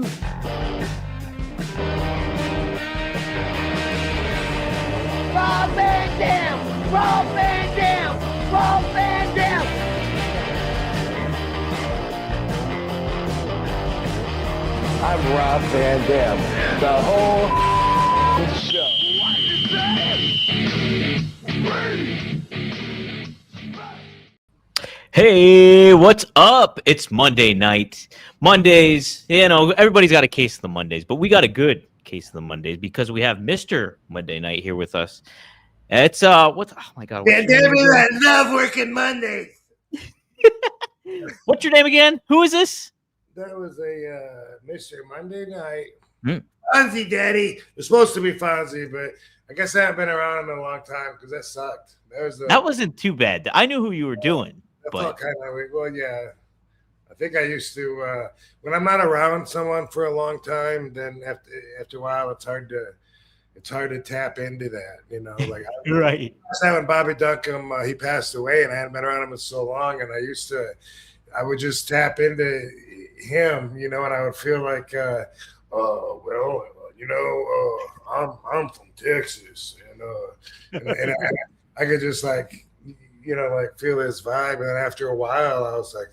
Rob Van Dam! Rob Van Dam! Rob Van Dam! I'm Rob Van Dam. The whole show. Hey, what's up? It's Monday night. Mondays, everybody's got a case of the Mondays, but we got a good case of the Mondays because we have Mr. Monday Night here with us. It's oh my god. I love working Mondays. What's your name again? Who is this? That was a Mr. Monday Night. Fonzie Daddy. It was supposed to be Fonzie, but I guess I haven't been around in a long time because that sucked. That wasn't too bad. I knew who you were doing. That felt kind of weird. Well, yeah. I think I used to when I'm not around someone for a long time, then after a while it's hard to tap into that, like right. Last time when Bobby Duncombe he passed away and I hadn't been around him in so long, and I would just tap into him, and I would feel like I'm from Texas, and I could just like feel his vibe, and then after a while I was like,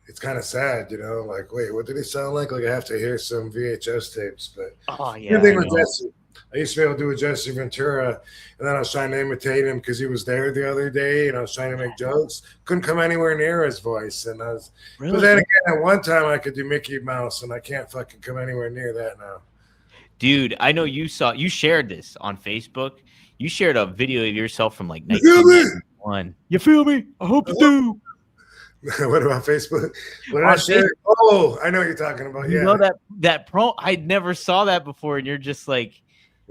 it's kind of sad, like, wait, what did he sound like? Like I have to hear some VHS tapes. But I used to be able to do a Jesse Ventura, and then I was trying to imitate him because he was there the other day, and I was trying to make jokes. Couldn't come anywhere near his voice, and I was. Really? But then again, at one time I could do Mickey Mouse, and I can't fucking come anywhere near that now. Dude, I know you shared this on Facebook. You shared a video of yourself from like 1991. You feel me? I hope you do. What about Facebook? What did I share? Oh, I know what you're talking about. You know that pro? I never saw that before, and you're just like,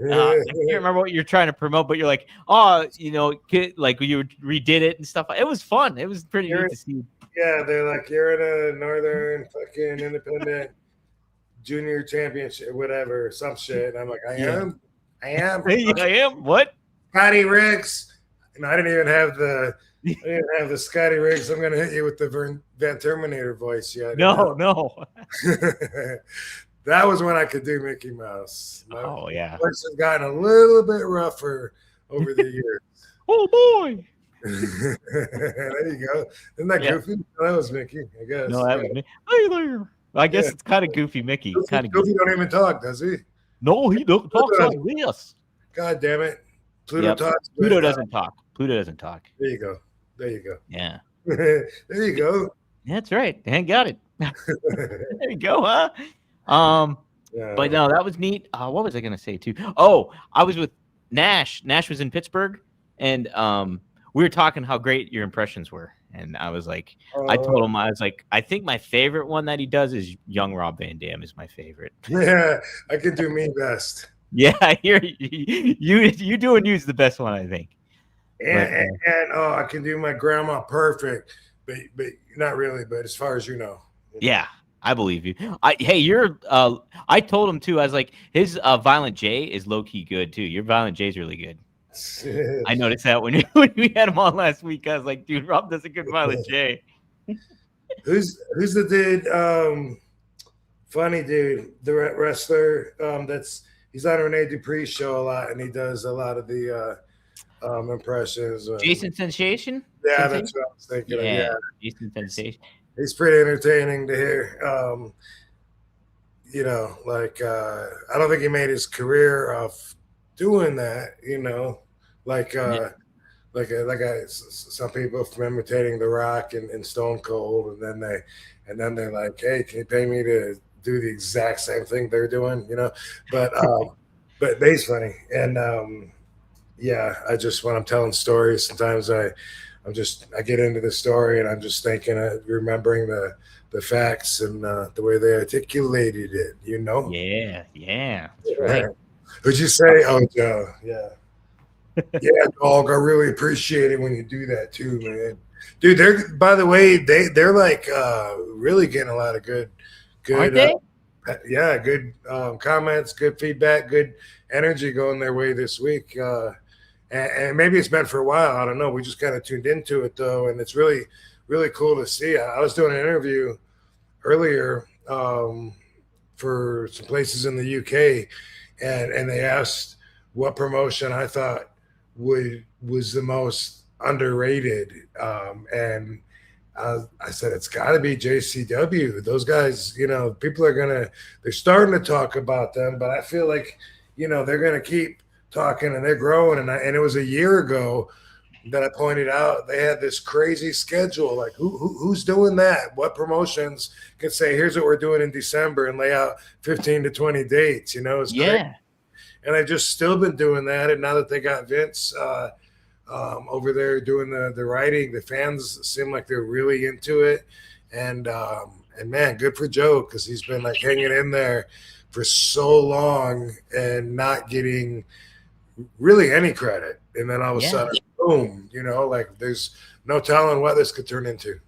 I can't remember what you're trying to promote, but you're like, like you redid it and stuff. It was fun. It was pretty neat to see. Yeah, they're like, you're in a Northern fucking independent junior championship, whatever, some shit. And I'm like, I am. I am. What? Scotty Riggs. And I didn't even have the Scotty Riggs. I'm gonna hit you with the Van Terminator voice. Yeah. No. That was when I could do Mickey Mouse. My voice has gotten a little bit rougher over the years. Oh boy. There you go. Isn't that goofy? That was Mickey, I guess. No, that was me. Hey there. I guess it's kind of goofy, Mickey. Goofy don't even talk, does he? No, he don't talk like this. God damn it. Pluto talks. Pluto doesn't talk. Pluto doesn't talk. There you go. Yeah. There you go. That's right. I got it. There you go, huh? But no, that was neat. What was I gonna say too? Oh, I was with Nash. Nash was in Pittsburgh, and we were talking how great your impressions were. And I was like, I told him, I was like, I think my favorite one that he does is young Rob Van Dam is my favorite. Yeah, I can do me best. Yeah, I hear you doing you's the best one, I think. And I can do my grandma perfect, but not really. But as far as you know, yeah, I believe you. I told him too. I was like, his Violent J is low key good too. Your Violent J is really good. I noticed that when we had him on last week. I was like, dude, Rob does a good Violent J. Who's the dude? Funny dude, the wrestler. He's on Rene Dupree's show a lot, and he does a lot of the impressions. Jason Sensation? Yeah, that's what I was thinking of. Yeah, Jason Sensation. He's pretty entertaining to hear. I don't think he made his career off doing that. Some people from imitating The Rock and Stone Cold, and then they're like, hey, can you pay me to do the exact same thing they're doing? But he's funny, and I just, when I'm telling stories, sometimes I get into the story and I'm just thinking of remembering the facts and the way they articulated it, Yeah, that's right. Would you say, oh, Joe, yeah. Yeah, dog, I really appreciate it when you do that too, man. Dude, they're like really getting a lot of good aren't they? Good comments, good feedback, good energy going their way this week. And maybe it's been for a while. I don't know. We just kind of tuned into it though, and it's really, really cool to see. I was doing an interview earlier for some places in the UK, and they asked what promotion I thought was the most underrated, and I said it's got to be JCW. Those guys, people they're starting to talk about them, but I feel like they're gonna keep talking, and they're growing. And it was a year ago that I pointed out they had this crazy schedule. Like who's doing that? What promotions can say, here's what we're doing in December and lay out 15 to 20 dates? It's crazy. And I've just still been doing that. And now that they got Vince over there doing the writing, the fans seem like they're really into it. And man, good for Joe, because he's been like hanging in there for so long and not getting really any credit. And then all of a sudden, boom, like there's no telling what this could turn into.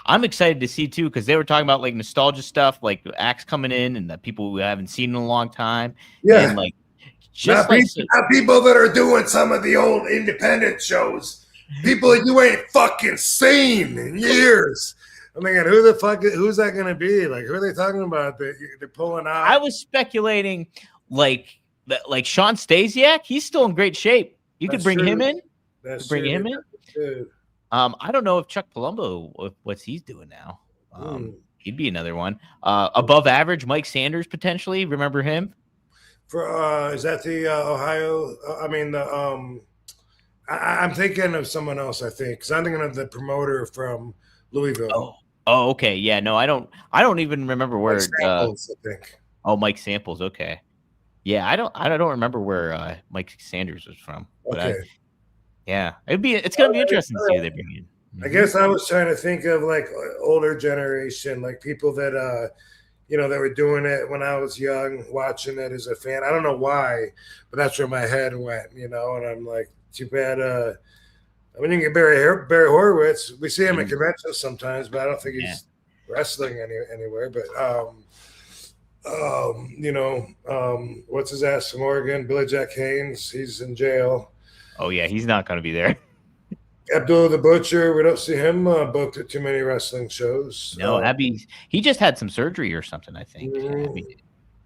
I'm excited to see too, because they were talking about like nostalgia stuff, like acts coming in and the people we haven't seen in a long time. Yeah. And like not people that are doing some of the old independent shows. People that you ain't fucking seen in years. I'm thinking, who's that going to be? Like, who are they talking about that they're pulling out? I was speculating like Sean Stasiak. He's still in great shape. You could bring him in. Bring him in. I don't know if Chuck Palumbo, what he's doing now. He'd be another one. Above average, Mike Sanders potentially. Remember him? Is that the Ohio? I'm thinking of someone else. I think because I'm thinking of the promoter from Louisville. Oh, okay. Yeah, no, I don't even remember where. Mike Samples, I think. Oh, Mike Samples. Okay. Yeah, I don't remember where Mike Sanders was from. But okay. It's gonna be interesting to see who they bring in. I guess I was trying to think of like older generation, like people that that were doing it when I was young, watching it as a fan. I don't know why, but that's where my head went, and I'm like, too bad. You can get Barry Horowitz. We see him at conventions sometimes, but I don't think he's wrestling anywhere. But what's his ass from Oregon? Billy Jack Haynes. He's in jail. Oh yeah, he's not going to be there. Abdullah the Butcher, we don't see him booked at too many wrestling shows. No, he just had some surgery or something, I think.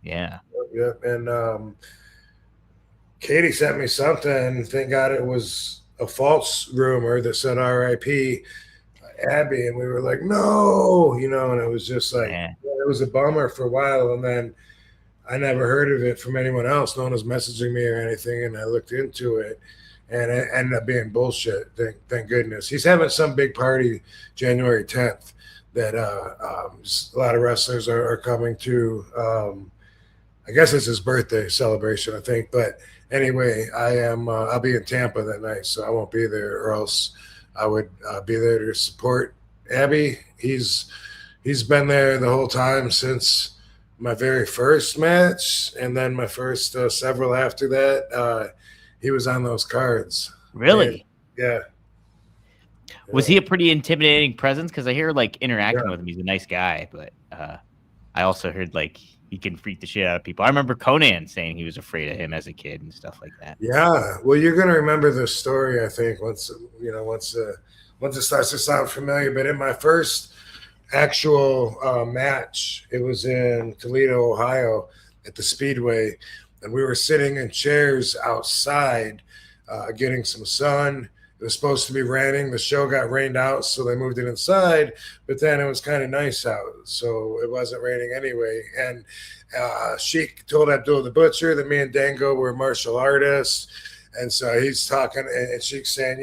Yeah. Yep. And Katie sent me something. Thank God it was a false rumor that said R.I.P. Abby, and we were like, no, and it was just like, it was a bummer for a while, and then I never heard of it from anyone else. No one was messaging me or anything, and I looked into it. And it ended up being bullshit. Thank goodness. He's having some big party January 10th that a lot of wrestlers are coming to. I guess it's his birthday celebration, I think. But anyway, I'll be in Tampa that night, so I won't be there, or else I would be there to support Abby. He's been there the whole time since my very first match, and then my first several after that. He was on those cards. Really? Yeah. Was he a pretty intimidating presence? Because I hear like interacting with him, he's a nice guy, but I also heard like he can freak the shit out of people. I remember Conan saying he was afraid of him as a kid and stuff like that. Yeah. Well, you're gonna remember this story, I think, once it starts to sound familiar. But in my first actual match, it was in Toledo, Ohio, at the Speedway. And we were sitting in chairs outside getting some sun. It was supposed to be raining. The show got rained out, so they moved it inside. But then it was kind of nice out, so it wasn't raining anyway. And Sheik told Abdullah the Butcher that me and Dango were martial artists. And so he's talking, and Sheik's saying,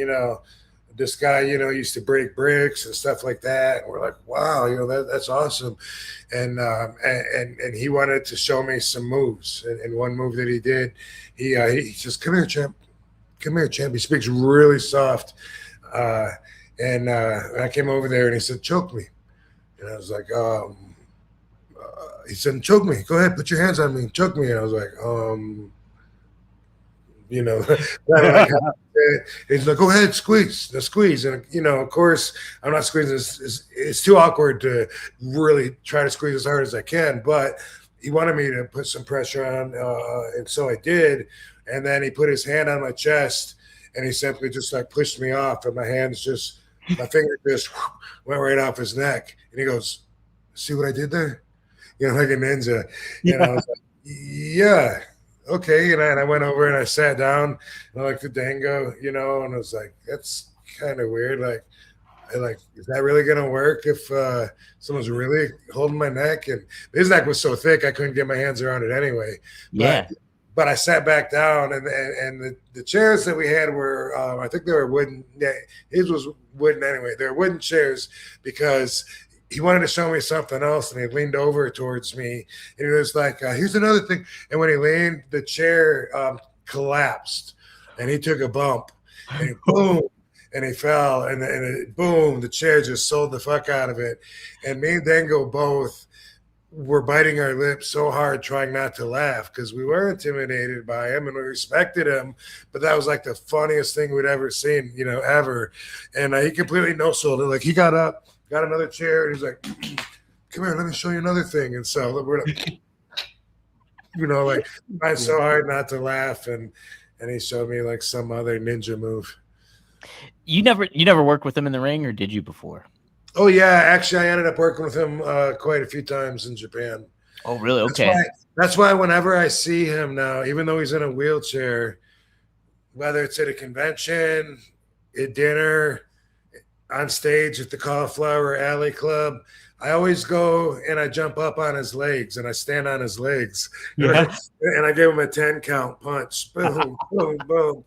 this guy, used to break bricks and stuff like that. And we're like, wow, that's awesome. And he wanted to show me some moves. And one move that he did, he says, come here, champ. Come here, champ. He speaks really soft. And I came over there and he said, choke me. And I was like, he said, choke me. Go ahead, put your hands on me. Choke me. And I was like, he's like, go ahead, squeeze. And of course, I'm not squeezing. It's too awkward to really try to squeeze as hard as I can. But he wanted me to put some pressure on, and so I did. And then he put his hand on my chest, and he simply just like pushed me off, and my finger just went right off his neck. And he goes, "See what I did there?" like a ninja. Yeah. And I was like, yeah, okay. And I went over and I sat down and I like the dango, and I was like, that's kind of weird. Like, is that really gonna work if someone's really holding my neck? And his neck was so thick I couldn't get my hands around it anyway. Yeah. But I sat back down, and the chairs that we had were, I think they were wooden. Yeah, his was wooden anyway. They were wooden chairs because he wanted to show me something else, and he leaned over towards me, and he was like, "Here's another thing." And when he leaned, the chair collapsed, and he took a bump, and boom, and he fell, and boom, the chair just sold the fuck out of it, and me and Dango both were biting our lips so hard trying not to laugh because we were intimidated by him and we respected him, but that was like the funniest thing we'd ever seen, ever. And he completely no-sold it. Like, he got up, got another chair, and he's like, come here, let me show you another thing. And so we're like, like, trying so hard not to laugh, and he showed me like some other ninja move. You never worked with him in the ring, or did you before? Oh yeah, actually, I ended up working with him quite a few times in Japan. Oh really? Okay. That's why whenever I see him now, even though he's in a wheelchair, whether it's at a convention, at dinner, on stage at the Cauliflower Alley Club, I always go and I jump up on his legs and I stand on his legs. Yeah. And I give him a 10 count punch. Boom, boom, boom.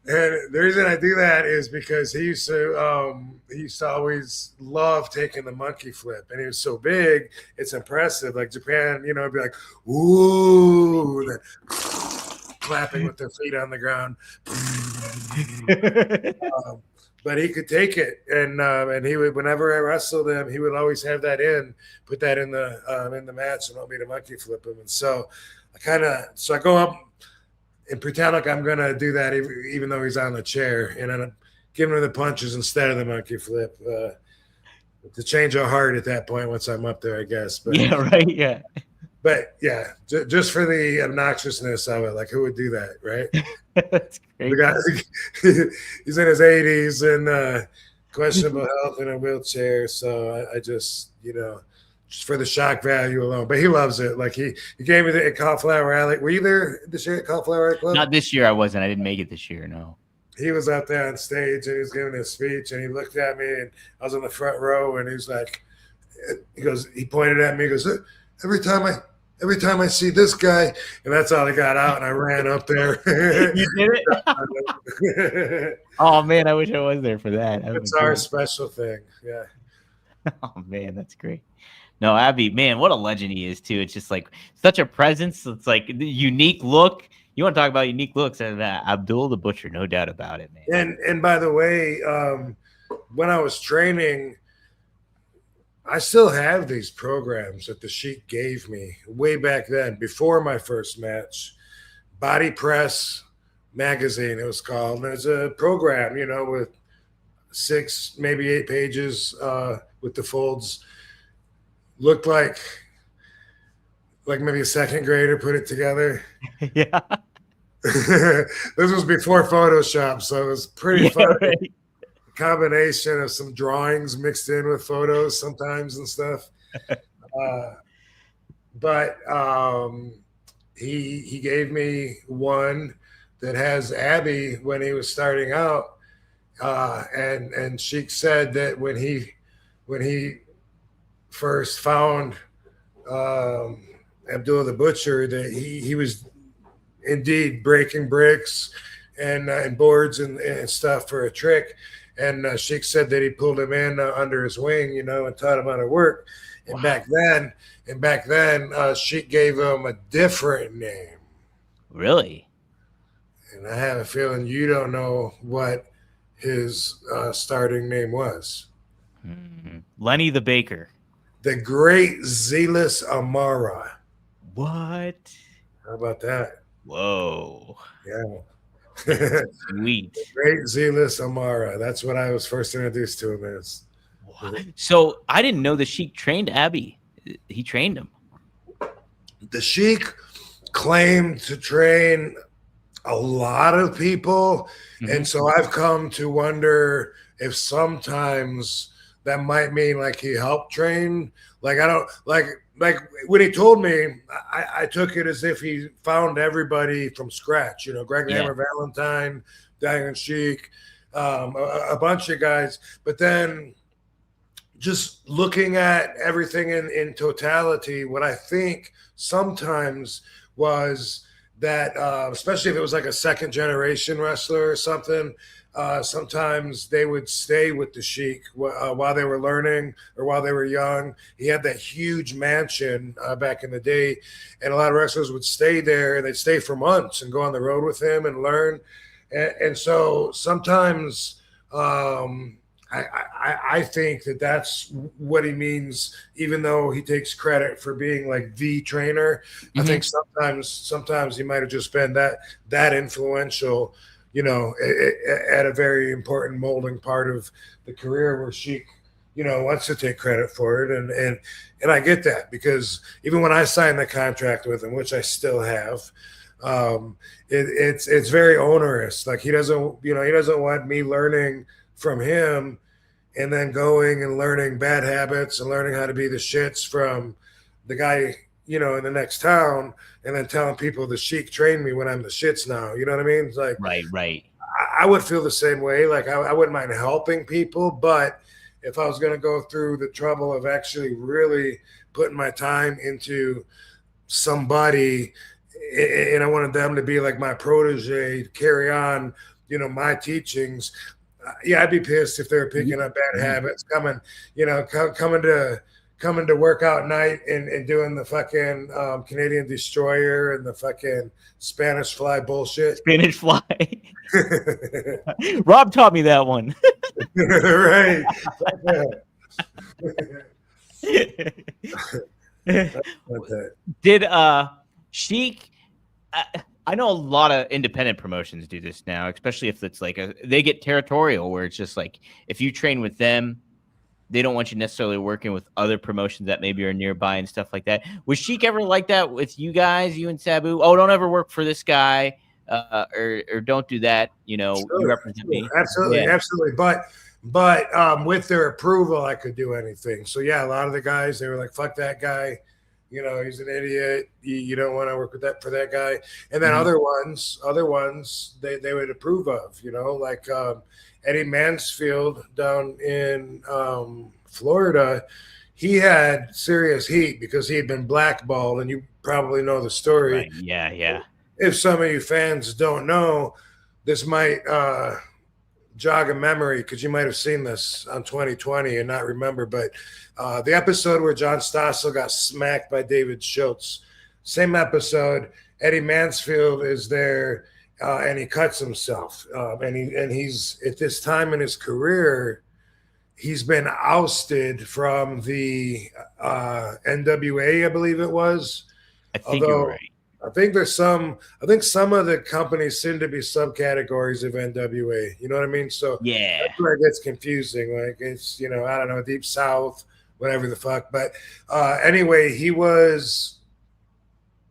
And the reason I do that is because he used to always love taking the monkey flip, and he was so big, it's impressive. Like Japan, it'd be like, ooh, and then clapping with their feet on the ground. But he could take it, and he would, whenever I wrestled him, he would always have that put that in the match, and want me to monkey flip him. And so I go up and pretend like I'm gonna do that, even though he's on the chair, and I'm giving him the punches instead of the monkey flip to change our heart at that point once I'm up there, I guess. But yeah, right, yeah. But yeah, just for the obnoxiousness of it, like, who would do that, right? That's great. The guy, he's in his 80s and questionable health in a wheelchair. So I just, just for the shock value alone. But he loves it. Like, he gave me the Cauliflower Alley. Were you there this year at Cauliflower Alley Club? Not this year, I wasn't. I didn't make it this year, no. He was out there on stage and he was giving his speech, and he looked at me, and I was in the front row, and he's like, he pointed at me, he goes, every time I see this guy, and that's all I got out, and I ran up there. You did it? Oh man, I wish I was there for that. It's our special thing. Yeah. Oh man, that's great. No, Abby, man, what a legend he is too. It's just like such a presence. It's like the unique look. You want to talk about unique looks, and Abdul the Butcher, no doubt about it, man. And by the way, when I was training, I still have these programs that the Sheik gave me way back then, before my first match. Body Press Magazine, it was called. And there's a program, with 6, maybe 8 pages with the folds. Looked like maybe a second grader put it together. Yeah. This was before Photoshop, so it was pretty fun. Right. Combination of some drawings mixed in with photos sometimes and stuff. But he gave me one that has Abby when he was starting out, and Sheik said that when he first found Abdullah the Butcher, that he was indeed breaking bricks and boards and stuff for a trick. And Sheik said that he pulled him in under his wing, and taught him how to work. And Wow. back then, Sheik gave him a different name. Really? And I have a feeling you don't know what his starting name was. Lenny the Baker. The Great Zealous Amara. What? How about that? Whoa. Yeah. Sweet. Great Zealous Amara. That's what I was first introduced to him as. What? So I didn't know the Sheik trained Abby. He trained him. The Sheik claimed to train a lot of people. And so I've come to wonder if sometimes that might mean like he helped train. Like I don't like when he told me, I took it as if he found everybody from scratch. You know, Greg the Hammer Valentine, Diamond Sheik, a bunch of guys. But then just looking at everything in totality, what I think sometimes was that, especially if it was like a second generation wrestler or something, sometimes they would stay with the Sheik while they were learning or while they were young. He had that huge mansion back in the day, and a lot of wrestlers would stay there, and they'd stay for months and go on the road with him and learn. And so sometimes I think that that's what he means, even though he takes credit for being like the trainer. I think sometimes he might have just been that influential, you know, at a very important molding part of the career where Sheik, you know, wants to take credit for it. And I get that, because even when I signed the contract with him, which I still have, it's very onerous. Like he doesn't want me learning from him and then going and learning bad habits and learning how to be the shits from the guy, you know, in the next town, and then telling people the Sheik trained me when I'm the shits now. You know what I mean? It's like, right. I would feel the same way. Like I wouldn't mind helping people, but if I was going to go through the trouble of actually really putting my time into somebody, and I wanted them to be like my protege, carry on, you know, my teachings. Yeah, I'd be pissed if they were picking up bad habits, coming to work out night and doing the fucking Canadian Destroyer and the fucking Spanish Fly bullshit. Spanish Fly. Rob taught me that one. Right. Did Sheik? I know a lot of independent promotions do this now, especially if it's like they get territorial, where it's just like if you train with them, they don't want you necessarily working with other promotions that maybe are nearby and stuff like that. Was Sheik ever like that with you guys, you and Sabu? Oh, don't ever work for this guy, or don't do that. You know, sure, you represent me. Absolutely. But with their approval, I could do anything. So yeah, a lot of the guys, they were like, "Fuck that guy." You know, he's an idiot. You don't want to work with that for that guy. And then other ones, they would approve of. You know, like Eddie Mansfield down in Florida. He had serious heat because he had been blackballed, and you probably know the story. Right. Yeah. If some of you fans don't know, this might jog a memory, because you might have seen this on 2020 and not remember, but the episode where John Stossel got smacked by David Schultz, same episode, Eddie Mansfield is there, and he cuts himself, and he's at this time in his career, he's been ousted from the NWA, I believe it was. I think you're right. I think some of the companies seem to be subcategories of NWA. You know what I mean? So yeah, that's where it gets confusing. Like it's, you know, I don't know, Deep South, whatever the fuck. But anyway, he was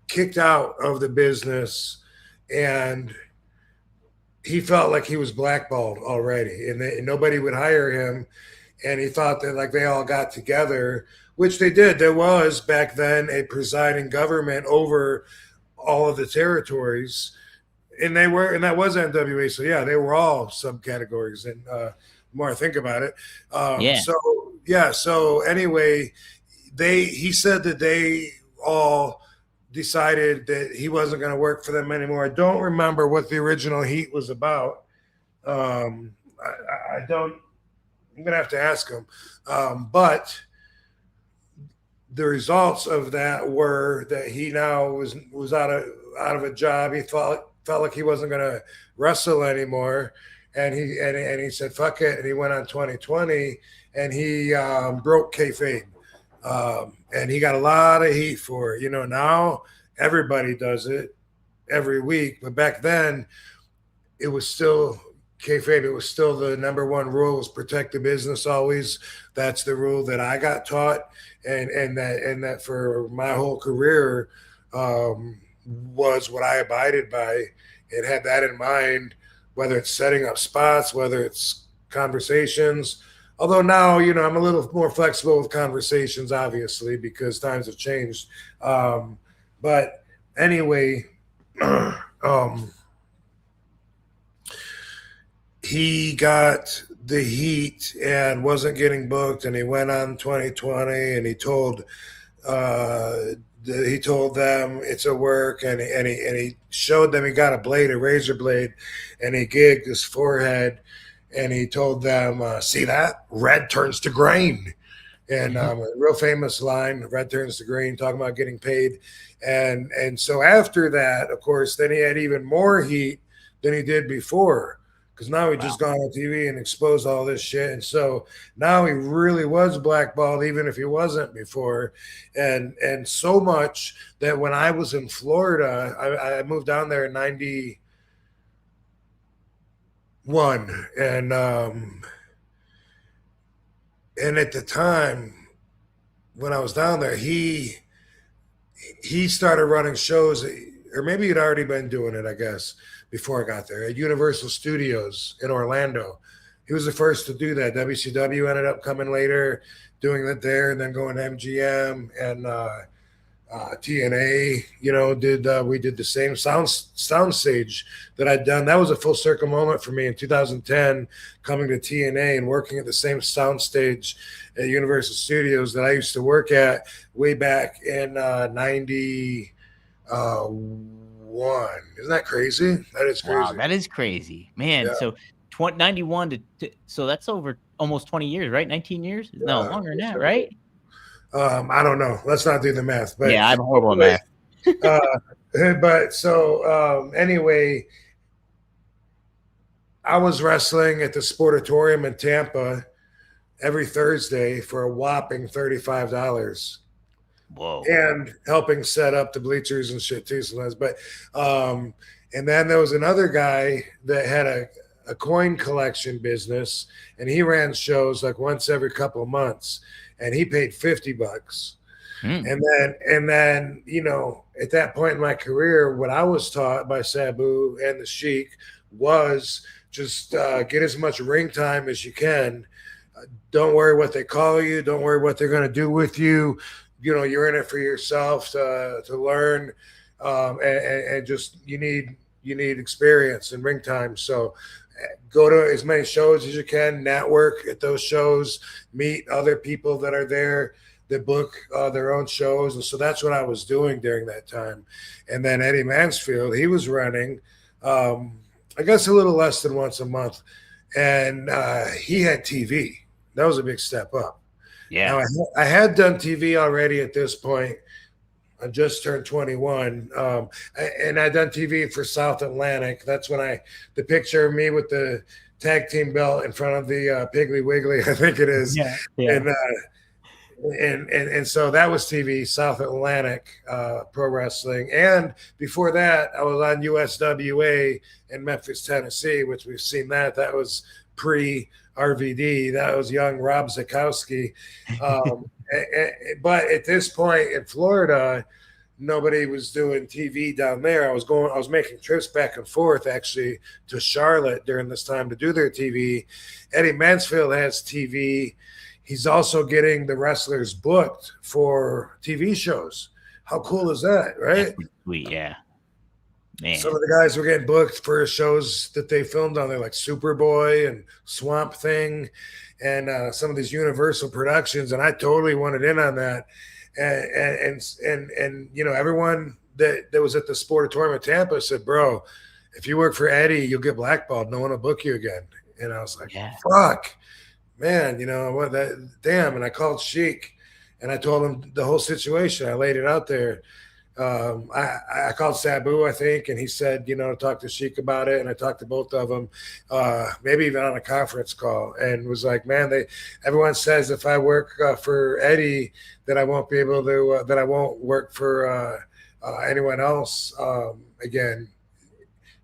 kicked out of the business, and he felt like he was blackballed already, and nobody would hire him. And he thought that like they all got together, which they did. There was back then a presiding government over all of the territories, and that was NWA. So yeah, they were all subcategories. And the more I think about it, So anyway, he said that they all decided that he wasn't going to work for them anymore. I don't remember what the original heat was about. I don't. I'm going to have to ask him, but the results of that were that he now was out of a job. He felt like he wasn't going to wrestle anymore, and he said fuck it, and he went on 2020, and he broke kayfabe, and he got a lot of heat for it. You know, now everybody does it every week, but back then it was still kayfabe. It was still the number one rule, was protect the business always. That's the rule that I got taught. And that for my whole career was what I abided by, and had that in mind, whether it's setting up spots, whether it's conversations, Although now, I'm a little more flexible with conversations, obviously, because times have changed. But anyway, he got the heat and wasn't getting booked, and he went on 2020, and he told them it's a work, and he showed them he got a razor blade, and he gigged his forehead, and he told them, see that? Red turns to green. And a real famous line, red turns to green, talking about getting paid. And so after that, of course, then he had even more heat than he did before, because now he just gone on TV and exposed all this shit. And so now he really was blackballed, even if he wasn't before. And so much that when I was in Florida, I moved down there in 91. And at the time when I was down there, he started running shows, or maybe he'd already been doing it, I guess, before I got there, at Universal Studios in Orlando. He was the first to do that. WCW ended up coming later, doing it there, and then going to MGM, and TNA, we did the same soundstage that I'd done. That was a full circle moment for me in 2010, coming to TNA and working at the same soundstage at Universal Studios that I used to work at way back in 91. Isn't that crazy? That is crazy. Wow, that is crazy, man. Yeah. So 91 so that's over almost 20 years, right? 19 years? No, longer than that, right? I don't know. Let's not do the math. But yeah, I'm horrible at math. But so anyway, I was wrestling at the Sportatorium in Tampa every Thursday for a whopping $35. Whoa. And helping set up the bleachers and shit too sometimes. But and then there was another guy that had a coin collection business, and he ran shows like once every couple of months, and he paid $50. And then at that point in my career, what I was taught by Sabu and the Sheik was just get as much ring time as you can. Don't worry what they call you. Don't worry what they're going to do with you. You're in it for yourself to learn, and just you need experience and ring time. So go to as many shows as you can, network at those shows, meet other people that are there that book their own shows. And so that's what I was doing during that time. And then Eddie Mansfield, he was running, I guess a little less than once a month. And he had TV. That was a big step up. Yeah. Now, I had done TV already at this point. I just turned 21. And I'd done TV for South Atlantic. That's when the picture of me with the tag team belt in front of the Piggly Wiggly, I think it is. Yeah. And so that was TV, South Atlantic Pro Wrestling. And before that, I was on USWA in Memphis, Tennessee, which we've seen that. That was pre-RVD. That was young Rob Zukowski. But at this point in Florida, nobody was doing TV down there. I was making trips back and forth actually to Charlotte during this time to do their TV. Eddie Mansfield has TV. He's also getting the wrestlers booked for TV shows. How cool is that, right? Sweet, yeah. Man. Some of the guys were getting booked for shows that they filmed on there, like Superboy and Swamp Thing, and some of these Universal productions. And I totally wanted in on that. And everyone that was at the Sportatorium of Tampa said, "Bro, if you work for Eddie, you'll get blackballed. No one will book you again." And I was like, "Fuck, man, what? That damn." And I called Sheik, and I told him the whole situation. I laid it out there. I called Sabu, I think, and he said, talk to Sheik about it. And I talked to both of them, maybe even on a conference call, and was like, man, everyone says if I work for Eddie, that I won't be able to, that I won't work for anyone else again.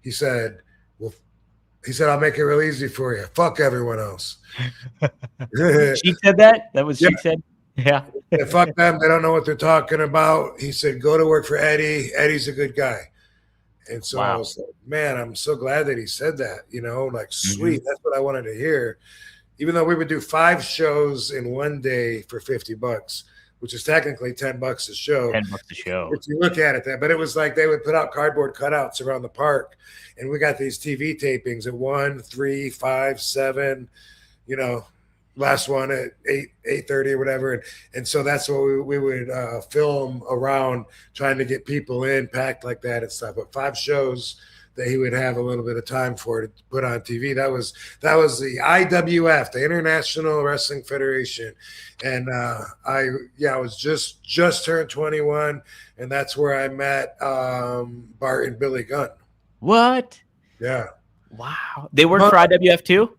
He said, I'll make it real easy for you. Fuck everyone else. Sheik said that? That was Sheik said? Yeah. Fuck them. They don't know what they're talking about. He said, go to work for Eddie. Eddie's a good guy. And so I was like, man, I'm so glad that he said that, like, sweet. That's what I wanted to hear. even though we would do 5 shows in one day for $50, which is technically $10 a show. $10 a show. If you look at it that, but it was like they would put out cardboard cutouts around the park, and we got these TV tapings at 1, 3, 5, 7, last one at 8:30 or whatever, and so that's what we would film around, trying to get people in, packed like that and stuff. But 5 shows that he would have a little bit of time for to put on TV. That was the IWF, the International Wrestling Federation, and I was just turned 21, and that's where I met Bart and Billy Gunn. What? Yeah. Wow. They worked for IWF too?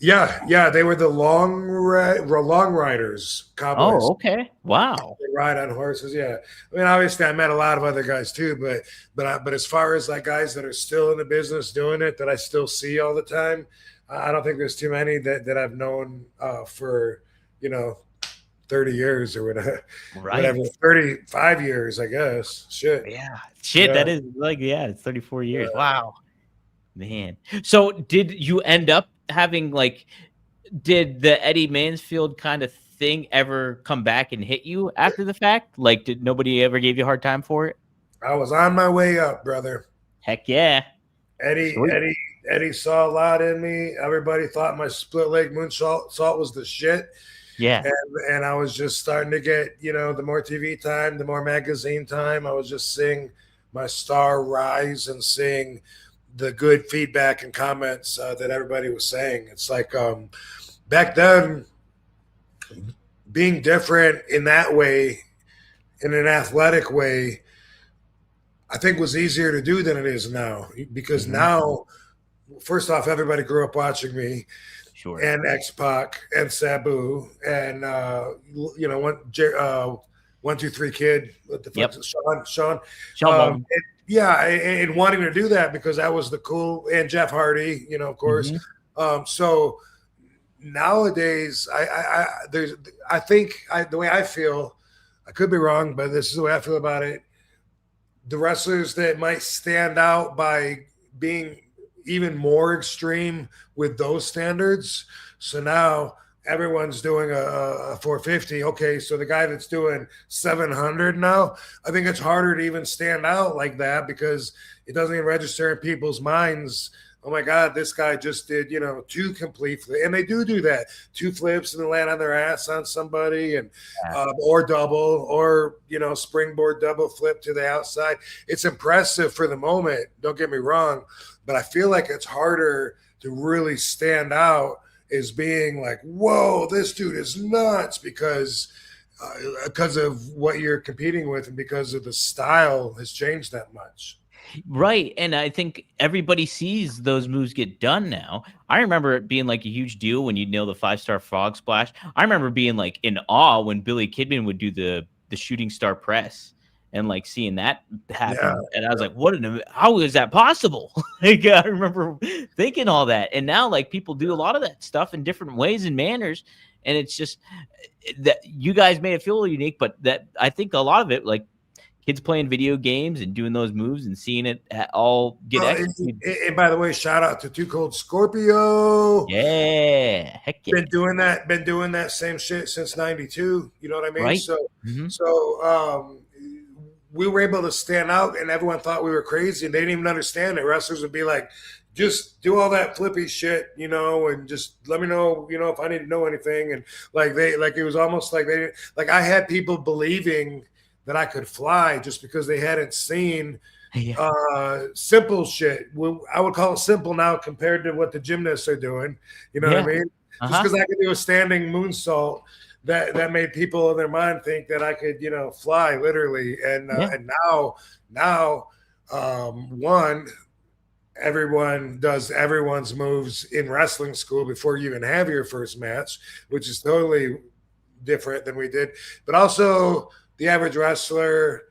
Yeah, they were the long riders. Cowboys. Oh, okay. Wow. They ride on horses. Yeah, I mean, obviously, I met a lot of other guys too, but as far as like guys that are still in the business doing it, that I still see all the time, I don't think there's too many that I've known for 30 years or whatever. Right. Whatever, 35 years, I guess. Shit. Yeah. That is it's 34 years. Yeah. Wow. Man. So did you end up having did the Eddie Mansfield kind of thing ever come back and hit you after the fact? Like, did nobody ever give you a hard time for it? I was on my way up, brother. Heck yeah. Eddie saw a lot in me. Everybody thought my split leg moonsault was the shit. Yeah. And I was just starting to get, the more TV time, the more magazine time. I was just seeing my star rise and seeing the good feedback and comments that everybody was saying. It's like back then, being different in that way, in an athletic way, I think was easier to do than it is now. Because now, first off, everybody grew up watching me. Sure. And X-Pac and Sabu and 1, 2, 3 Kid. What the fuck? Yep. Sean. And wanting to do that because that was the cool, and Jeff Hardy, of course. So nowadays, I think the way I feel, I could be wrong, but this is the way I feel about it. The wrestlers that might stand out by being even more extreme with those standards. So now everyone's doing a 450. Okay, so the guy that's doing 700 now, I think it's harder to even stand out like that because it doesn't even register in people's minds. Oh my God, this guy just did, 2 complete flips. And they do that. 2 flips and then land on their ass on somebody and or double or, springboard double flip to the outside. It's impressive for the moment. Don't get me wrong. But I feel like it's harder to really stand out as being like, whoa, this dude is nuts because of what you're competing with and because of the style has changed that much. Right. And I think everybody sees those moves get done now. I remember it being like a huge deal when you nail the 5-star frog splash. I remember being like in awe when Billy Kidman would do the shooting star press and like seeing that happen. Yeah. And I was like, how is that possible? I remember thinking all that. And now like people do a lot of that stuff in different ways and manners. And it's just that you guys made it feel unique, but that I think a lot of it, like kids playing video games and doing those moves and seeing it all get executed. And by the way, shout out to Too Cold Scorpio. Yeah. Heck yeah. Been doing that same shit since 92. You know what I mean? Right. So we were able to stand out and everyone thought we were crazy and they didn't even understand it. Wrestlers would be like, just do all that flippy shit, and just let me know, if I need to know anything. And it was almost like I had people believing that I could fly just because they hadn't seen simple shit. I would call it simple now compared to what the gymnasts are doing. You know what I mean? Just because I could do a standing moonsault, that made people in their mind think that I could, fly literally. And now, everyone does everyone's moves in wrestling school before you even have your first match, which is totally different than we did. But also, the average wrestler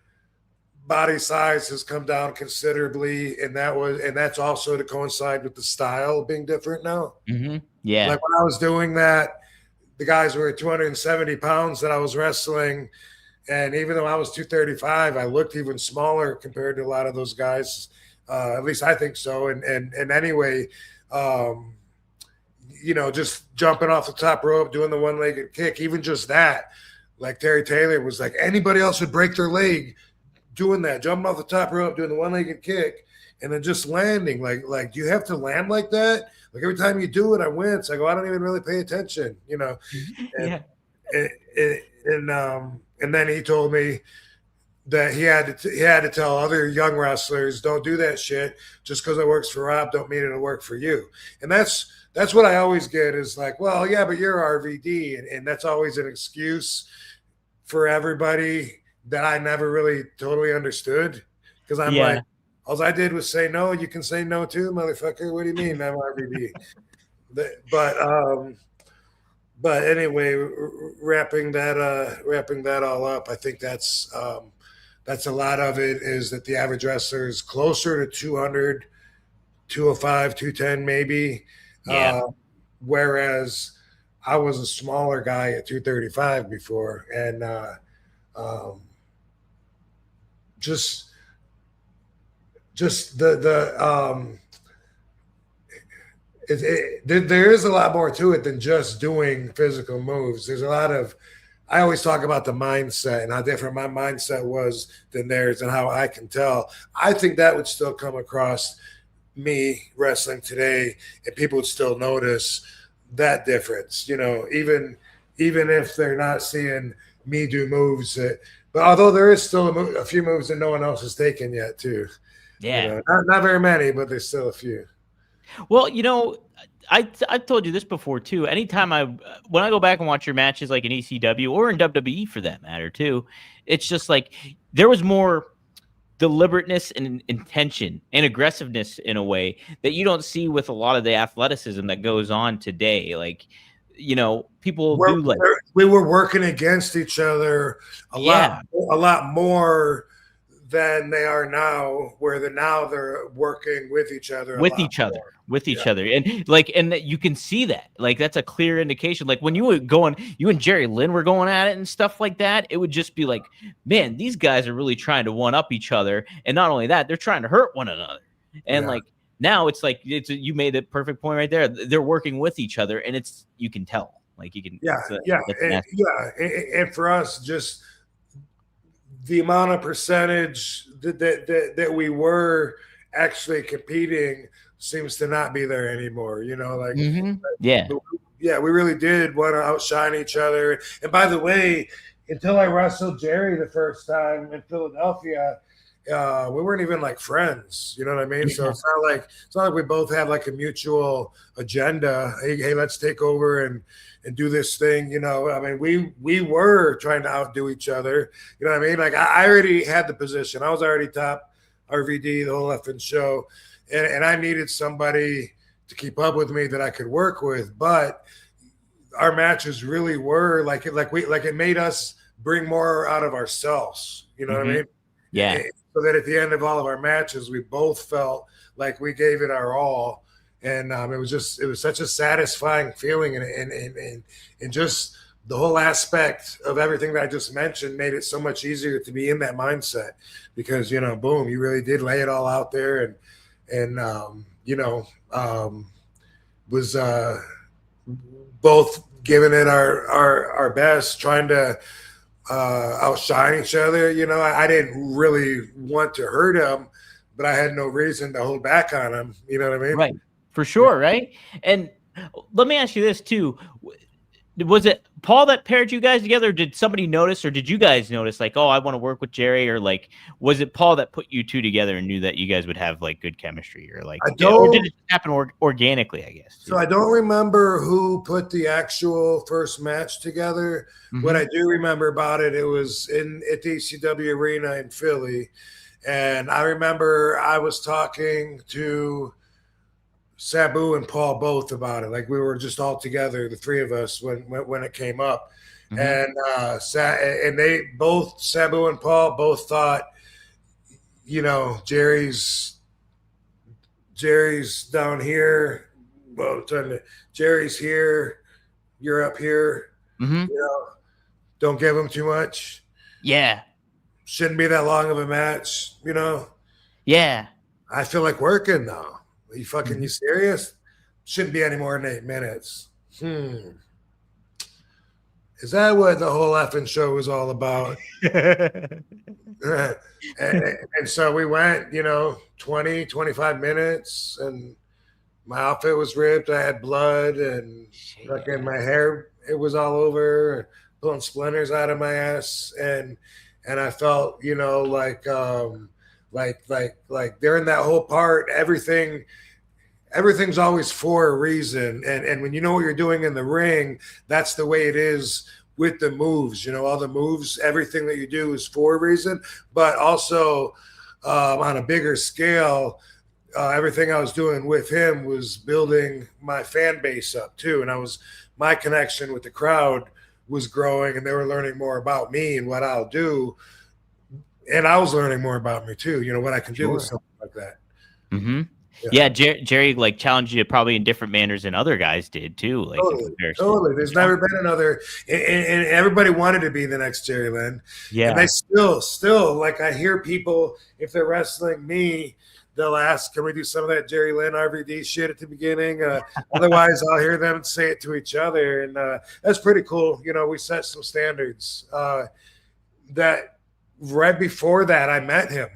body size has come down considerably, and that's also to coincide with the style being different now. Yeah, like when I was doing that, the guys were 270 pounds that I was wrestling, and even though I was 235, I looked even smaller compared to a lot of those guys. At least I think so. And anyway, just jumping off the top rope, doing the one-legged kick, even just that. Like Terry Taylor was like, anybody else would break their leg doing that, jumping off the top rope, doing the one-legged kick, and then just landing. Like, do you have to land like that? Like every time you do it, I wince. I go, I don't even really pay attention, And, and then he told me that he had to tell other young wrestlers, don't do that shit. Just because it works for Rob, don't mean it'll work for you. And that's what I always get is like, well, yeah, but you're RVD, and that's always an excuse for everybody that I never really totally understood, because I'm like, all I did was say no. You can say no too, motherfucker. What do you mean I'm RVD? But anyway, wrapping that all up, I think that's a lot of it is that the average wrestler is closer to 200, 205, 210 maybe. Yeah. Whereas I was a smaller guy at 235 before, and just there is a lot more to it than just doing physical moves. There's a lot of, I always talk about the mindset and how different my mindset was than theirs and how I can tell. I think that would still come across me wrestling today, and people would still notice that difference, even if they're not seeing me do moves but although there is still a few moves that no one else has taken yet too. Yeah. Not very many, but there's still a few. Well, I've told you this before too. Anytime when I go back and watch your matches, like in ECW or in WWE for that matter too, it's just like there was more deliberateness and intention and aggressiveness in a way that you don't see with a lot of the athleticism that goes on today. Like, people we were working against each other a lot more than they are now, where now they're working with each other. And you can see that, like, that's a clear indication. Like when you and Jerry Lynn were going at it and stuff like that, it would just be like, man, these guys are really trying to one up each other. And not only that, they're trying to hurt one another. And like, now it's like, you made the perfect point right there. They're working with each other, and you can tell, like you can. And for us, just the amount of percentage that we were actually competing seems to not be there anymore. We really did want to outshine each other. And by the way, until I wrestled Jerry the first time in Philadelphia, we weren't even like friends. You know what I mean? So it's not like we both have like a mutual agenda. Hey, let's take over and do this thing. I mean, we were trying to outdo each other. You know what I mean? Like I already had the position. I was already top RVD the whole effing show, and I needed somebody to keep up with me that I could work with. But our matches really were like it made us bring more out of ourselves. You know what I mean? Yeah. So that at the end of all of our matches, we both felt like we gave it our all. And it was such a satisfying feeling, and just the whole aspect of everything that I just mentioned made it so much easier to be in that mindset, because, boom, you really did lay it all out there, and was both giving it our best, trying to outshine each other. I didn't really want to hurt him, but I had no reason to hold back on him. You know what I mean? Right. For sure. Right. And let me ask you this too. Was it Paul that paired you guys together? Or did somebody notice, or did you guys notice like, oh, I want to work with Jerry? Or like, was it Paul that put you two together and knew that you guys would have like good chemistry, or like, or did it happen organically, I guess? So I don't remember who put the actual first match together. Mm-hmm. What I do remember about it, it was at the ECW arena in Philly. And I remember I was talking to Sabu and Paul both about it. Like we were just all together, the three of us, when it came up. Mm-hmm. And they both, Sabu and Paul, both thought, Jerry's down here. Well, Jerry's here. You're up here. Mm-hmm. Don't give him too much. Yeah. Shouldn't be that long of a match. Yeah. I feel like working now. Are you fucking you serious? shouldn't be any more than 8 minutes. Is that what the whole effing show was all about? and so we went, 20, 25 minutes, and my outfit was ripped. I had blood, and fucking my hair, it was all over, pulling splinters out of my ass. And I felt, like during that whole part, everything's always for a reason. And when you know what you're doing in the ring, that's the way it is with the moves. All the moves, everything that you do is for a reason. But also on a bigger scale, everything I was doing with him was building my fan base up too. And my connection with the crowd was growing, and they were learning more about me and what I'll do. And I was learning more about me too, what I can do with something like that. Mm-hmm. Yeah, Jerry like challenged you probably in different manners than other guys did too. Like totally. There's never been another, and everybody wanted to be the next Jerry Lynn. Yeah, and they still like, I hear people, if they're wrestling me, they'll ask, "Can we do some of that Jerry Lynn RVD shit at the beginning?" Otherwise, I'll hear them say it to each other, and that's pretty cool. We set some standards. That right before that, I met him.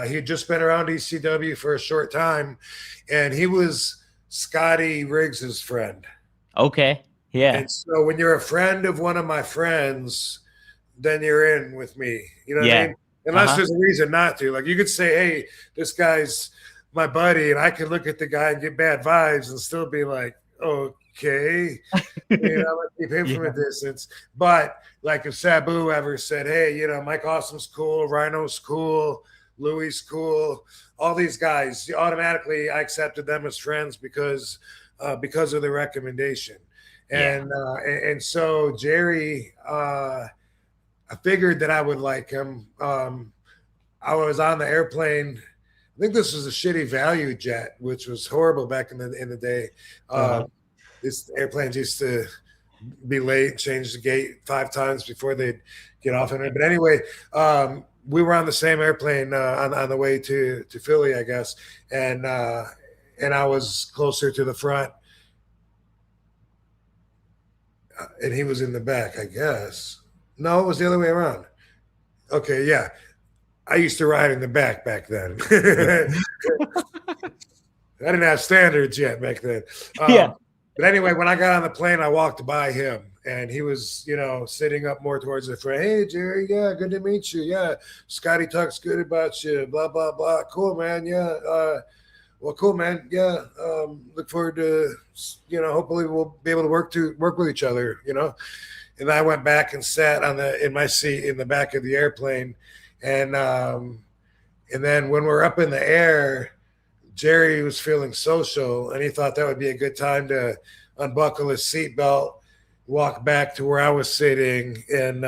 He had just been around ECW for a short time, and he was Scotty Riggs's friend. Okay, yeah. And so when you're a friend of one of my friends, then you're in with me. You know what I mean? Unless there's a reason not to. Like, you could say, "Hey, this guy's my buddy," and I could look at the guy and get bad vibes and still be like, "Okay," let's keep him from a distance. But like, if Sabu ever said, "Hey, Mike Awesome's cool, Rhino's cool, Louis cool," all these guys, automatically I accepted them as friends because of the recommendation. And so Jerry, I figured that I would like him. I was on the airplane. I think this was a shitty value jet, which was horrible back in the day. These airplanes used to be late, change the gate 5 times before they'd get off in it. But anyway, we were on the same airplane on the way to Philly, I guess, and I was closer to the front, and he was in the back, I guess. No, it was the other way around. Okay, yeah. I used to ride in the back then. I didn't have standards yet back then. But anyway, when I got on the plane, I walked by him, and he was, sitting up more towards the front. "Hey, Jerry, yeah, good to meet you. Yeah, Scotty talks good about you, blah, blah, blah. Cool, man. Yeah. Well, cool, man. Yeah. Look forward to, hopefully we'll be able to work with each other, And I went back and sat in my seat in the back of the airplane. And then when we're up in the air, Jerry was feeling social, and he thought that would be a good time to unbuckle his seatbelt, walk back to where I was sitting, and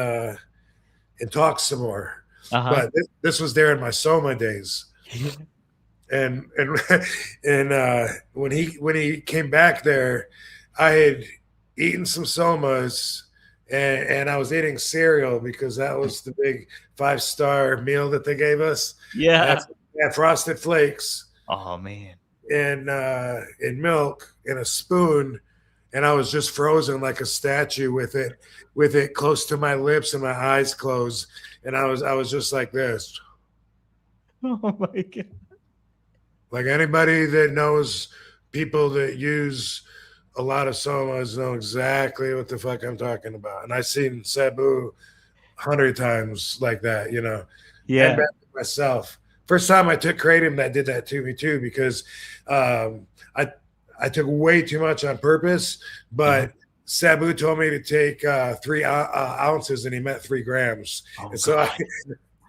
talk some more. But this was there in my Soma days, and when he came back there, I had eaten some Somas. And I was eating cereal because that was the big 5-star meal that they gave us. Yeah. Frosted Flakes. Oh, man. And milk and a spoon. And I was just frozen like a statue with it close to my lips and my eyes closed. And I was just like this. Oh, my God. Like, anybody that knows people that use a lot of Somas know exactly what the fuck I'm talking about. And I've seen Sabu 100 times like that, Yeah. And myself. First time I took Kratom, that did that to me too, because I took way too much on purpose, but Sabu told me to take 3 ounces, and he meant 3 grams. And so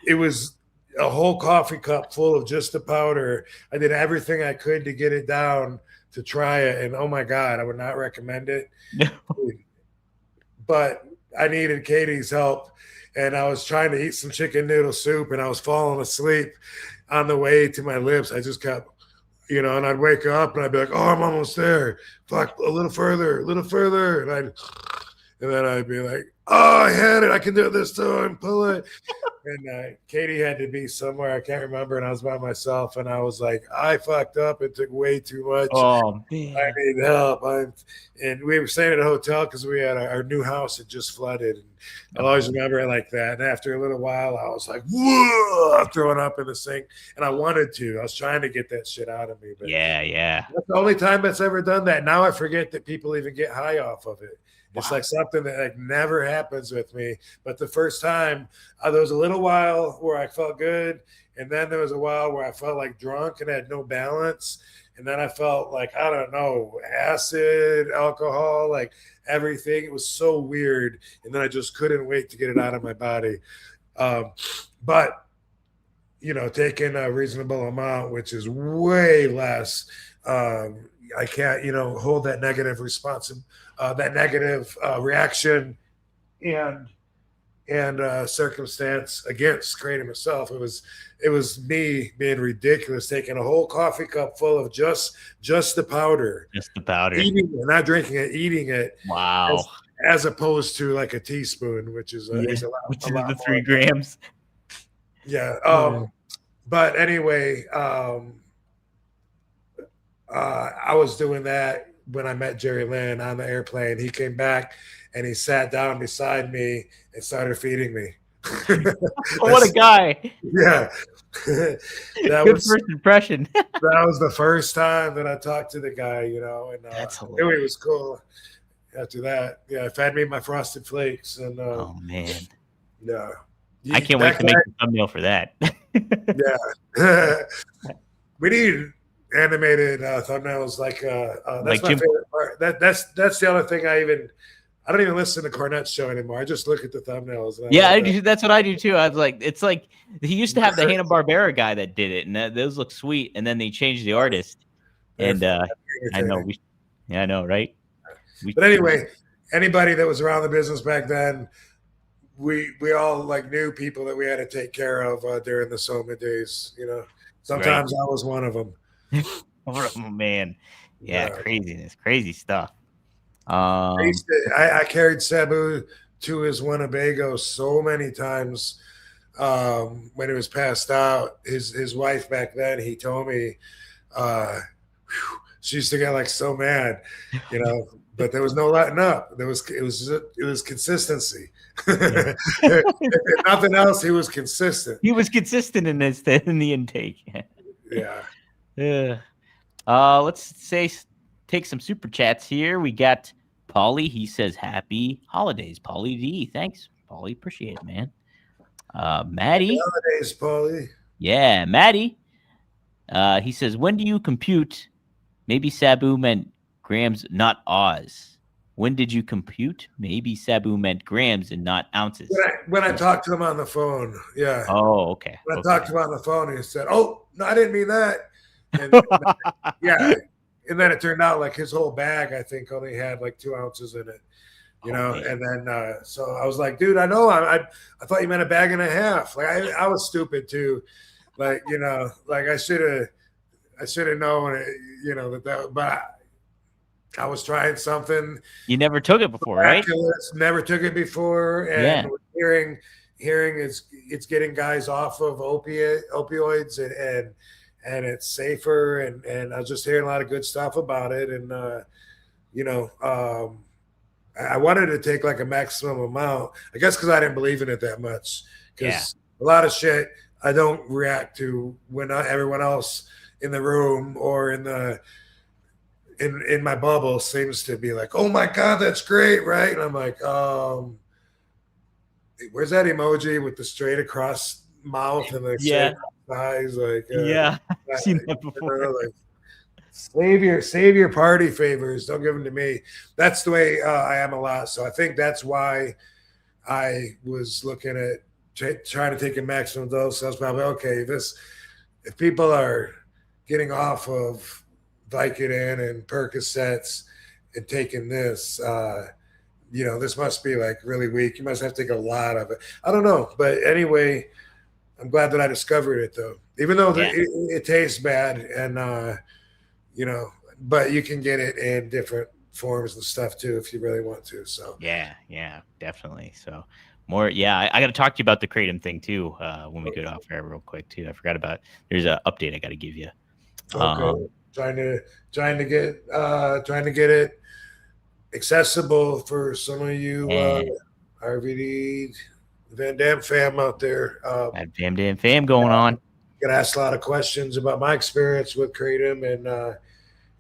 it was a whole coffee cup full of just the powder. I did everything I could to get it down, to try it, and oh my God, I would not recommend it. But I needed Katie's help, and I was trying to eat some chicken noodle soup, and I was falling asleep on the way to my lips. I just kept, and I'd wake up and I'd be like, "Oh, I'm almost there. Fuck, a little further, and And then I'd be like, oh, I had it. I can do it this time. Pull it. And Katie had to be somewhere. I can't remember. And I was by myself. And I was like, I fucked up. It took way too much. Oh, man. I need help. And we were staying at a hotel because we had our new house had just flooded. And I'll always remember it like that. And after a little while, I was like, whoa, throwing up in the sink. And I wanted to. I was trying to get that shit out of me. But yeah. that's the only time that's ever done that. Now I forget that people even get high off of it. It's like something that like never happens with me. But the first time, there was a little while where I felt good. And then there was a while where I felt like drunk and had no balance. And then I felt like, I don't know, acid, alcohol, like everything. It was so weird. And then I just couldn't wait to get it out of my body. But, you know, taking a reasonable amount, which is way less, I can't, you know, hold that negative that negative reaction and circumstance against Kratom itself. It was me being ridiculous, taking a whole coffee cup full of just the powder, eating it, not drinking it, eating it. Wow. As opposed to like a teaspoon, which is a lot the 3 more. grams. Yeah. But anyway, I was doing that when I met Jerry Lynn on the airplane. He came back and he sat down beside me and started feeding me. What a guy. Yeah. Good first impression. That was the first time that I talked to the guy, you know, and That's it hilarious. was cool. After that, yeah, fed me my Frosted Flakes. And oh, man. Yeah. I can't wait to make a thumbnail for that. Yeah. We need animated thumbnails like that's Like my Jim- favorite part. That's the other thing I don't even listen to Cornette's show anymore. I just look at the thumbnails. Yeah, that's what I do too. I was like, it's like he used to have the Hanna-Barbera guy that did it, and those look sweet. And then they changed the artist, and I know I know, right? But anyway, anybody that was around the business back then, we all like knew people that we had to take care of during the Soma days. You know, sometimes I was one of them. Oh, man, yeah, craziness, crazy stuff. I carried Sabu to his Winnebago so many times when he was passed out. His wife back then, he told me, she used to get like so mad, you know. But there was no letting up. It was consistency. If nothing else, he was consistent. He was consistent in the intake. Yeah. Yeah. Let's take some super chats here. We got Paulie. He says happy holidays, Paulie D. Thanks, Paulie. Appreciate it, man. Maddie. Happy holidays, Paulie. Yeah, Maddie. He says, when do you compute? Maybe Sabu meant grams, not Oz. When did you compute? Maybe Sabu meant grams and not ounces. When I talked to him on the phone, yeah. Oh, okay. When I talked to him on the phone, he said, "Oh, no, I didn't mean that." And yeah, and then it turned out like his whole bag, I think, only had like 2 ounces in it, you know. Man. And then so I was like, "Dude, I know. I thought you meant a bag and a half." Like I was stupid too, like you know, like I should have known, you know, that. But I was trying something. You never took it before, right? Never took it before, and hearing it's getting guys off of opioids and it's safer, and I was just hearing a lot of good stuff about it, and you know, I wanted to take like a maximum amount, I guess, because I didn't believe in it that much. Because a lot of shit I don't react to when everyone else in the room or in my bubble seems to be like, oh my God, that's great, right? And I'm like, where's that emoji with the straight across mouth and the straight across eyes? Like, I've seen that before. Like, save your party favors. Don't give them to me. That's the way I am a lot. So I think that's why I was looking at trying to take a maximum dose. So I was probably okay. If people are getting off of Vicodin and Percocets and taking this, you know, this must be like really weak. You must have to take a lot of it. I don't know. But anyway, I'm glad that I discovered it though, even though it tastes bad and, you know, but you can get it in different forums and stuff too, if you really want to. So yeah, definitely. So more, I got to talk to you about the Kratom thing too when we get off air real quick too. I forgot about. There's an update I got to give you. Okay, trying to get it accessible for some of you RVD Van Dam fam out there. That Van fam going on. Get asked a lot of questions about my experience with Kratom,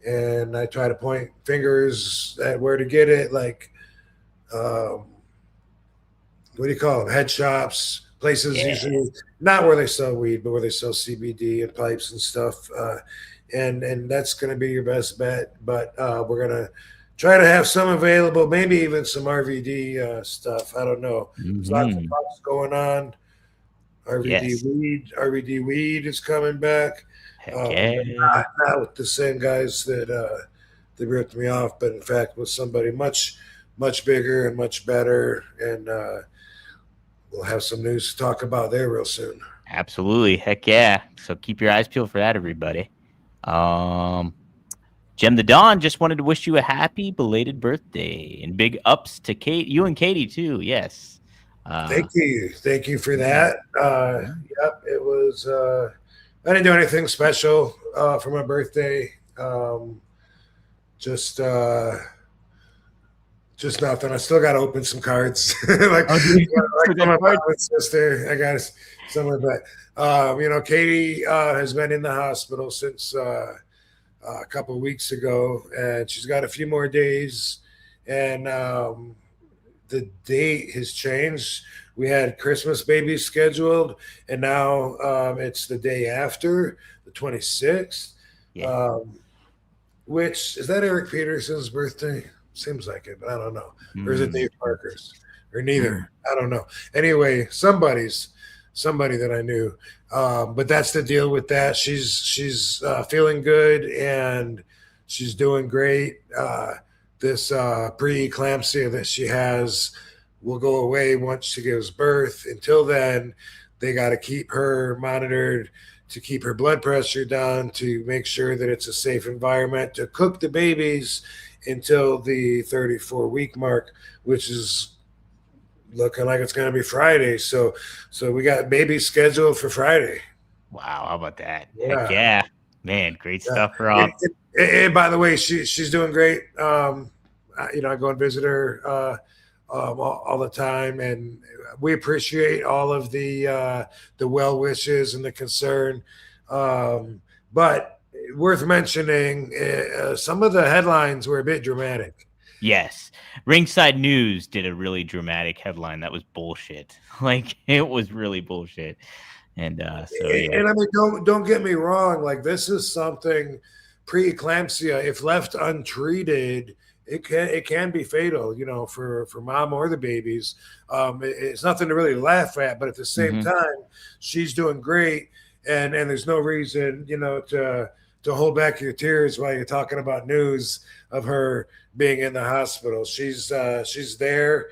and I try to point fingers at where to get it, like what do you call them? Head shops, places usually not where they sell weed, but where they sell CBD and pipes and stuff. And that's going to be your best bet. But we're going to try to have some available, maybe even some RVD stuff. I don't know. There's lots of talks going on. RVD weed is coming back. Not with the same guys that ripped me off, but in fact with somebody much bigger and much better. And we'll have some news to talk about there real soon. Absolutely. Heck yeah. So keep your eyes peeled for that, everybody. Jem the Dawn just wanted to wish you a happy belated birthday and big ups to Kate, you and Katie too. Yes. Thank you for that. Yep, it was. I didn't do anything special for my birthday. Just nothing. I still got to open some cards. like my mom and sister, I got some of that. Katie has been in the hospital since a couple of weeks ago, and she's got a few more days. And the date has changed. We had Christmas babies scheduled, and now it's the day after, the 26th. Yeah. Which is that Eric Peterson's birthday? Seems like it, but I don't know. Or is it Dave Parker's? Or neither? I don't know. Anyway, somebody that I knew. But that's the deal with that. She's feeling good and she's doing great. This preeclampsia that she has will go away once she gives birth. Until then, they got to keep her monitored to keep her blood pressure down, to make sure that it's a safe environment to cook the babies until the 34-week mark, which is looking like it's going to be Friday. So we got babies scheduled for Friday. Wow, how about that? Yeah. Heck yeah. Man, great stuff, Rob. And by the way, she's doing great. I go and visit her all the time, and we appreciate all of the well wishes and the concern. But worth mentioning, some of the headlines were a bit dramatic. Yes, Ringside News did a really dramatic headline that was bullshit. Like, it was really bullshit. And and I mean, don't get me wrong. Like, this is something, preeclampsia, if left untreated, it can be fatal, for mom or the babies. It's nothing to really laugh at, but at the same time, she's doing great, and there's no reason, to hold back your tears while you're talking about news of her being in the hospital. She's there.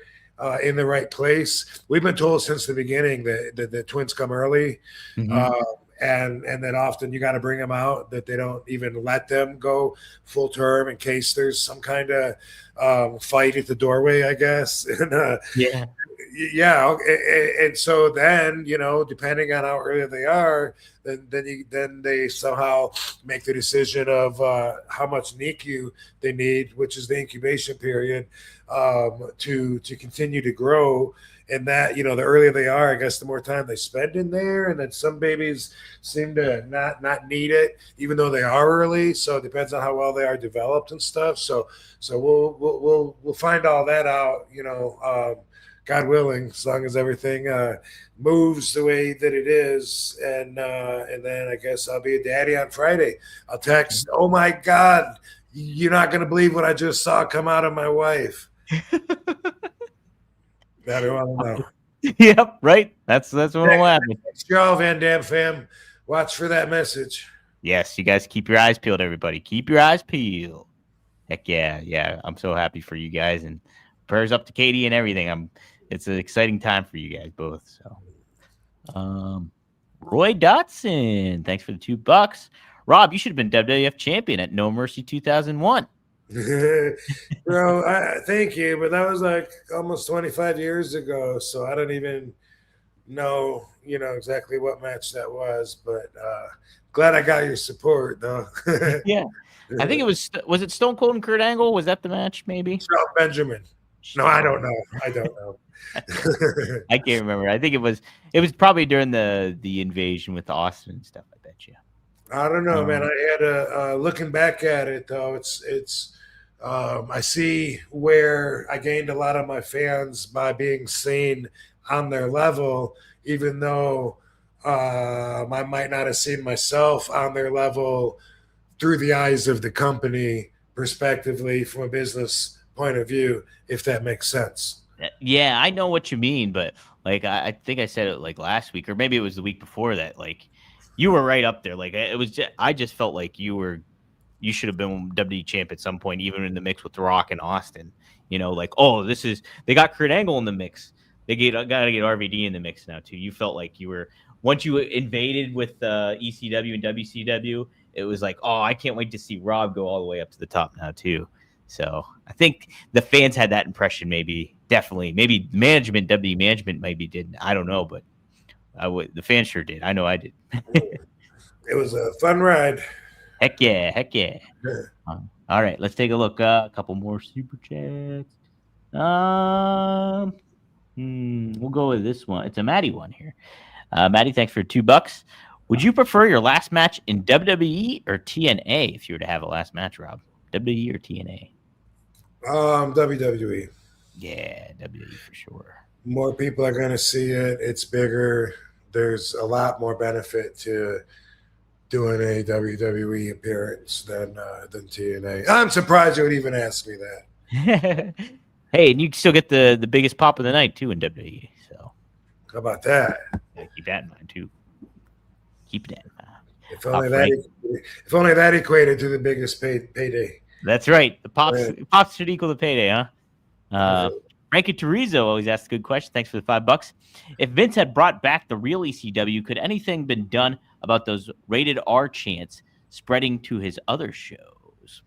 In the right place. We've been told since the beginning that the twins come early, and then often you got to bring them out, that they don't even let them go full term in case there's some kind of fight at the doorway, I guess. And, and so then, depending on how early they are, then they somehow make the decision of how much NICU they need, which is the incubation period, to continue to grow. And that, the earlier they are, I guess the more time they spend in there. And then some babies seem to not need it, even though they are early. So it depends on how well they are developed and stuff. So we'll find all that out, God willing, as long as everything moves the way that it is. And then I guess I'll be a daddy on Friday. I'll text, oh my God, you're not going to believe what I just saw come out of my wife. Everyone will know. Yep, right. That's what will happen. Thanks, y'all, Van Dam fam. Watch for that message. Yes, you guys keep your eyes peeled, everybody. Keep your eyes peeled. Heck yeah. I'm so happy for you guys, and prayers up to Katie and everything. It's an exciting time for you guys both. So, Roy Dotson, thanks for the $2. Rob, you should have been WWF champion at No Mercy 2001. Bro, thank you, but that was like almost 25 years ago, so I don't even know, exactly what match that was, but glad I got your support, though. Yeah. I think it was it Stone Cold and Kurt Angle? Was that the match, maybe? Shelton Benjamin. No, I don't know. I don't know. I can't remember. I think it was probably during the invasion with Austin and stuff, I bet you. I don't know, man. I had looking back at it though, it's I see where I gained a lot of my fans by being seen on their level, even though I might not have seen myself on their level through the eyes of the company, respectively, from a business point of view, if that makes sense. Yeah, I know what you mean, but like I think I said it like last week, or maybe it was the week before that. Like you were right up there. Like it was I just felt like you should have been WWE champ at some point, even in the mix with The Rock and Austin. Like, oh, they got Kurt Angle in the mix. They got to get RVD in the mix now too. You felt like you were, once you invaded with ECW and WCW, it was like, oh, I can't wait to see Rob go all the way up to the top now too. So I think the fans had that impression, definitely. Maybe WWE management maybe didn't. I don't know, but the fans sure did. I know I did. It was a fun ride. Heck yeah. All right, let's take a look. A couple more super chats. We'll go with this one. It's a Maddie one here. Maddie, thanks for $2. Would you prefer your last match in WWE or TNA if you were to have a last match, Rob? WWE or TNA? WWE. Yeah, WWE for sure. More people are going to see it. It's bigger. There's a lot more benefit to doing a WWE appearance than TNA. I'm surprised you would even ask me that. Hey, and you still get the biggest pop of the night too in WWE. So how about that? Yeah, keep that in mind too. Keep that in mind. If only that equated to the biggest payday. That's right. The pops should equal the payday, huh? Frankie Terrizzo always asks a good question. Thanks for the $5. If Vince had brought back the real ECW, could anything been done about those rated R chants spreading to his other shows?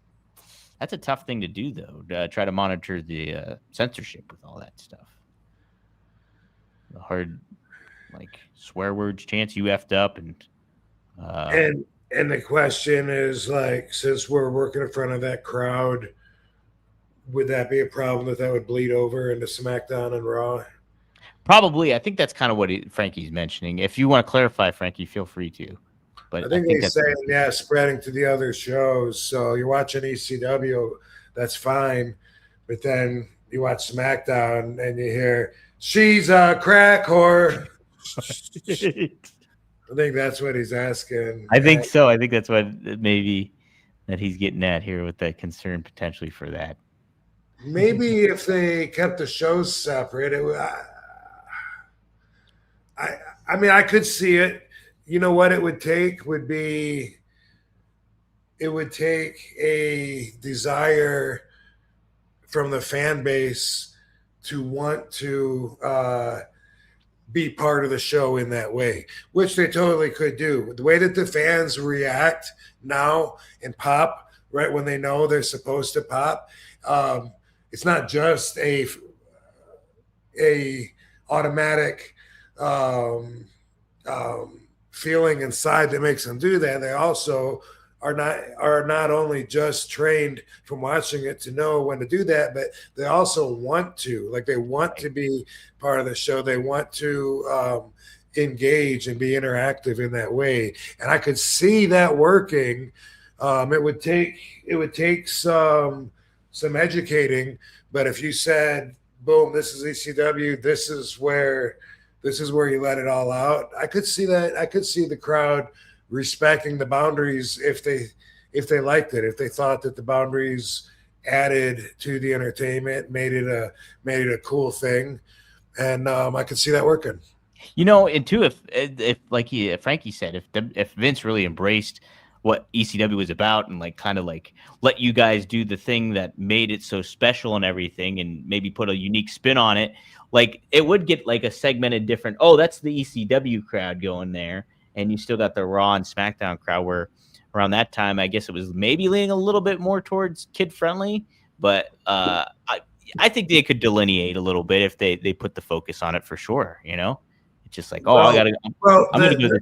That's a tough thing to do, though, to try to monitor the censorship with all that stuff. The hard, like, swear words, chants you effed up. And the question is, like, since we're working in front of that crowd, would that be a problem that would bleed over into SmackDown and Raw? Probably. I think that's kind of what Frankie's mentioning. If you want to clarify, Frankie, feel free to. But I think they're saying, spreading to the other shows. So you're watching ECW, that's fine. But then you watch SmackDown and you hear, she's a crack whore. I think that's what he's asking. I think so. I think that's what maybe that he's getting at here with that concern potentially for that. Maybe if they kept the shows separate, I mean, I could see it. You know what it would take would be, it would take a desire from the fan base to want to be part of the show in that way, which they totally could do. The way that the fans react now and pop right when they know they're supposed to pop, it's not just a automatic feeling inside that makes them do that. They also are not only just trained from watching it to know when to do that, but they also want to, like, they want to be part of the show. They want to engage and be interactive in that way. And I could see that working. It would take some educating, but if you said, boom, this is ECW, this is where you let it all out, I could see that. I could see the crowd respecting the boundaries if they liked it, if they thought that the boundaries added to the entertainment, made it a cool thing, and I could see that working. And too, if like Frankie said, if Vince really embraced what ECW was about and kind of let you guys do the thing that made it so special and everything, and maybe put a unique spin on it, it would get a segmented different. Oh, that's the ECW crowd going there, and you still got the Raw and SmackDown crowd where around that time, I guess it was maybe leaning a little bit more towards kid friendly, but I think they could delineate a little bit if they put the focus on it for sure. It's just like, I'm gonna go this.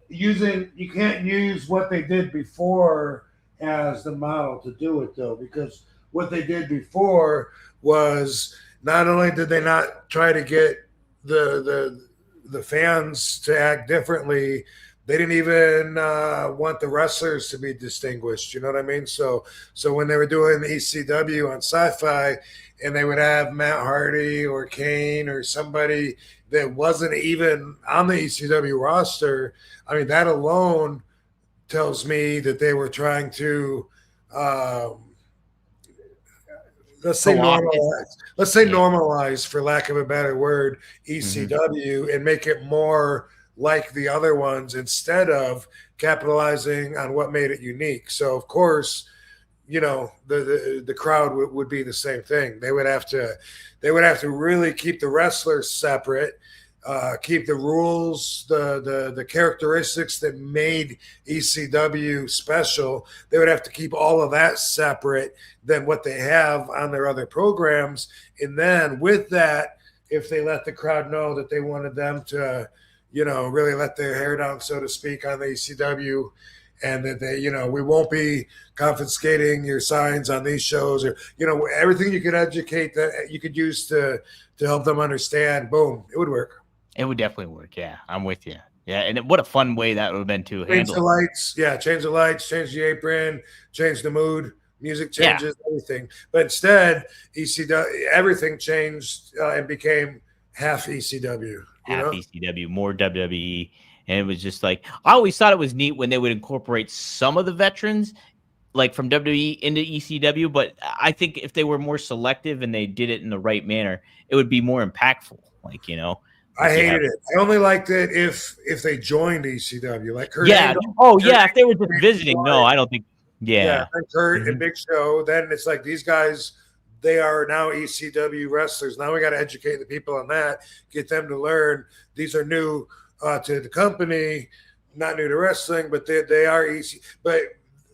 You can't use what they did before as the model to do it, though, because what they did before was not only did they not try to get the fans to act differently, they didn't even want the wrestlers to be distinguished. You know what I mean? So when they were doing the ECW on Sci-Fi, and they would have Matt Hardy or Kane or somebody that wasn't even on the ECW roster, I mean, that alone tells me that they were trying to let's say normalize, for lack of a better word, ECW and make it more like the other ones instead of capitalizing on what made it unique. So of course, the crowd would be the same thing. They would have to really keep the wrestlers separate, keep the rules, the characteristics that made ECW special. They would have to keep all of that separate than what they have on their other programs. And then with that, if they let the crowd know that they wanted them to, really let their hair down, so to speak, on the ECW, and that they, we won't be confiscating your signs on these shows, or, everything you could educate that you could use to help them understand, boom, it would work. It would definitely work. Yeah, I'm with you. Yeah, and what a fun way that would have been to change the lights. Yeah, change the lights, change the apron, change the mood, music changes, everything. But instead, ECW, everything changed and became half ECW. ECW, more WWE. And it was just like, I always thought it was neat when they would incorporate some of the veterans, like from WWE into ECW. But I think if they were more selective and they did it in the right manner, it would be more impactful. I hated it. I only liked it if they joined ECW, like Kurt. Angle. If they were just visiting. No, I don't think. Yeah, and Kurt and Big Show. Then it's like these guys. They are now ECW wrestlers. Now we got to educate the people on that, get them to learn. These are new to the company, not new to wrestling, but they are EC. But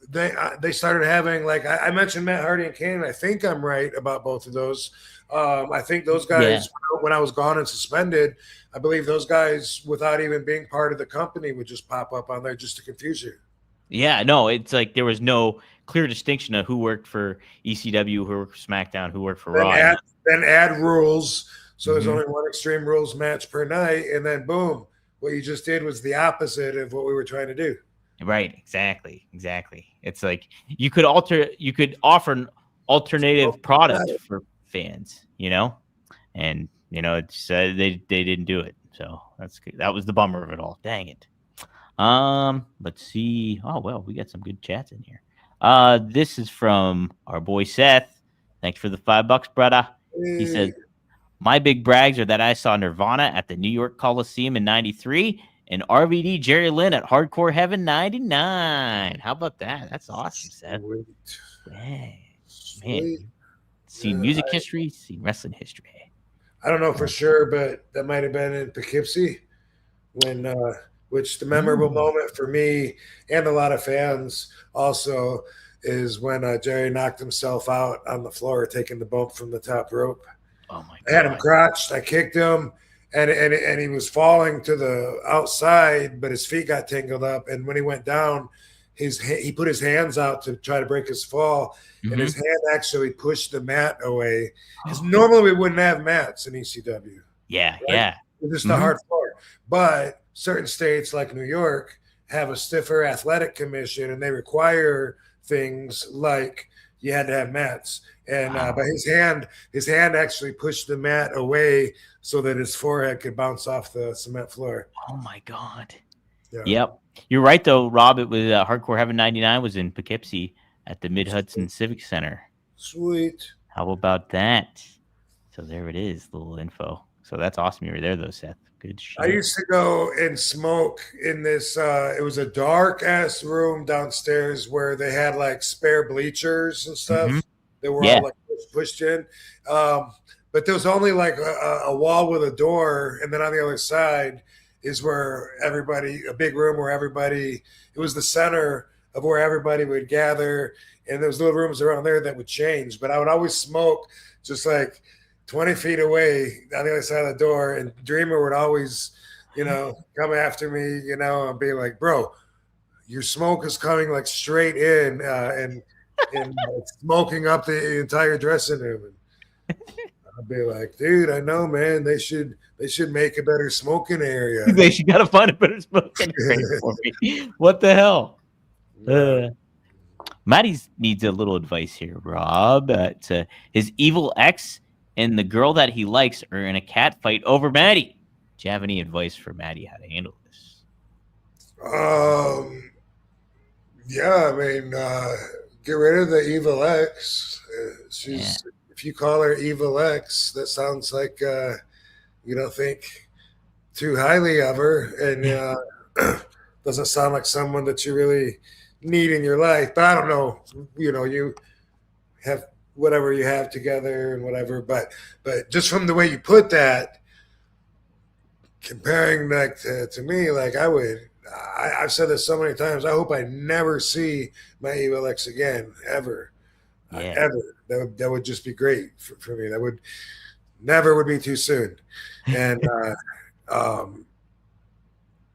they started having, like I mentioned, Matt Hardy and Kane. I think I'm right about both of those. I think those guys, when I was gone and suspended, I believe those guys, without even being part of the company, would just pop up on there just to confuse you. Yeah, no, it's like there was no clear distinction of who worked for ECW, who worked for SmackDown, who worked for Raw. Then add rules. So there's only one Extreme Rules match per night. And then, boom, what you just did was the opposite of what we were trying to do. Right, exactly. It's like you could offer an alternative product for fans, and it's they didn't do it. So that's good. That was the bummer of it all. Dang it. Let's see. Oh well, we got some good chats in here. This is from our boy Seth. Thanks for the $5, brother. He says, my big brags are that I saw Nirvana at the New York Coliseum in '93 and RVD Jerry Lynn at Hardcore Heaven '99. How about that? That's awesome, Seth. Dang, man. Seen music history, seen wrestling history. I don't know for sure, but that might have been in Poughkeepsie when which the memorable moment for me and a lot of fans also is when Jerry knocked himself out on the floor, taking the bump from the top rope. Oh my God. I had him crotched. I kicked him, and he was falling to the outside, but his feet got tangled up. And when he went down, he put his hands out to try to break his fall, and his hand actually pushed the mat away. Because normally we wouldn't have mats in ECW. Yeah, right? yeah. It's just a hard floor. But certain states like New York have a stiffer athletic commission, and they require things like you had to have mats. And but his hand actually pushed the mat away so that his forehead could bounce off the cement floor. Oh my God. Yeah. Yep. You're right though, Rob. It was Hardcore Heaven '99 was in Poughkeepsie at the Mid-Hudson Civic Center. Sweet. How about that? So there it is, little info. So that's awesome. You were there though, Seth. Good shit. I used to go and smoke in this. It was a dark ass room downstairs where they had like spare bleachers and stuff. They were all like pushed in. But there was only like a wall with a door, and then on the other side is where everybody, a big room where everybody. It was the center of where everybody would gather, and there was little rooms around there that would change. But I would always smoke just like 20 feet away on the other side of the door, and Dreamer would always, come after me, and be like, bro, your smoke is coming like straight in, and smoking up the entire dressing room. And I'd be like, dude, I know, man, they should make a better smoking area. They should gotta find a better smoking area for me. What the hell? Maddie needs a little advice here, Rob. His evil ex and the girl that he likes are in a cat fight over Maddie. Do you have any advice for Maddie how to handle this? Yeah, I mean, get rid of the evil ex. If you call her evil ex, that sounds like you don't think too highly of her, and doesn't sound like someone that you really need in your life. But I don't know, you have whatever you have together and whatever, but just from the way you put that, comparing that to me, like I've said this so many times, I hope I never see my evil ex again, ever. Ever. That would just be great for me. That would never be too soon. And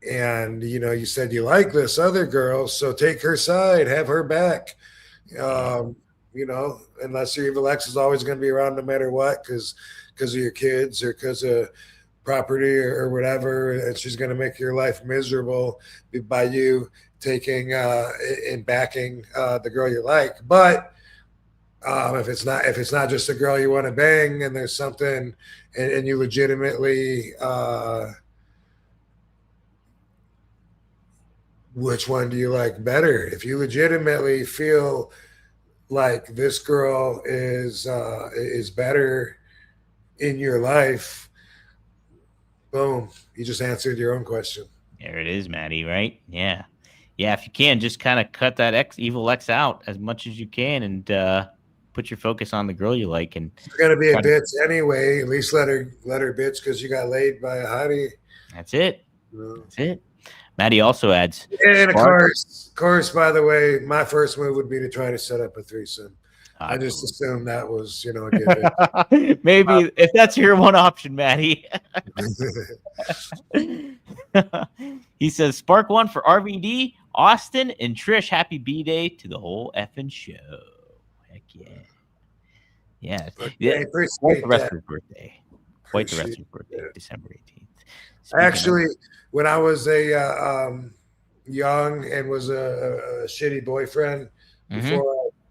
and you said you like this other girl, so take her side, have her back. Unless your evil ex is always going to be around no matter what, because of your kids or because of property or whatever, and she's going to make your life miserable by you taking and backing the girl you like. But if it's not just a girl you want to bang, and there's something, and you legitimately, which one do you like better? If you legitimately feel like this girl is better in your life, boom, you just answered your own question. There it is, Maddie, right? Yeah. If you can, just kind of cut that evil ex out as much as you can, and put your focus on the girl you like. And it's gonna be a bitch anyway. At least let her bitch because you got laid by a hottie. That's it. That's it. Maddie also adds, and of course, by the way, my first move would be to try to set up a threesome. I just assumed that was, a given. Maybe if that's your one option, Maddie. He says, spark one for RVD, Austin, and Trish. Happy B-Day to the whole effing show. Heck yeah. Yeah. Quite the rest of his birthday. Quite the rest of his birthday, December 18th. Actually, when I was a young and was a shitty boyfriend,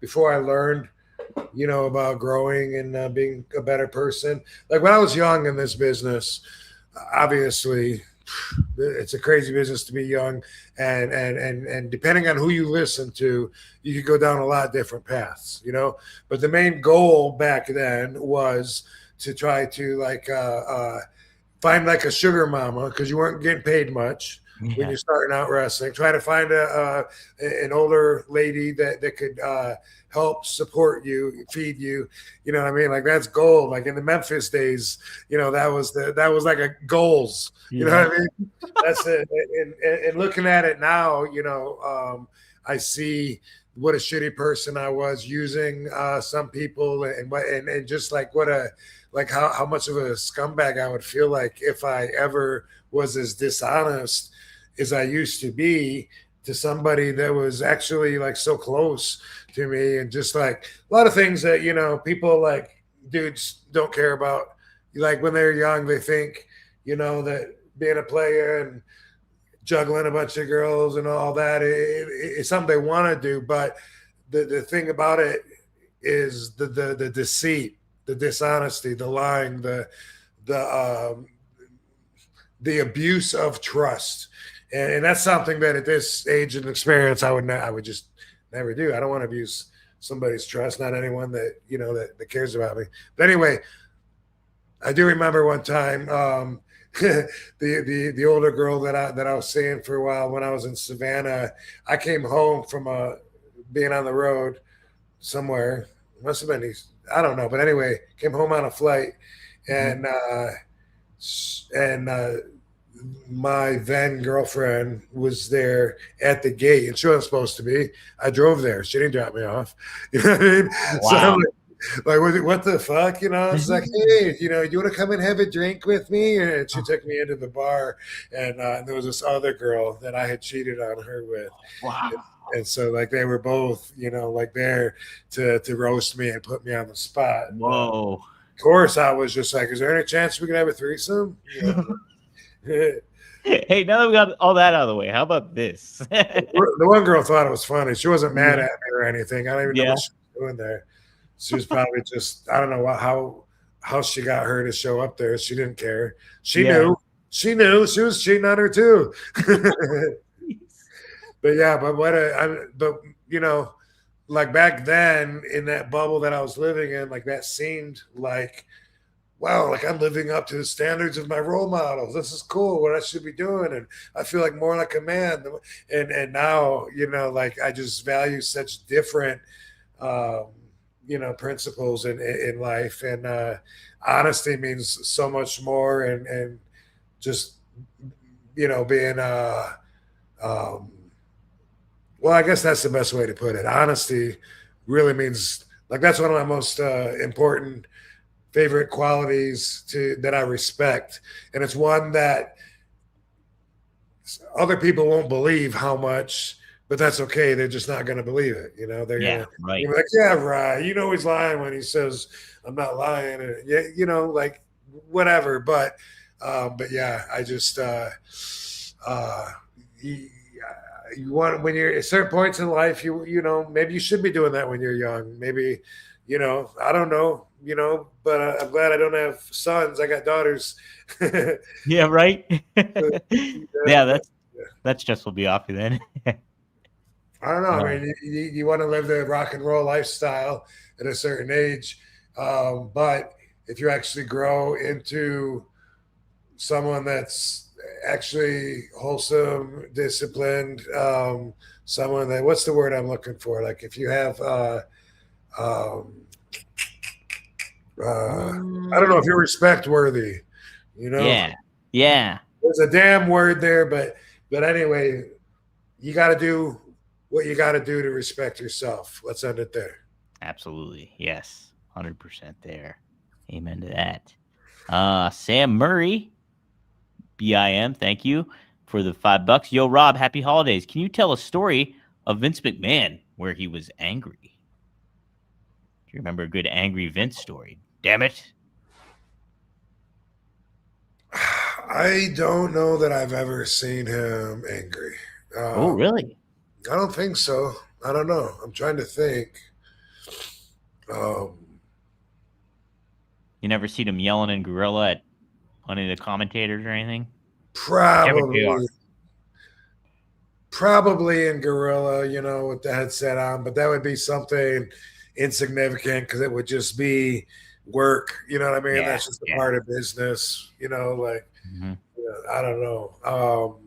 before I learned, about growing and being a better person. Like when I was young in this business, obviously, it's a crazy business to be young, and depending on who you listen to, you could go down a lot of different paths, But the main goal back then was to try to find like a sugar mama, because you weren't getting paid much when you're starting out wrestling. Try to find an older lady that could help support you, feed you. You know what I mean? Like that's gold. Like in the Memphis days, that was like a goals. You know what I mean? That's it. And looking at it now, I see what a shitty person I was using some people, and just like how much of a scumbag I would feel like if I ever was as dishonest as I used to be to somebody that was actually like so close to me, and just like a lot of things that, people like dudes don't care about. Like when they're young, they think, that being a player and juggling a bunch of girls and all that it's something they want to do. But the thing about it is the deceit, the dishonesty, the lying, the abuse of trust. And that's something that at this age and experience, I would just never do. I don't want to abuse somebody's trust, not anyone that, that cares about me. But anyway, I do remember one time, the older girl that I was seeing for a while when I was in Savannah. I came home from being on the road somewhere. It must have been I don't know, but anyway, came home on a flight, and my then girlfriend was there at the gate, and she wasn't supposed to be. I drove there. She didn't drop me off. You know what I mean? Wow. So I'm like, what the fuck? You know, it's like, hey, you know, you want to come and have a drink with me? And she took me into the bar, and there was this other girl that I had cheated on her with. Wow. And so, like, they were both, you know, like there to roast me and put me on the spot. Whoa. Of course, I was just like, is there any chance we can have a threesome? You know? Hey, now that we got all that out of the way, how about this? The one girl thought it was funny. She wasn't mad at me or anything. I don't even know what she was doing there. She was probably just, I don't know how she got her to show up there. She didn't care. She knew. She knew. She was cheating on her too. But yeah, but you know, like back then in that bubble that I was living in, like that seemed like, wow, like I'm living up to the standards of my role models. This is cool, what I should be doing. And I feel like more like a man. And now, you know, like I just value such different, you know, principles in life. And honesty means so much more. And just, you know, being, well, I guess that's the best way to put it. Honesty really means, like, that's one of my most important favorite qualities that I respect. And it's one that other people won't believe how much, but that's okay. They're just not going to believe it. You know, they're gonna be like, yeah, right. You know, he's lying when he says, I'm not lying. And yeah, you know, like whatever. But yeah, I just, you want, when you're at certain points in life, you know, maybe you should be doing that when you're young. Maybe, you know, I don't know, you know, but I'm glad I don't have sons. I got daughters. Yeah, right. Yeah, that's just will be off you then. I don't know. I mean, you want to live the rock and roll lifestyle at a certain age, but if you actually grow into someone that's actually wholesome, disciplined, someone that, what's the word I'm looking for? Like if you have, I don't know if you're respect worthy, you know? Yeah. There's a damn word there, but anyway, you got to do what you got to do to respect yourself. Let's end it there. Absolutely. Yes. 100% there. Amen to that. Sam Murray, BIM, thank you for the $5. Yo, Rob, happy holidays. Can you tell a story of Vince McMahon where he was angry? Do you remember a good angry Vince story? Damn it. I don't know that I've ever seen him angry. Oh, really? I don't think so. I don't know. I'm trying to think. You never seen him yelling in Gorilla at any of the commentators or anything? Probably in Gorilla, you know, with the headset on, but that would be something insignificant because it would just be work. You know what I mean? That's just a part of business. You know, like you know, I don't know.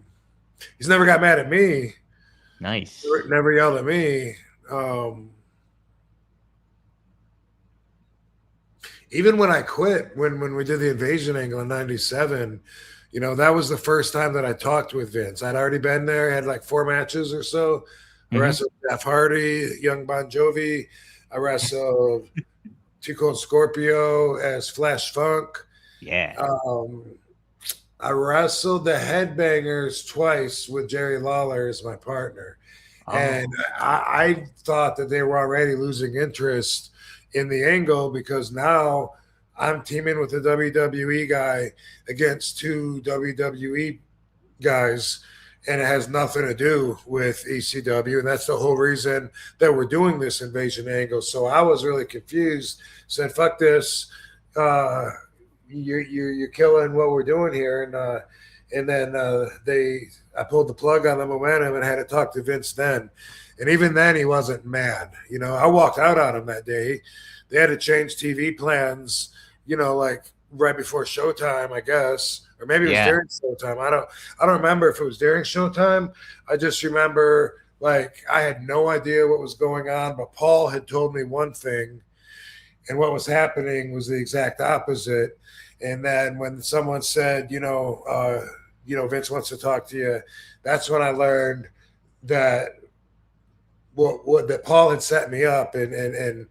He's never got mad at me. Nice. Never yelled at me. Even when I quit, when we did the invasion angle in '97, you know, that was the first time that I talked with Vince. I'd already been there, had like 4 matches or so. I wrestled Jeff Hardy, Young Bon Jovi. I wrestled Too Cold Scorpio as Flash Funk. Yeah. I wrestled the Headbangers twice with Jerry Lawler as my partner. And I thought that they were already losing interest in the angle because now I'm teaming with a WWE guy against 2 WWE guys, and it has nothing to do with ECW. And that's the whole reason that we're doing this invasion angle. So I was really confused, said, fuck this. You're killing what we're doing here. And then I pulled the plug on the momentum and had to talk to Vince then. And even then he wasn't mad. You know, I walked out on him that day. They had to change TV plans, you know, like right before showtime, I guess. Or maybe it was during showtime. I don't remember if it was during showtime. I just remember like I had no idea what was going on, but Paul had told me one thing, and what was happening was the exact opposite. And then when someone said, you know, Vince wants to talk to you. That's when I learned that that Paul had set me up and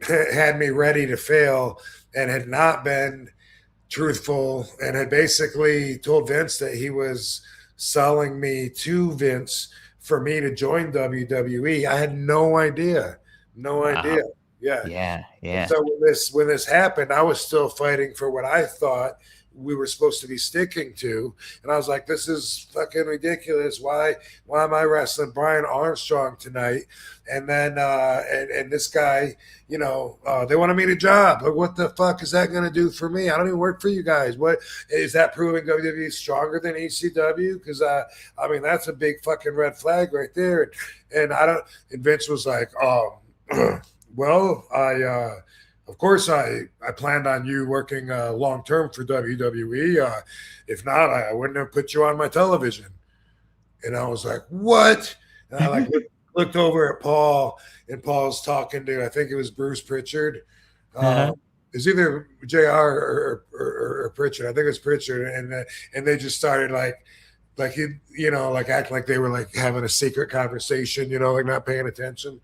had me ready to fail and had not been truthful and had basically told Vince that he was selling me to Vince for me to join WWE. I had no idea. No idea. Yeah. Yeah. So when this happened, I was still fighting for what I thought we were supposed to be sticking to. And I was like, this is fucking ridiculous. Why am I wrestling Brian Armstrong tonight? And then and this guy, they wanted me to job. But what the fuck is that going to do for me? I don't even work for you guys. What is that proving WWE is stronger than ECW? Because that's a big fucking red flag right there. And Vince was like, well, of course, I planned on you working long term for WWE. If not, I wouldn't have put you on my television. And I was like, what? And I looked over at Paul, and Paul's talking to, I think it was Bruce Pritchard. It's either JR or Pritchard. I think it's Pritchard. And they just started like acting like they were like having a secret conversation, like not paying attention.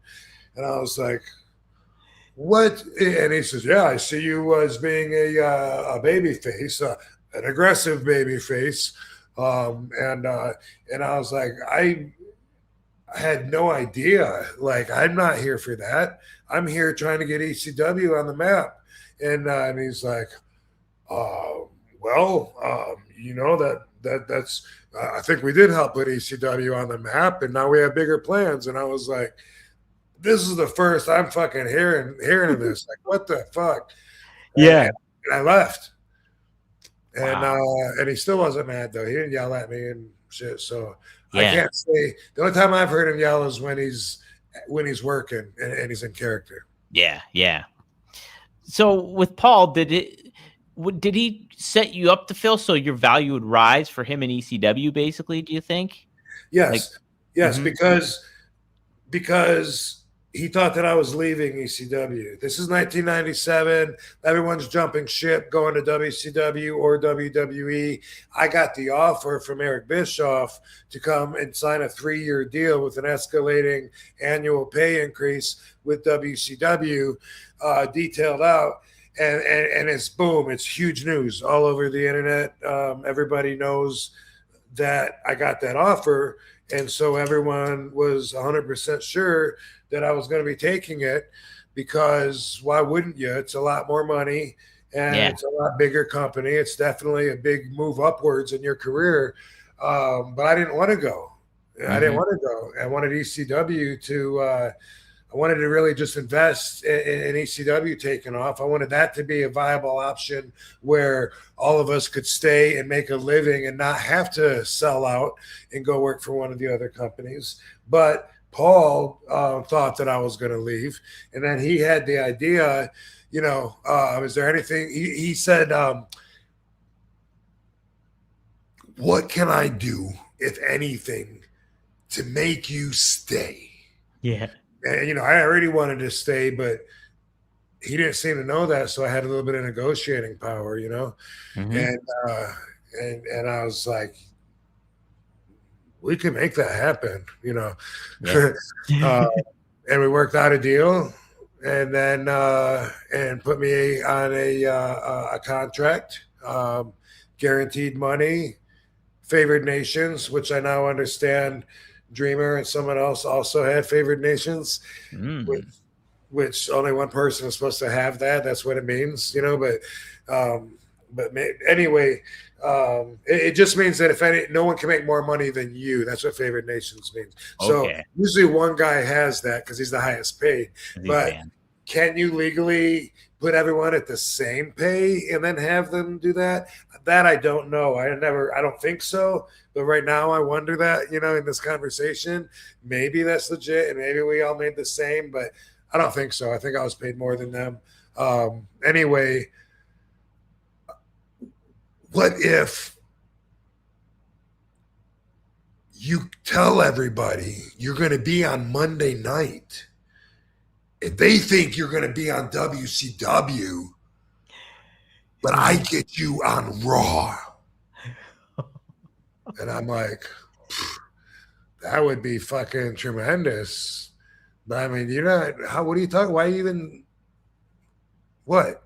And I was like, what? And he says, yeah, I see you as being a baby face, an aggressive baby face. And I was like, I had no idea. Like, I'm not here for that. I'm here trying to get ECW on the map. And he's like, that's I think we did help put ECW on the map, and now we have bigger plans. And I was like, this is the first I'm fucking hearing of this. Like, what the fuck? Yeah. And I left. And he still wasn't mad though. He didn't yell at me and shit. So I can't say. The only time I've heard him yell is when he's working and he's in character. Yeah. So with Paul, did he set you up to fill so your value would rise for him in ECW? Basically, do you think? Yes, because he thought that I was leaving ECW. This is 1997. Everyone's jumping ship, going to WCW or WWE. I got the offer from Eric Bischoff to come and sign a 3-year deal with an escalating annual pay increase with WCW, detailed out. And it's boom, it's huge news all over the internet. Everybody knows that I got that offer. And so everyone was 100% sure that I was going to be taking it, because why wouldn't you? It's a lot more money and it's a lot bigger company. It's definitely a big move upwards in your career. But I didn't want to go. I didn't want to go. I wanted ECW I wanted to really just invest in ECW taking off. I wanted that to be a viable option where all of us could stay and make a living and not have to sell out and go work for one of the other companies. But Paul thought that I was going to leave. And then he had the idea, is there anything? He said, what can I do, if anything, to make you stay? Yeah. And, I already wanted to stay, but he didn't seem to know that. So I had a little bit of negotiating power, and I was like, we can make that happen, and we worked out a deal, and then, and put me on a contract, guaranteed money, favored nations, which I now understand Dreamer and someone else also had favored nations, which only one person is supposed to have that. That's what it means, but anyway, it just means that if no one can make more money than you, that's what favored nations means. Okay. So usually one guy has that because he's the highest paid, but can you legally put everyone at the same pay and then have them do that? That I don't know. I don't think so. But right now I wonder that, in this conversation, maybe that's legit and maybe we all made the same, but I don't think so. I think I was paid more than them. Anyway, what if you tell everybody you're going to be on Monday night? If they think you're going to be on WCW, but I get you on Raw. And I'm like, that would be fucking tremendous. But I mean, you're not, what are you talking? Why even, what?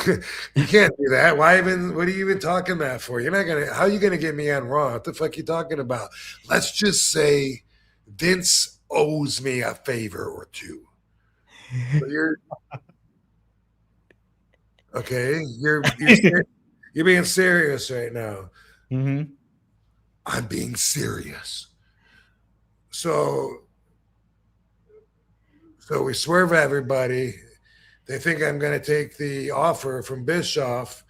You can't do that. Why even, what are you even talking that for? You're not going to, how are you going to get me on Raw? What the fuck are you talking about? Let's just say Vince owes me a favor or two. So you're okay. You're being serious right now. Mm-hmm. I'm being serious. So we swerve everybody. They think I'm going to take the offer from Bischoff,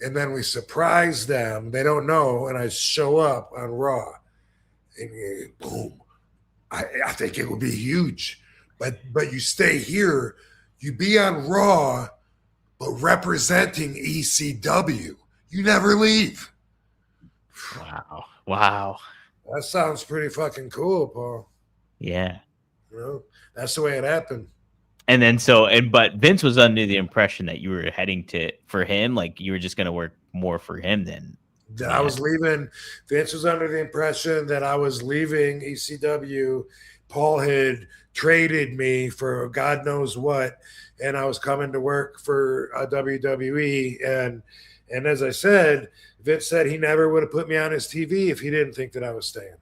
and then we surprise them. They don't know, and I show up on Raw, and boom. I think it would be huge, but you stay here, you be on Raw, but representing ECW. You never leave. Wow. That sounds pretty fucking cool, Paul. Yeah. You know, that's the way it happened. And then but Vince was under the impression that you were heading for him, like you were just going to work more for him than. I was leaving. Vince was under the impression that I was leaving ECW. Paul had traded me for God knows what, and I was coming to work for WWE. And as I said, Vince said he never would have put me on his TV if he didn't think that I was staying.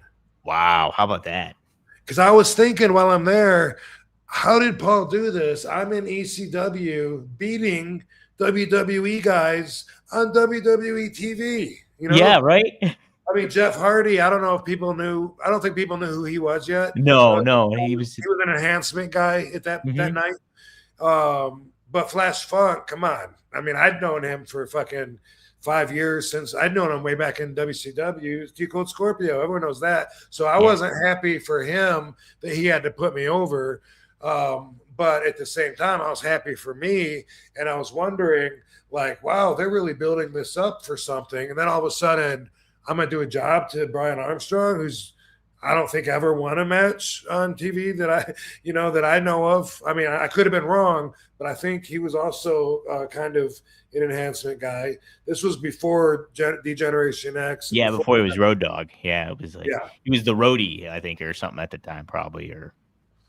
Wow, how about that? Because I was thinking while I'm there, how did Paul do this? I'm in ECW beating WWE guys on WWE TV. You know? Yeah, right. I mean, Jeff Hardy, I don't know if people knew. I don't think people knew who he was yet. No, he was an enhancement guy at that night. But Flash Funk, come on. I mean, I'd known him for fucking 5 years since I'd known him way back in WCW. Stone Cold Scorpio, everyone knows that. So I wasn't happy for him that he had to put me over. But at the same time, I was happy for me, and I was wondering, like, wow, they're really building this up for something. And then all of a sudden, I'm gonna do a job to Brian Armstrong, who's I don't think ever won a match on TV that I know of. I mean, I could have been wrong, but I think he was also kind of an enhancement guy. This was before D-Generation X. Yeah, before he was Road Dogg. Yeah, it was like he was the roadie, I think, or something at the time, probably, or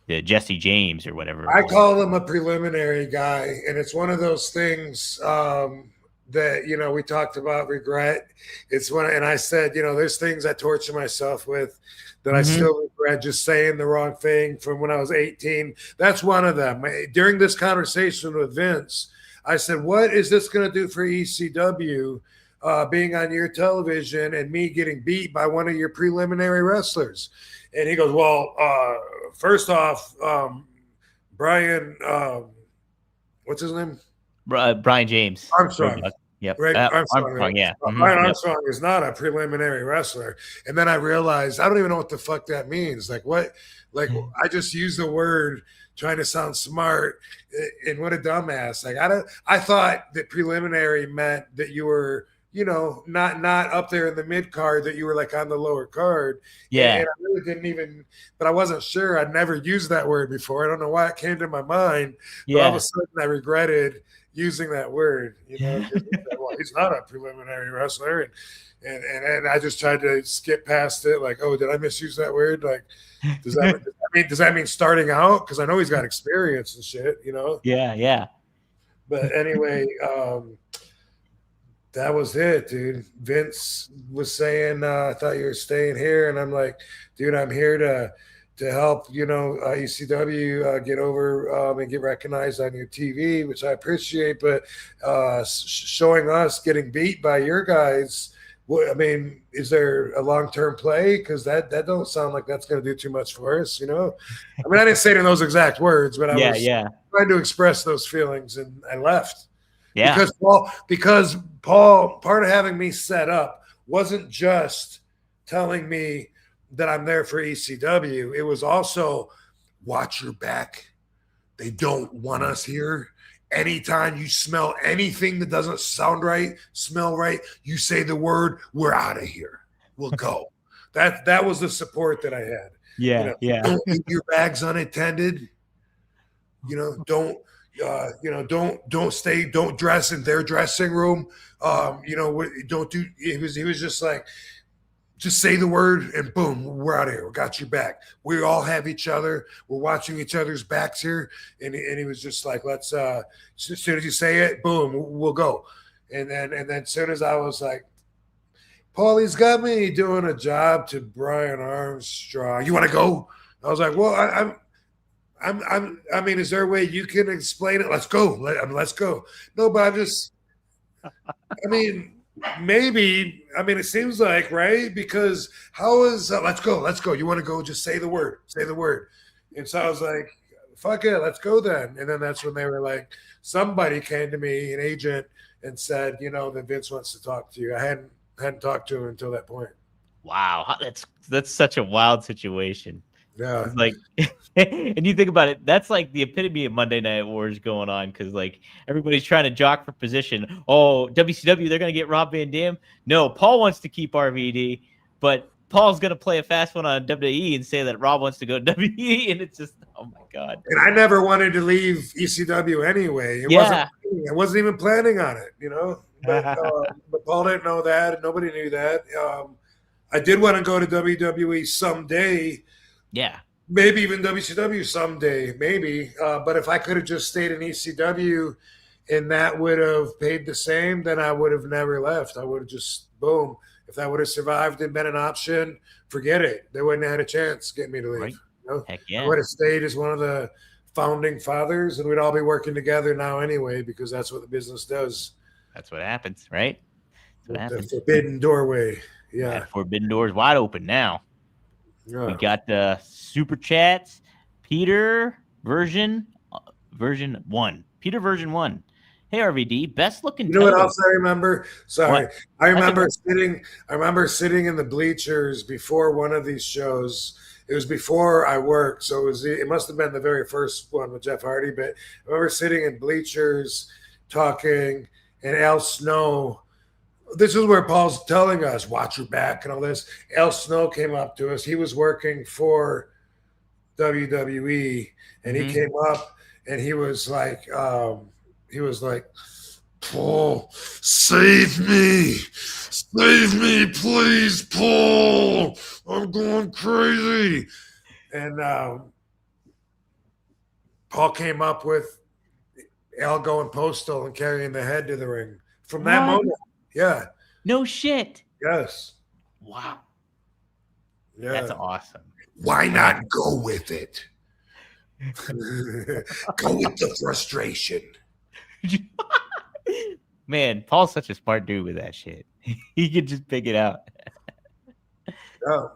Jesse James or whatever. I call him a preliminary guy, and it's one of those things that we talked about regret. It's and I said, there's things I torture myself with that I still regret, just saying the wrong thing from when I was 18. That's one of them. During this conversation with Vince, I said, what is this going to do for ECW being on your television and me getting beat by one of your preliminary wrestlers? And he goes, well, first off, Brian, what's his name? Brian James. Armstrong. Yep. Right. Armstrong, yeah. Brian Armstrong is not a preliminary wrestler. And then I realized I don't even know what the fuck that means. Like what? Like I just used the word trying to sound smart, and what a dumbass. Like I thought that preliminary meant that you were, not up there in the mid card, that you were like on the lower card. Yeah. And I really didn't even, but I wasn't sure. I'd never used that word before. I don't know why it came to my mind. But all of a sudden I regretted using that word. Well, he's not a preliminary wrestler. And I just tried to skip past it. Like, oh, did I misuse that word? Like, does that mean starting out? Because I know he's got experience and shit, Yeah. But anyway, that was it, dude. Vince was saying, I thought you were staying here. And I'm like, dude, I'm here to help, ECW get over and get recognized on your TV, which I appreciate. But showing us getting beat by your guys, I mean, is there a long-term play? Because that don't sound like that's going to do too much for us, I mean, I didn't say it in those exact words, but I was trying to express those feelings, and I left. Yeah. Because Paul, part of having me set up wasn't just telling me that I'm there for ECW. It was also watch your back. They don't want us here. Anytime you smell anything that doesn't sound right, smell right, you say the word, we're out of here. We'll go. That was the support that I had. Yeah. Don't leave your bags unattended. Don't dress in their dressing room. Don't do. He was just like, just say the word and boom, we're out of here. We got you back. We all have each other. We're watching each other's backs here. And he was just like, let's as soon as you say it, boom, we'll go. And then as soon as I was like, Paulie's got me doing a job to Brian Armstrong. You want to go? I was like, well, I mean, is there a way you can explain it? Let's go. Let's go. No, but I mean, maybe. I mean, it seems like, right? Because how is let's go. You want to go? Just say the word. And so I was like, fuck it, let's go then. And then that's when they were like, somebody came to me, an agent, and said, that Vince wants to talk to you. I hadn't talked to him until that point. Wow, that's such a wild situation. Yeah, it's like, and you think about it, that's like the epitome of Monday Night Wars going on, because like everybody's trying to jock for position. Oh, WCW, they're gonna get Rob Van Dam. No, Paul wants to keep RVD, but Paul's gonna play a fast one on WWE and say that Rob wants to go to WWE, and it's just, oh my god. And I never wanted to leave ECW anyway. I wasn't even planning on it, But Paul didn't know that, and nobody knew that. I did want to go to WWE someday. Yeah. Maybe even WCW someday, maybe. But if I could have just stayed in ECW and that would have paid the same, then I would have never left. I would have just, boom. If that would have survived and been an option, forget it. They wouldn't have had a chance getting me to leave. Right. Heck yeah. I would have stayed as one of the founding fathers, and we'd all be working together now anyway, because that's what the business does. That's what happens, right? The forbidden doorway. Yeah. That forbidden door is wide open now. Yeah. We got the super chats. Peter version 1. Peter version 1. Hey RVD, best looking. You know what else I remember? Sorry, what? I remember sitting in the bleachers before one of these shows. It was before I worked, so it must have been the very first one with Jeff Hardy. But I remember sitting in bleachers talking, and Al Snow. This is where Paul's telling us, watch your back and all this. Al Snow came up to us. He was working for WWE, and he came up and he was like, Paul, save me, please, Paul. I'm going crazy. And Paul came up with Al going postal and carrying the head to the ring. From that moment. Yeah. No shit. Yes. Wow. Yeah. That's awesome. Why not go with it? Go with the frustration. Man, Paul's such a smart dude with that shit. He could just pick it out. Oh.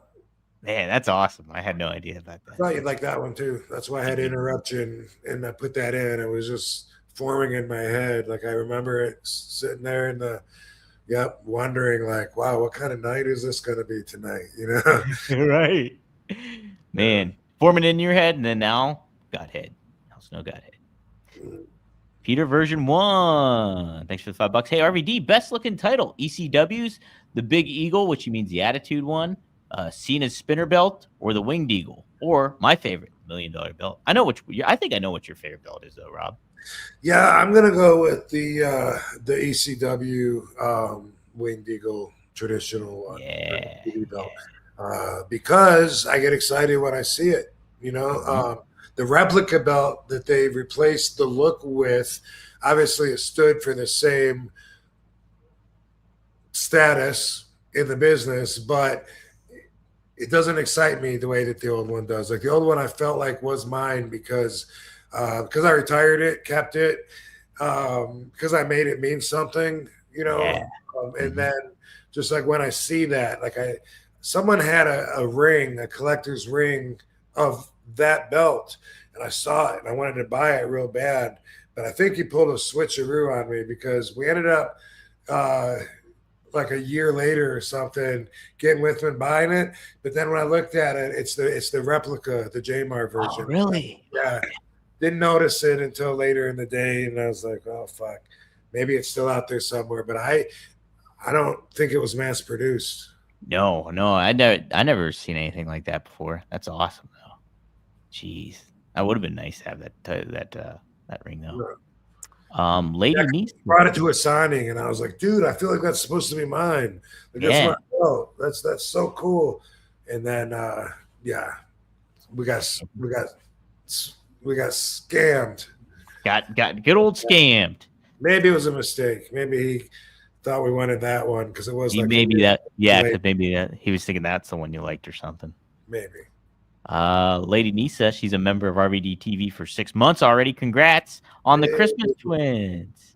Man, that's awesome. I had no idea about that. I thought you'd like that one too. That's why I had to interrupt you and I put that in. It was just forming in my head. Like I remember it sitting there in the wondering like, wow, what kind of night is this going to be tonight? Right. Man, forming in your head, and then now Godhead. Now Snow Godhead. Peter version 1. Thanks for the $5. Hey, RVD, best looking title. ECW's the Big Eagle, which means the Attitude one, Cena's Spinner Belt, or the Winged Eagle, or my favorite, $1 Million Belt. I think I know what your favorite belt is, though, Rob. Yeah, I'm gonna go with the ECW Winged Eagle traditional one. Yeah. Because I get excited when I see it. The replica belt that they replaced the look with, obviously it stood for the same status in the business, but it doesn't excite me the way that the old one does. Like the old one I felt like was mine because I retired it, kept it, because I made it mean something, and then just like when I see that, like someone had a ring, a collector's ring of that belt, and I saw it and I wanted to buy it real bad, but I think he pulled a switcheroo on me because we ended up like a year later or something getting with him and buying it. But then when I looked at it, it's the replica, the J-Mar version. Oh, really? Yeah. Didn't notice it until later in the day, and I was like, oh fuck, maybe it's still out there somewhere, but I don't think it was mass produced. No, I never seen anything like that before. That's awesome though. Jeez, that would have been nice to have that ring though. Lady Niece brought it to a signing, and I was like, dude, I feel like that's supposed to be mine. Like, that's my belt. That's so cool. And then we got scammed. Got good old scammed. Maybe it was a mistake. Maybe he thought we wanted that one because it was like maybe that. Yeah, because maybe he was thinking that's the one you liked or something. Maybe. Lady Nisa, she's a member of RVD TV for 6 months already. Congrats on the Christmas twins.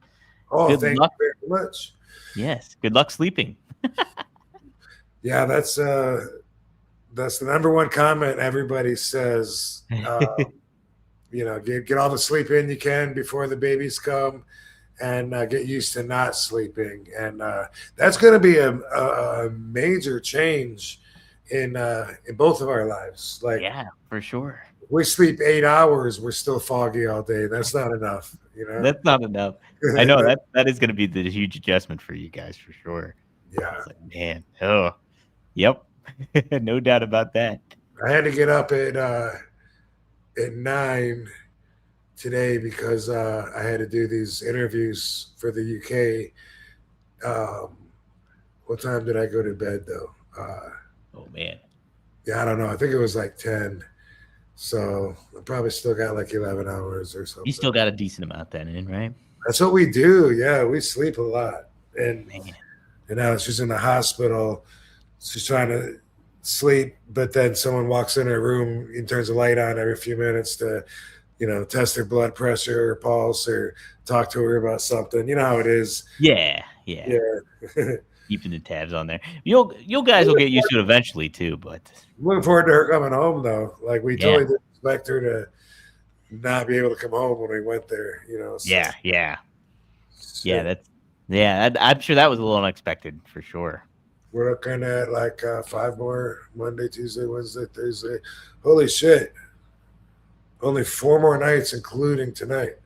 Oh, thank you very much. Yes, good luck sleeping. Yeah, that's the number one comment everybody says. You know, get all the sleep in you can before the babies come, and get used to not sleeping. And that's going to be a major change in both of our lives. Like, yeah, for sure. We sleep 8 hours, we're still foggy all day. That's not enough, you know. That's not enough. I know that is going to be the huge adjustment for you guys for sure. Yeah, it's like, man. Oh, yep. No doubt about that. I had to get up at 9 today because I had to do these interviews for the UK. What time did I go to bed though? Oh man. Yeah, I don't know. I think it was like 10. So I probably still got like 11 hours or something. You still got a decent amount then in, right? That's what we do. Yeah, we sleep a lot. And now she's in the hospital. She's trying to sleep, but then someone walks in her room and turns the light on every few minutes to, you know, test her blood pressure or pulse or talk to her about something. You know how it is. Yeah. Keeping the tabs on there. You guys will get used to it eventually too, but I'm looking forward to her coming home though. Like we totally didn't expect her to not be able to come home when we went there, you know. So. Yeah. I'm sure that was a little unexpected for sure. We're looking at like 5 more: Monday, Tuesday, Wednesday, Thursday. Holy shit. Only 4 more nights, including tonight.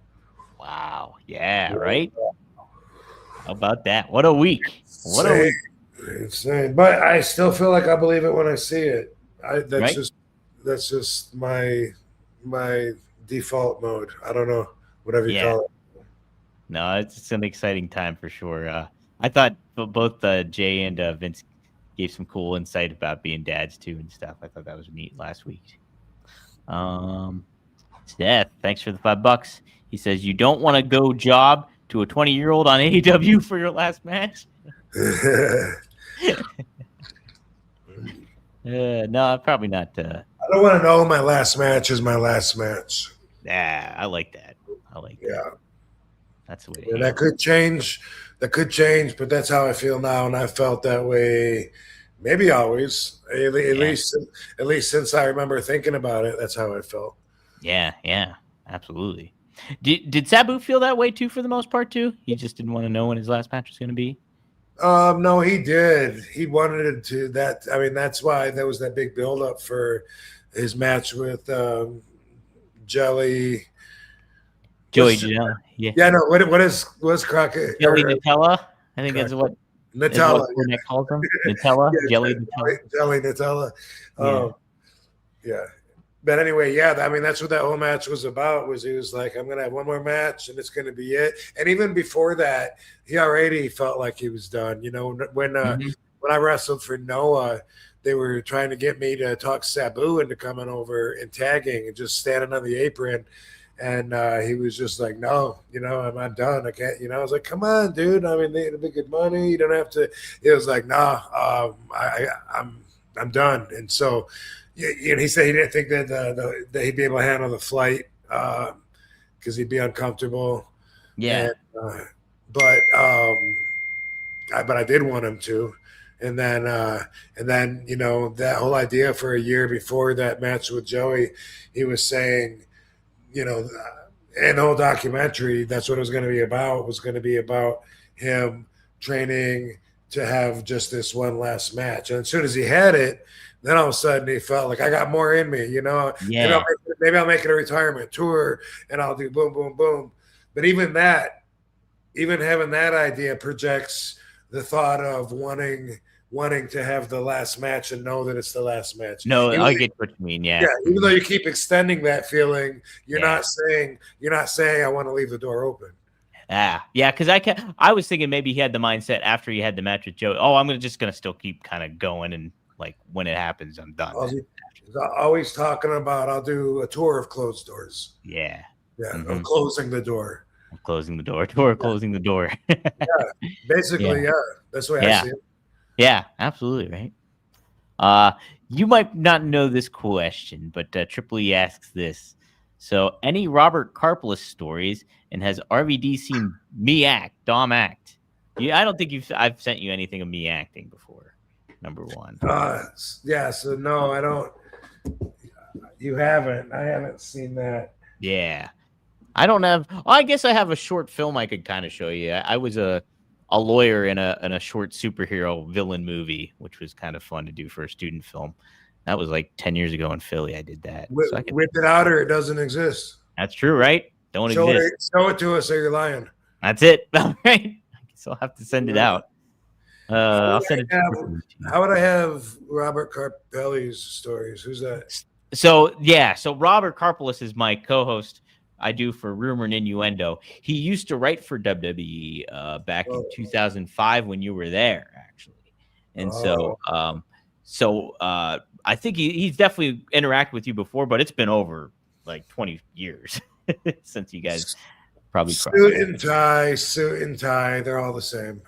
Wow. Yeah, right? How about that? What a week. What a week. Insane. But I still feel like I believe it when I see it. That's just my default mode. I don't know. Whatever you call it. No, it's an exciting time for sure. I thought both Jay and Vince gave some cool insight about being dads too and stuff. I thought that was neat last week. Seth, thanks for the $5. He says you don't want to go job to a 20-year-old on AEW for your last match. No, probably not. I don't want to know my last match is my last match. Yeah, I like that. Yeah, that's the way. And that could change. But that's how I feel now, and I felt that way. Maybe always. At least since I remember thinking about it, that's how I felt. Yeah, absolutely. Did Sabu feel that way too for the most part too? He just didn't want to know when his last match was going to be. No, he did. He wanted it to that. I mean, that's why there was that big buildup for his match with Joey Janela. Yeah. No. What's Crockett? Jelly Nutella. I think that's what Nutella. What calls him. Nutella. Jelly Nutella. Jelly Nutella. Yeah. But anyway, I mean, that's what that whole match was about. Was he was like, I'm gonna have one more match, and it's gonna be it. And even before that, he already felt like he was done. You know, when I wrestled for Noah, they were trying to get me to talk Sabu into coming over and tagging and just standing on the apron. And he was just like, no, you know, I'm not done. I can't, you know. I was like, come on, dude. I mean, it'll be good money. You don't have to. He was like, nah, I'm done. And so. You know, he said he didn't think that he'd be able to handle the flight because he'd be uncomfortable. Yeah. But I did want him to. And then you know, that whole idea for a year before that match with Joey, he was saying, you know, in the whole documentary, that's what it was going to be about. It was going to be about him training to have just this one last match. And as soon as he had it, then all of a sudden he felt like I got more in me, you know. Yeah. Maybe I'll make it a retirement tour and I'll do boom, boom, boom. But even having that idea projects the thought of wanting to have the last match and know that it's the last match. No, I get what you mean. Yeah. Even though you keep extending that feeling, you're not saying I want to leave the door open. Yeah, because I was thinking maybe he had the mindset after he had the match with Joe. Oh, I'm just gonna still keep kind of going, and like when it happens, I'm done. He's always talking about I'll do a tour of closed doors. Yeah. Of closing the door. Closing the door. Closing the door. Basically, yeah. That's the way I see it. Yeah, absolutely, right. You might not know this question, but Triple E asks this. So, any Robert Karplus stories, and has RVD seen me act, Dom act? Yeah, I don't think I've sent you anything of me acting before. Number one. Yeah. So no, I don't. You haven't. I haven't seen that. Yeah, I don't have. I guess I have a short film I could kind of show you. I was a lawyer in a short superhero villain movie, which was kind of fun to do for a student film. That was like 10 years ago in Philly. I did that. Whip it out or it doesn't exist. That's true, right? Don't exist. Show it to us or you're lying. That's it. All right. I guess I'll have to send it out. I'll send it. How would I have Robert Carpelli's stories? Who's that? So Robert Karplus is my co-host. I do for Rumor and Innuendo. He used to write for WWE back in 2005 when you were there, actually. And so I think he's definitely interacted with you before, but it's been over like 20 years since you guys probably suit and tie. They're all the same.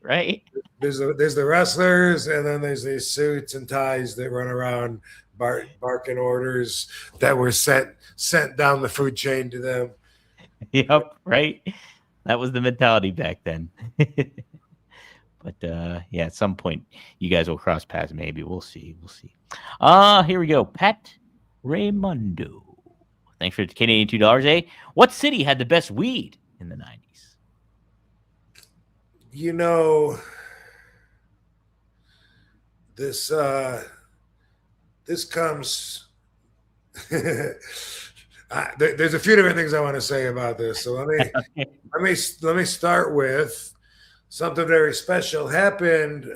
right. There's the wrestlers, and then there's these suits and ties that run around barking orders that were sent down the food chain to them. Yep, right. That was the mentality back then. But yeah, at some point you guys will cross paths. Maybe we'll see. Here we go. Pat Raymundo. Thanks for the Canadian $2. Eh? What city had the best weed in the 90s? You know, this comes. There's a few different things I want to say about this. So let me start with something very special happened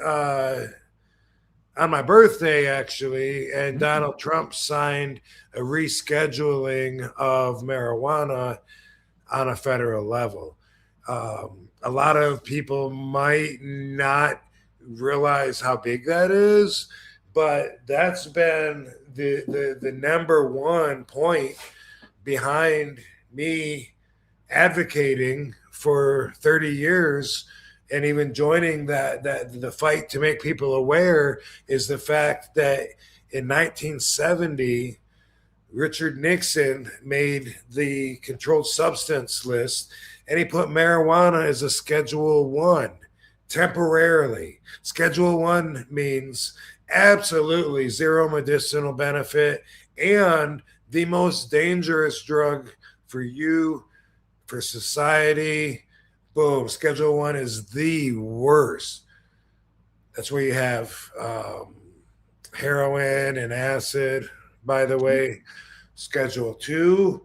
on my birthday, actually, and Donald Trump signed a rescheduling of marijuana on a federal level. A lot of people might not realize how big that is, but that's been the number one point behind me advocating for 30 years and even joining the fight to make people aware is the fact that in 1970, Richard Nixon made the controlled substance list, and he put marijuana as a Schedule 1 temporarily. Schedule 1 means absolutely zero medicinal benefit and the most dangerous drug for you, for society. Boom. Schedule 1 is the worst. That's where you have heroin and acid, by the way. Schedule 2,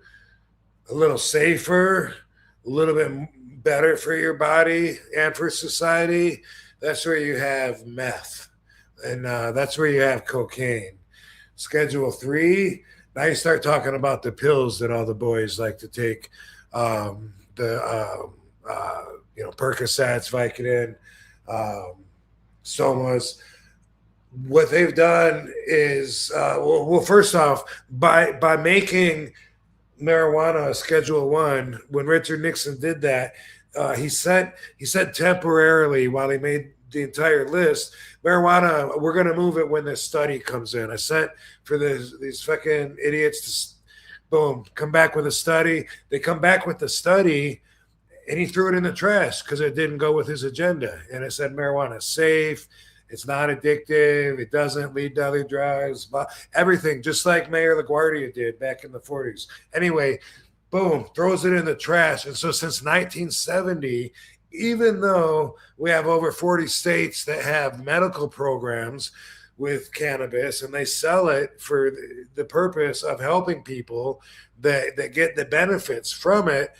a little safer, a little bit better for your body and for society. That's where you have meth. And that's where you have cocaine. Schedule 3, now you start talking about the pills that all the boys like to take. Percocets, Vicodin, Somas. What they've done is, first off, by making marijuana a Schedule 1, when Richard Nixon did that, he said temporarily while he made the entire list, marijuana, we're going to move it when this study comes in. I sent for these fucking idiots to, come back with a study. They come back with the study, and he threw it in the trash because it didn't go with his agenda. And it said marijuana is safe. It's not addictive. It doesn't lead to other drugs. Everything, just like Mayor LaGuardia did back in the 40s. Anyway, throws it in the trash. And so since 1970, even though we have over 40 states that have medical programs with cannabis and they sell it for the purpose of helping people that get the benefits from it,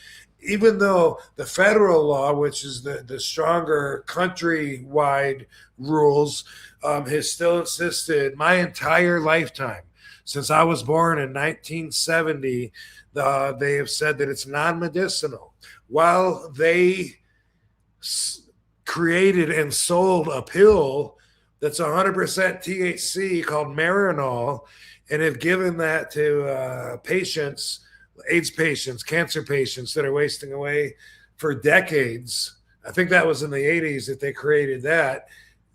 even though the federal law, which is the stronger countrywide rules, has still insisted my entire lifetime, Since I was born in 1970, they have said that it's non-medicinal. While they created and sold a pill that's 100% THC called Marinol, and have given that to patients, AIDS patients, cancer patients that are wasting away for decades. I think that was in the 80s that they created that.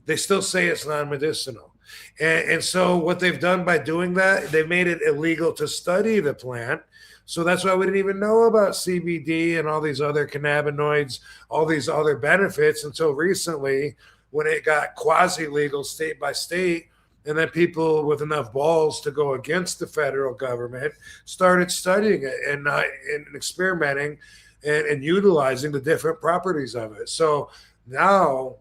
They still say it's non-medicinal. And so what they've done by doing that, they've made it illegal to study the plant. So that's why we didn't even know about CBD and all these other cannabinoids, all these other benefits until recently, when it got quasi-legal state by state. And then people with enough balls to go against the federal government started studying it and experimenting and utilizing the different properties of it. So now,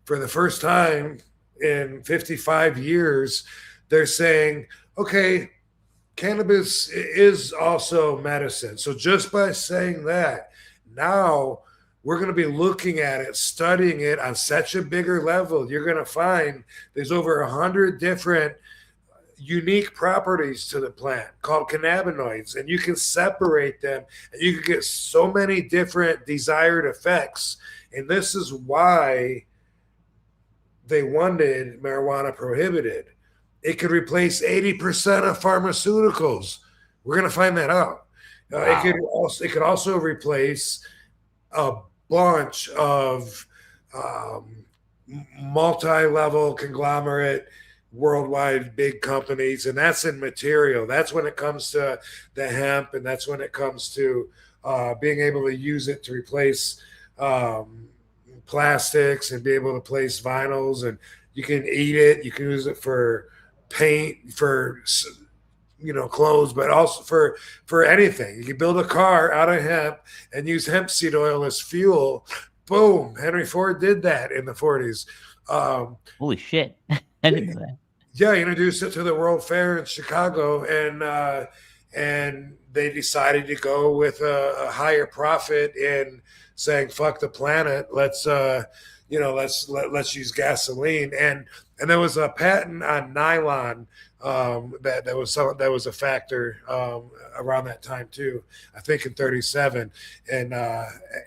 for the first time in 55 years, they're saying, okay, cannabis is also medicine. So just by saying that, now we're going to be looking at it, studying it on such a bigger level. You're going to find there's over 100 different unique properties to the plant called cannabinoids, and you can separate them, and you can get so many different desired effects. And this is why they wanted marijuana prohibited. It could replace 80% of pharmaceuticals. We're going to find that out. Wow. It could also replace a bunch of multi-level conglomerate worldwide big companies, and that's in material. That's when it comes to the hemp, and that's when it comes to being able to use it to replace plastics and be able to place vinyls, and you can eat it. You can use it for paint, for clothes, but also for anything. You can build a car out of hemp and use hemp seed oil as fuel. Boom. Henry Ford did that in the 40s. Holy shit. I didn't know that. Yeah, he introduced it to the World Fair in Chicago, and they decided to go with a higher profit in saying, fuck the planet. Let's use gasoline. And there was a patent on nylon that was a factor around that time too. I think in 37. And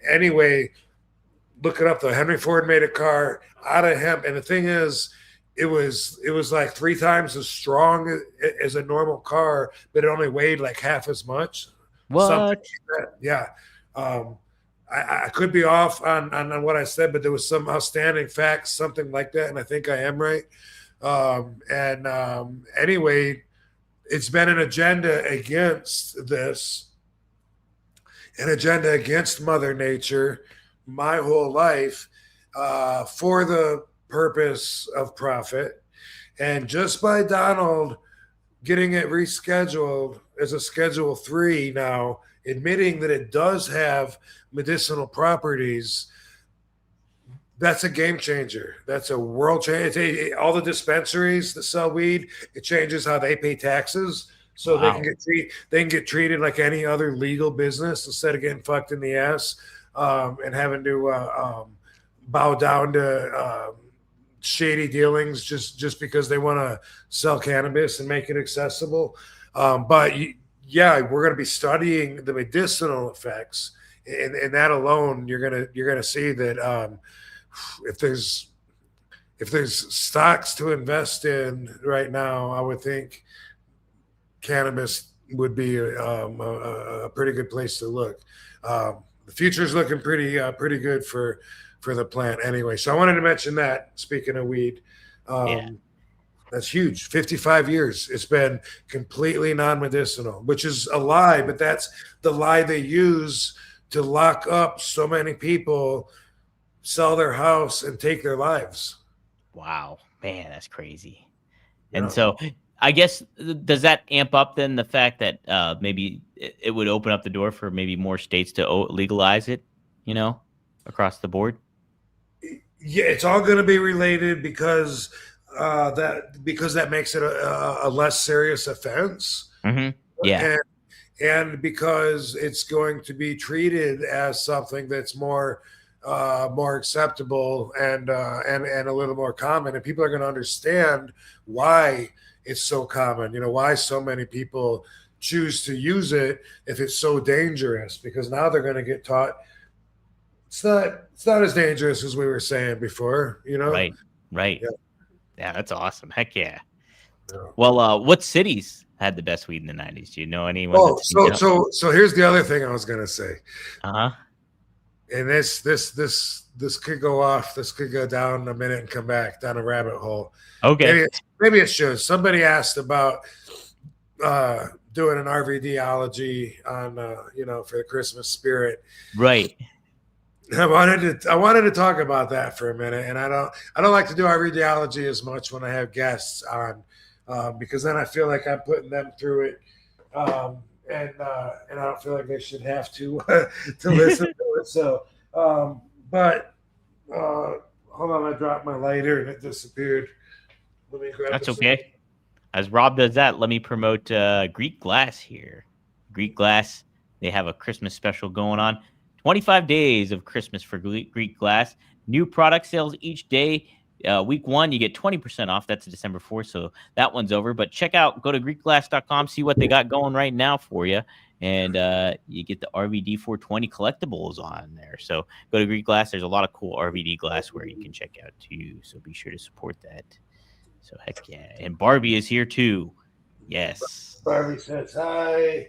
anyway, look it up though. Henry Ford made a car out of hemp, and the thing is, it was like 3 times as strong as a normal car, but it only weighed like half as much. What? Like yeah. I could be off on what I said, but there was some outstanding facts, something like that, and I think I am right. Anyway, it's been an agenda against this, an agenda against Mother Nature my whole life for the purpose of profit. And just by Donald getting it rescheduled as a Schedule 3 now, admitting that it does have medicinal properties, that's a game changer. That's a world change. All the dispensaries that sell weed, it changes how they pay taxes. So wow. they can get treated like any other legal business instead of getting fucked in the ass and having to bow down to shady dealings just because they want to sell cannabis and make it accessible. But yeah, we're going to be studying the medicinal effects, and that alone, you're gonna see that if there's stocks to invest in right now, I would think cannabis would be a pretty good place to look. The future's looking pretty good for the plant anyway. So I wanted to mention that. Speaking of weed, that's huge. 55 years. It's been completely non-medicinal, which is a lie, but that's the lie they use to lock up so many people, sell their house, and take their lives. Wow, man, that's crazy. And so I guess, does that amp up then the fact that maybe it would open up the door for maybe more states to legalize it, across the board? Yeah, it's all going to be related because that makes it a less serious offense. Mm-hmm. Yeah. And because it's going to be treated as something that's more acceptable and a little more common, and people are going to understand why it's so common? Why so many people choose to use it if it's so dangerous? Because now they're going to get taught it's not as dangerous as we were saying before, Right. Yeah. Yeah, that's awesome. Heck yeah. Yeah. Well, what cities had the best weed in the 90s? Do you know anyone? Oh, so here's the other thing I was gonna say. Uh-huh. And this could go off. This could go down a minute and come back down a rabbit hole. Okay. Maybe it should. Somebody asked about doing an RVDology on for the Christmas spirit. Right. I wanted to talk about that for a minute, and I don't like to do RVDology as much when I have guests on, because then I feel like I'm putting them through it, and I don't feel like they should have to to listen to it. So, but hold on, I dropped my lighter and it disappeared. Let me grab. That's okay. As Rob does that, let me promote Greek Glass here. Greek Glass, they have a Christmas special going on. 25 days of Christmas for Greek Glass. New product sales each day. Week 1, you get 20% off. That's December 4th, so that one's over. But go to GreekGlass.com, see what they got going right now for you. And you get the RVD 420 collectibles on there. So go to Greek Glass. There's a lot of cool RVD glassware you can check out, too. So be sure to support that. So heck yeah. And Barbie is here, too. Yes. Barbie says hi.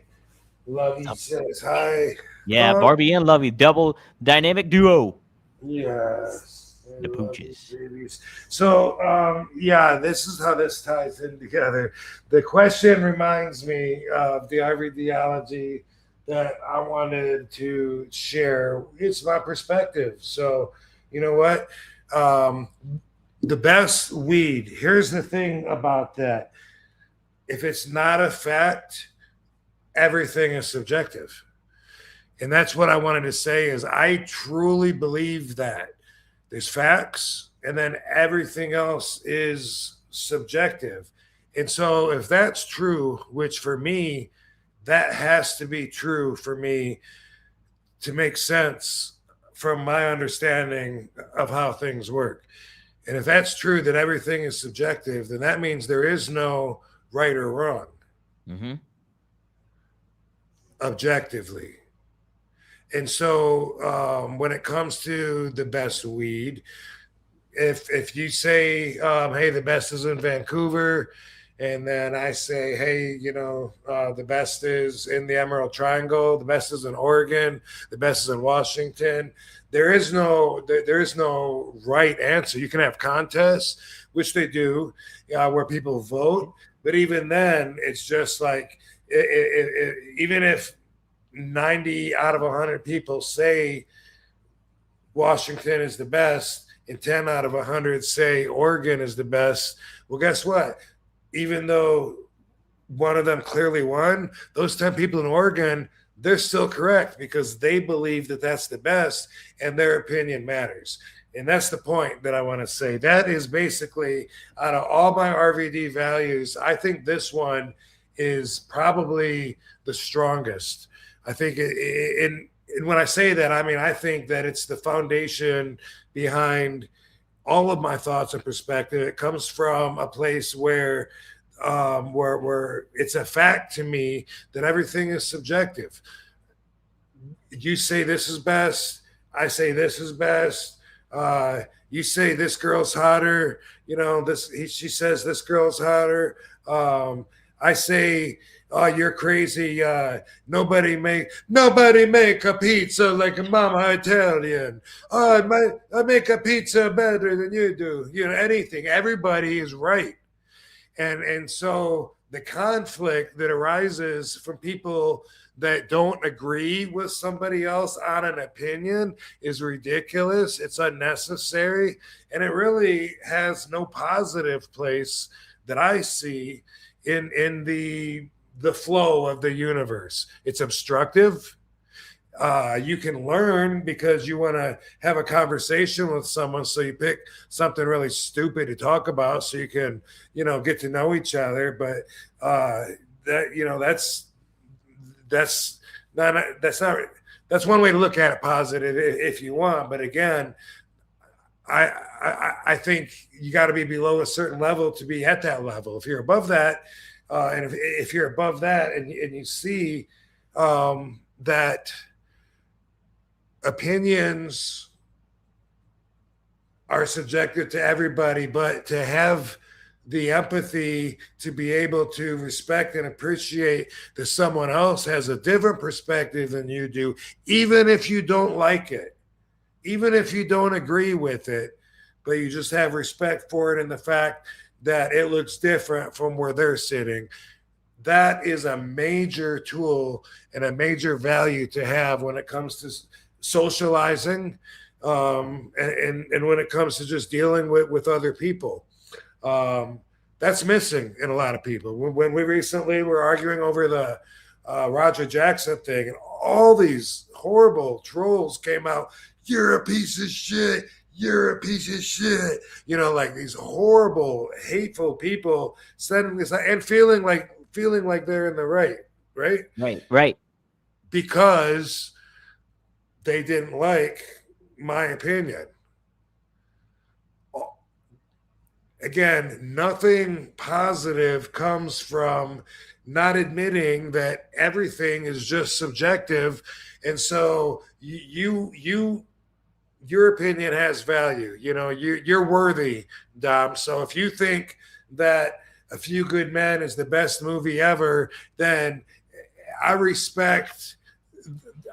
Lovey says hi. Yeah, Barbie and Lovey, double dynamic duo. Yes. The pooches. So, this is how this ties in together. The question reminds me of the RVDology that I wanted to share. It's my perspective. So, you know what? The best weed, here's the thing about that. If it's not a fact, everything is subjective. And that's what I wanted to say is I truly believe that there's facts and then everything else is subjective. And so if that's true, which for me, that has to be true for me to make sense from my understanding of how things work. And if that's true, that everything is subjective, then that means there is no right or wrong. Mm-hmm. Objectively. And so when it comes to the best weed, if you say, hey, the best is in Vancouver, and then I say, hey, the best is in the Emerald Triangle, the best is in Oregon, the best is in Washington, there is no right answer. You can have contests, which they do, where people vote, but even then, it's just like, even if 90 out of 100 people say Washington is the best and 10 out of 100 say Oregon is the best, well, guess what? Even though one of them clearly won, those 10 people in Oregon, they're still correct because they believe that that's the best and their opinion matters. And that's the point that I want to say. That is basically, out of all my RVD values, I think this one is probably the strongest. I think, and when I say that, I mean, I think that it's the foundation behind all of my thoughts and perspective. It comes from a place where it's a fact to me that everything is subjective. You say this is best, I say this is best. You say this girl's hotter, she says this girl's hotter. I say, oh, you're crazy. Nobody make a pizza like a mama Italian. Oh, I make a pizza better than you do. Anything. Everybody is right. And so the conflict that arises from people that don't agree with somebody else on an opinion is ridiculous. It's unnecessary. And it really has no positive place that I see in the flow of the universe. It's obstructive. You can learn because you want to have a conversation with someone, so you pick something really stupid to talk about so you can, get to know each other. But that's one way to look at it positive if you want. But again, I think you got to be below a certain level to be at that level. If you're above that, and if you're above that, and you see that opinions are subjective to everybody, but to have the empathy to be able to respect and appreciate that someone else has a different perspective than you do, even if you don't like it, even if you don't agree with it, but you just have respect for it and the fact that it looks different from where they're sitting. That is a major tool and a major value to have when it comes to socializing, and when it comes to just dealing with other people. That's missing in a lot of people. When we recently were arguing over the Roger Jackson thing, and all these horrible trolls came out, you're a piece of shit, you're a piece of shit. You know, like these horrible, hateful people sending this and feeling like they're in the right? Right. Because they didn't like my opinion. Again, nothing positive comes from not admitting that everything is just subjective. And so your opinion has value. You know, you're worthy, Dom. So if you think that A Few Good Men is the best movie ever, then I respect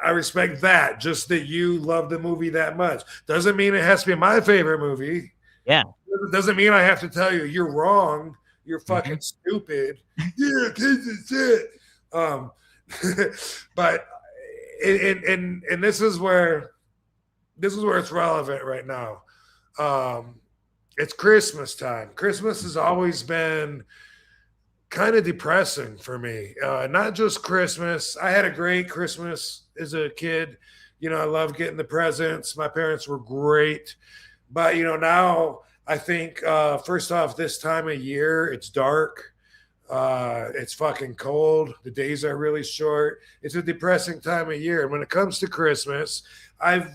that, just that you love the movie that much. Doesn't mean it has to be my favorite movie. Yeah. Doesn't mean I have to tell you you're wrong. You're fucking stupid. You're a piece of shit. But and this is where it's relevant right now. It's Christmas time. Christmas has always been kind of depressing for me. Not just Christmas. I had a great Christmas as a kid. You know, I loved getting the presents. My parents were great. But, you know, now I think, first off, this time of year, it's dark. It's fucking cold. The days are really short. It's a depressing time of year. And when it comes to Christmas, I've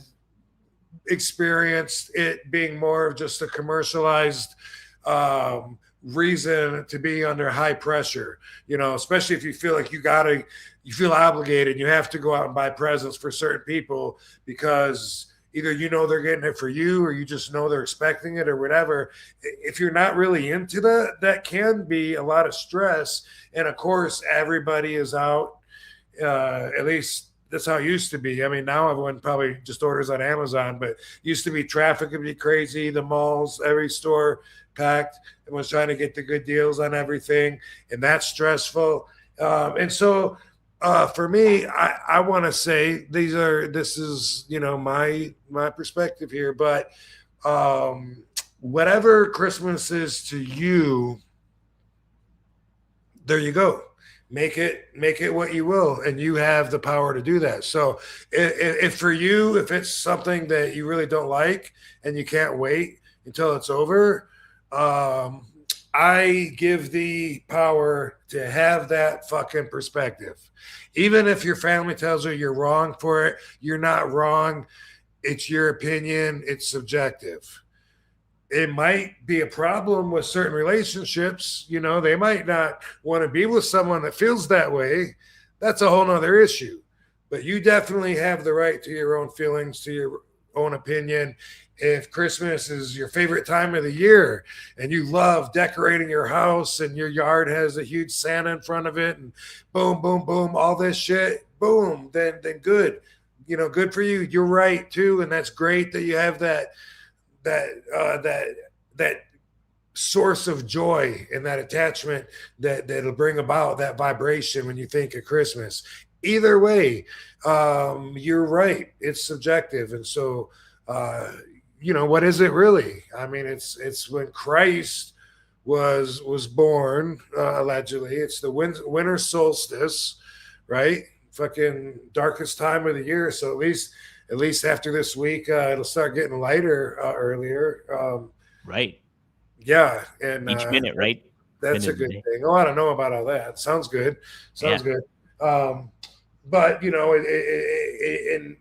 experienced it being more of just a commercialized reason to be under high pressure, you know, especially if you feel like you feel obligated. You have to go out and buy presents for certain people because either you know they're getting it for you or you just know they're expecting it or whatever. If you're not really into that can be a lot of stress. And of course, everybody is out, at least that's how it used to be. I mean, now everyone probably just orders on Amazon, but used to be traffic would be crazy. The malls, every store packed. Everyone's trying to get the good deals on everything, and that's stressful. And so for me, I want to say this is, you know, my perspective here, but whatever Christmas is to you, there you go. Make it what you will, and you have the power to do that. So if for you, if it's something that you really don't like and you can't wait until it's over, I give the power to have that fucking perspective. Even if your family tells you you're wrong for it, you're not wrong. It's your opinion. It's subjective. It might be a problem with certain relationships. You know, they might not want to be with someone that feels that way. That's a whole nother issue. But you definitely have the right to your own feelings, to your own opinion. If Christmas is your favorite time of the year and you love decorating your house and your yard has a huge Santa in front of it and boom, boom, boom, all this shit, boom, then good. You know, good for you. You're right too. And that's great that you have that source of joy and that attachment that'll bring about that vibration when you think of Christmas. Either way, you're right. It's subjective. And so, you know, what is it really? I mean, it's when Christ was born, allegedly. It's the winter solstice, right? Fucking darkest time of the year. So at least after this week, it'll start getting lighter earlier. Right. Yeah. And each minute, right? That's a good thing. Oh, I don't know about all that. Sounds good. Good. But, you know, and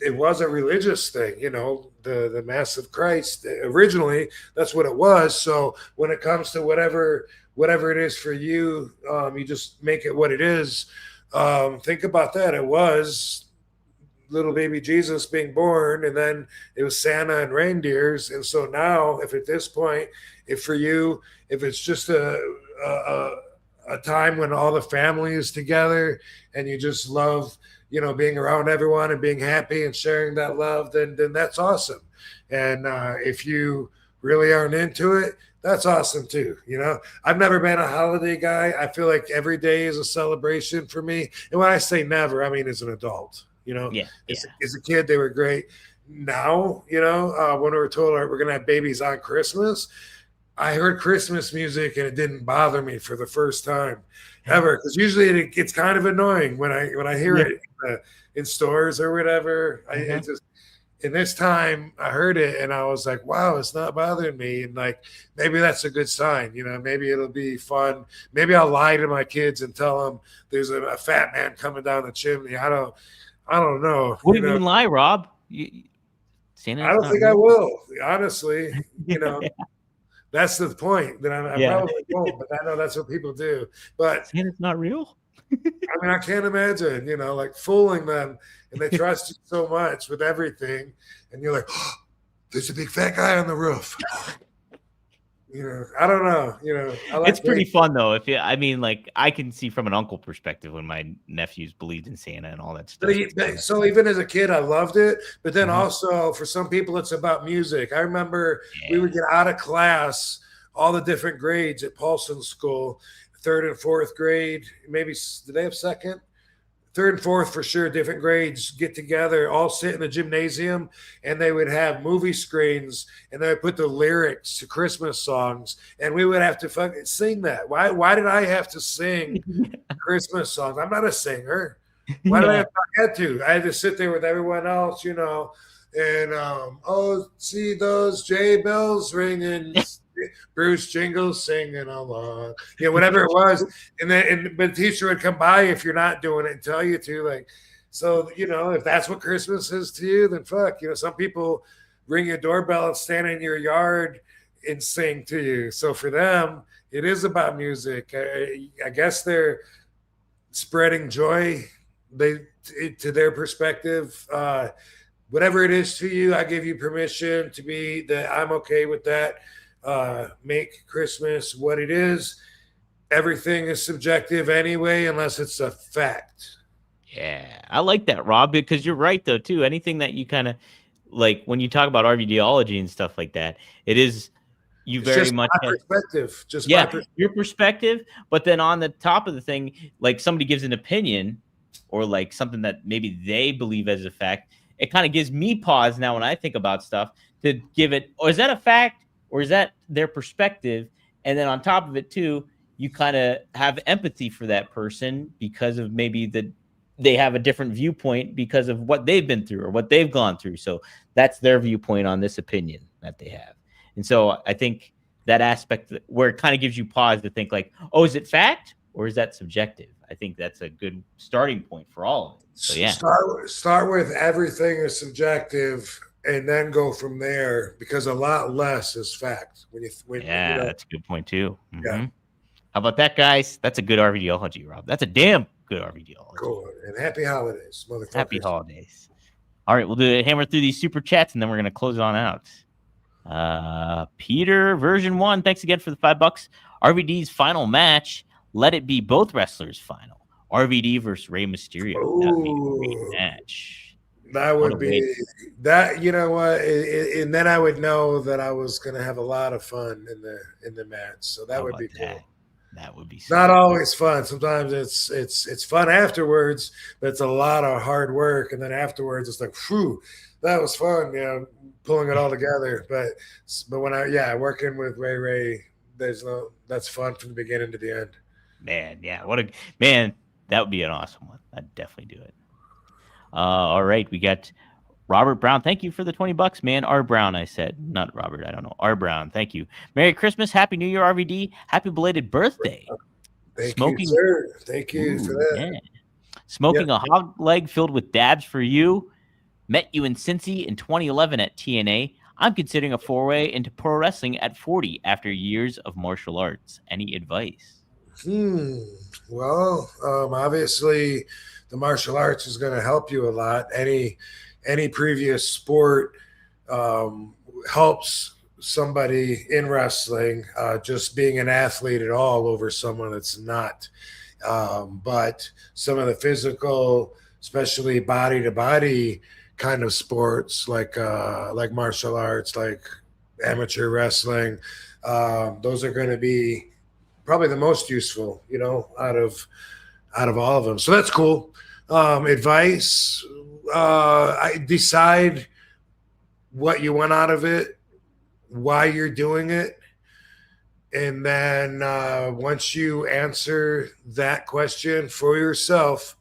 it was a religious thing, the Mass of Christ. Originally, that's what it was. So when it comes to whatever it is for you, you just make it what it is. Think about that. It was little baby Jesus being born, and then it was Santa and reindeers. And so now, if at this point, if it's just a time when all the family is together and you just love, being around everyone and being happy and sharing that love, then that's awesome. And if you really aren't into it, that's awesome too. I've never been a holiday guy. I feel like every day is a celebration for me. And when I say never, I mean as an adult. As a kid, they were great. Now, when we were told we're going to have babies on Christmas, I heard Christmas music and it didn't bother me for the first time ever. Because usually it's kind of annoying when I hear it in stores or whatever. And this time I heard it and I was like, wow, it's not bothering me. And like, maybe that's a good sign. Maybe it'll be fun. Maybe I'll lie to my kids and tell them there's a fat man coming down the chimney. I don't know. What do you mean lie, Rob? I don't think I will, honestly. That's the point. That I probably won't, but I know that's what people do. But Santa's not real. I mean, I can't imagine, like fooling them, and they trust you so much with everything, and you're like, oh, there's a big fat guy on the roof. I don't know. It's pretty fun though. I can see from an uncle perspective when my nephews believed in Santa and all that stuff. So even as a kid, I loved it. But then also for some people, it's about music. I remember we would get out of class, all the different grades at Paulson School, 3rd and 4th grade. Maybe did they have 2nd? 3rd and 4th for sure, different grades get together, all sit in the gymnasium, and they would have movie screens, and they would put the lyrics to Christmas songs, and we would have to fucking sing that. Why did I have to sing Christmas songs? I'm not a singer. Why did I have to? I had to sit there with everyone else, and see those J bells ringing. Bruce Jingles singing along, whatever it was, but the teacher would come by if you're not doing it and tell you to, like, so if that's what Christmas is to you, then fuck, some people ring your doorbell and stand in your yard and sing to you. So for them, it is about music. I guess they're spreading joy. To their perspective, whatever it is to you, I give you permission to be that. I'm okay with that. Make Christmas what it is. Everything is subjective anyway, unless it's a fact. Yeah, I like that, Rob, because you're right though too. Anything that you kind of like when you talk about RVDology and stuff like that, it is very much my perspective. Your perspective. But then on the top of the thing, like somebody gives an opinion or like something that maybe they believe as a fact, it kind of gives me pause now when I think about stuff to give it. Or is that a fact? Or is that their perspective? And then on top of it too, you kind of have empathy for that person because of maybe they have a different viewpoint because of what they've been through or what they've gone through. So that's their viewpoint on this opinion that they have. And so I think that aspect where it kind of gives you pause to think like, oh, is it fact or is that subjective? I think that's a good starting point for all of it. So yeah. Start with everything is subjective. And then go from there because a lot less is fact. That's a good point too. Mm-hmm. Yeah. How about that, guys? That's a good RVDology, Rob. That's a damn good RVDology. Cool. And happy holidays, motherfuckers. Happy holidays. All right, we'll hammer through these super chats and then we're gonna close on out. Peter, version 1. Thanks again for the $5. RVD's final match. Let it be both wrestlers' final. RVD versus Rey Mysterio. That'd be a great match. That would be that, and then I would know that I was going to have a lot of fun in the match. So that would be cool. That would be not always fun. Sometimes it's fun afterwards, but it's a lot of hard work. And then afterwards, it's like, whew, that was fun, pulling it all together. But when working with Ray, that's fun from the beginning to the end. Man, yeah, that would be an awesome one. I'd definitely do it. All right, we got Robert Brown. Thank you for the $20, man. R. Brown, I said. Not Robert, I don't know. R. Brown, thank you. Merry Christmas, Happy New Year, RVD. Happy belated birthday. Thank you, sir. Thank you for that. Yeah. Smoking a hog leg filled with dabs for you. Met you in Cincy in 2011 at TNA. I'm considering a foray into pro wrestling at 40 after years of martial arts. Any advice? Well, obviously, the martial arts is going to help you a lot. Any previous sport helps somebody in wrestling. Just being an athlete at all over someone that's not. But some of the physical, especially body to body kind of sports, like martial arts, like amateur wrestling, those are going to be probably the most useful, out of all of them. So that's cool. Advice: I decide what you want out of it, why you're doing it, and then once you answer that question for yourself,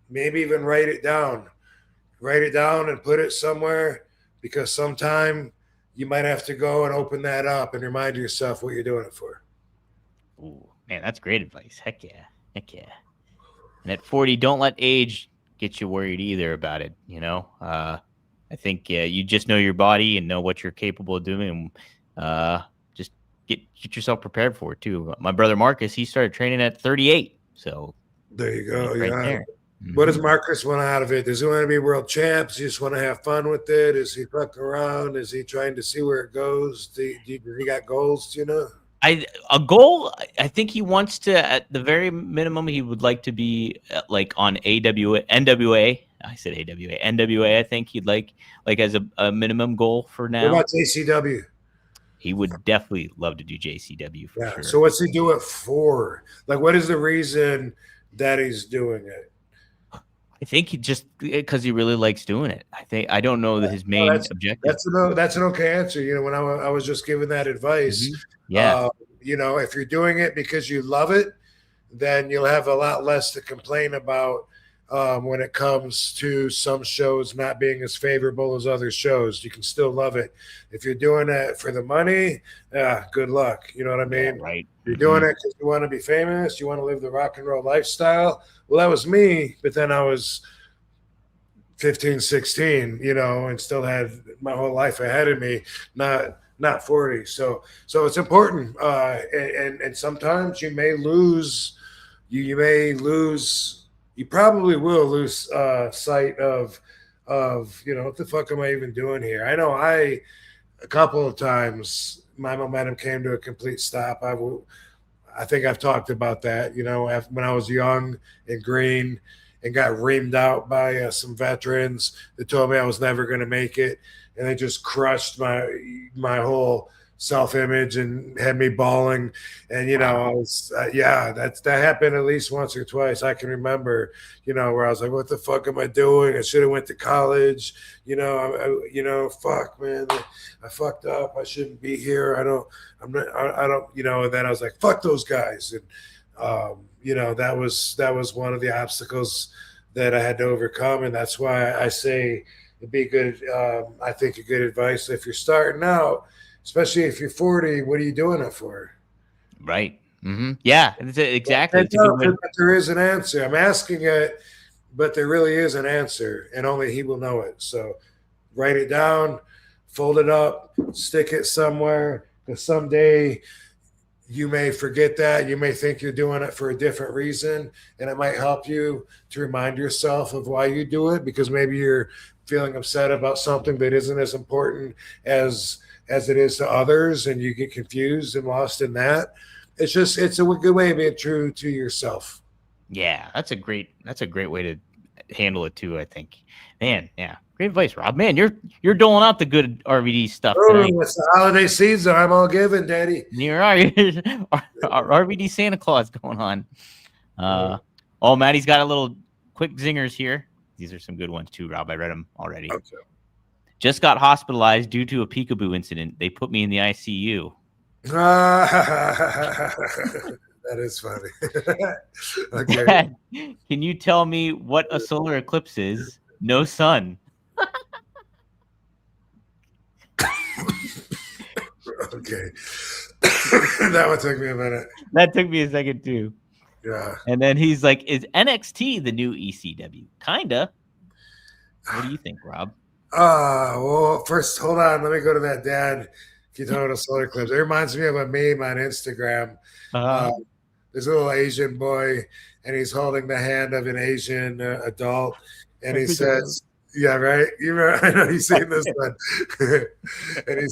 maybe even write it down and put it somewhere, because sometime you might have to go and open that up and remind yourself what you're doing it for. Ooh, man, that's great advice. Heck yeah. And at 40, don't let age get you worried either about it. I think you just know your body and know what you're capable of doing. Just get yourself prepared for it too. My brother Marcus, he started training at 38. So there you go. Right Yeah. there. What does Marcus want out of it? Does he want to be world champs? Does he just want to have fun with it? Is he fucking around? Is he trying to see where it goes? Do he got goals, A goal, I think he wants to, at the very minimum, he would like to be like on NWA. I said AWA. NWA, I think he'd like as a minimum goal for now. What about JCW? He would definitely love to do JCW for sure. So what's he do it for? Like, what is the reason that he's doing it? I think he just because he really likes doing it. I don't know that his main objective. That's an okay answer. When I was just giving that advice. Yeah. If you're doing it because you love it, then you'll have a lot less to complain about when it comes to some shows not being as favorable as other shows. You can still love it. If you're doing it for the money, good luck. You know what I mean? Yeah, right. You're doing it because you want to be famous. You want to live the rock and roll lifestyle. Well, that was me, but then I was 15, 16, and still had my whole life ahead of me, not 40. So it's important. And sometimes you may lose, you probably will lose sight of, what the fuck am I even doing here? I know a couple of times my momentum came to a complete stop. I think I've talked about that, when I was young and green and got reamed out by some veterans that told me I was never going to make it. And they just crushed my whole self-image and had me bawling. And, I was, that happened at least once or twice. I can remember, where I was like, what the fuck am I doing? I should have went to college. Fuck, man, I fucked up. I shouldn't be here. I don't, and then I was like, fuck those guys. And, that was one of the obstacles that I had to overcome. And that's why I say it'd be good. I think a good advice if you're starting out, especially if you're 40, what are you doing it for? Right. Mm-hmm. Yeah, exactly. But there is an answer. I'm asking it, but there really is an answer, and only he will know it. So write it down, fold it up, stick it somewhere, because someday you may forget that. You may think you're doing it for a different reason, and it might help you to remind yourself of why you do it, because maybe you're feeling upset about something that isn't as important as it is to others, and you get confused and lost in that. It's a good way of being true to yourself. Yeah, that's a great way to handle it too, I think. Man, yeah. Great advice, Rob. Man, you're doling out the good RVD stuff tonight. It's the holiday season. I'm all given, Daddy. You're right. RVD Santa Claus going on. Maddie's got a little quick zingers here. These are some good ones too, Rob. I read them already. Okay. Just got hospitalized due to a peekaboo incident. They put me in the ICU. That is funny. Okay. Dad, can you tell me what a solar eclipse is? No sun. Okay. That one took me a minute. That took me a second too. Yeah. And then he's like, is NXT the new ECW? Kinda. What do you think, Rob? Well, first, hold on. Let me go to that dad Kitano solar clips. It reminds me of a meme on Instagram. There's a little Asian boy, and he's holding the hand of an Asian adult, and he says, "Yeah, right. You remember, I know you've seen this one." And he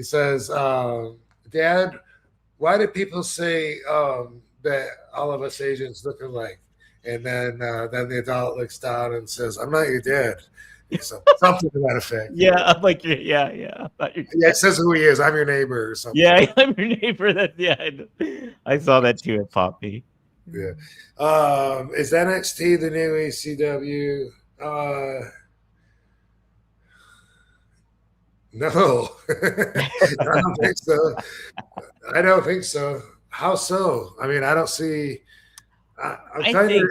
says, "Dad, why do people say that all of us Asians look alike?" And then the adult looks down and says, "I'm not your dad." Something to that effect. Yeah, I'm like, yeah. It says who he is. I'm your neighbor or something. Yeah, I'm your neighbor. I saw that too at Poppy. Yeah. Is NXT the new ECW? No. I don't think so. I don't think so. How so? I mean, I don't see. I'm I trying think to.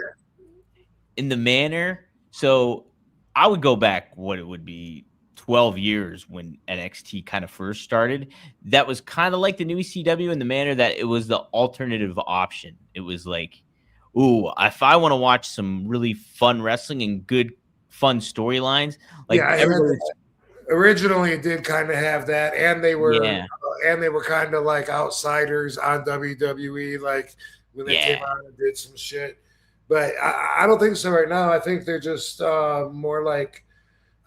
in the manner, so I would go back what it would be 12 years when NXT kind of first started. That was kind of like the new ECW in the manner that it was the alternative option. It was like, ooh, if I want to watch some really fun wrestling and good fun storylines, like originally it did kind of have that, and they were kind of like outsiders on WWE, like when they came out and did some shit. But I don't think so right now. I think they're just more like,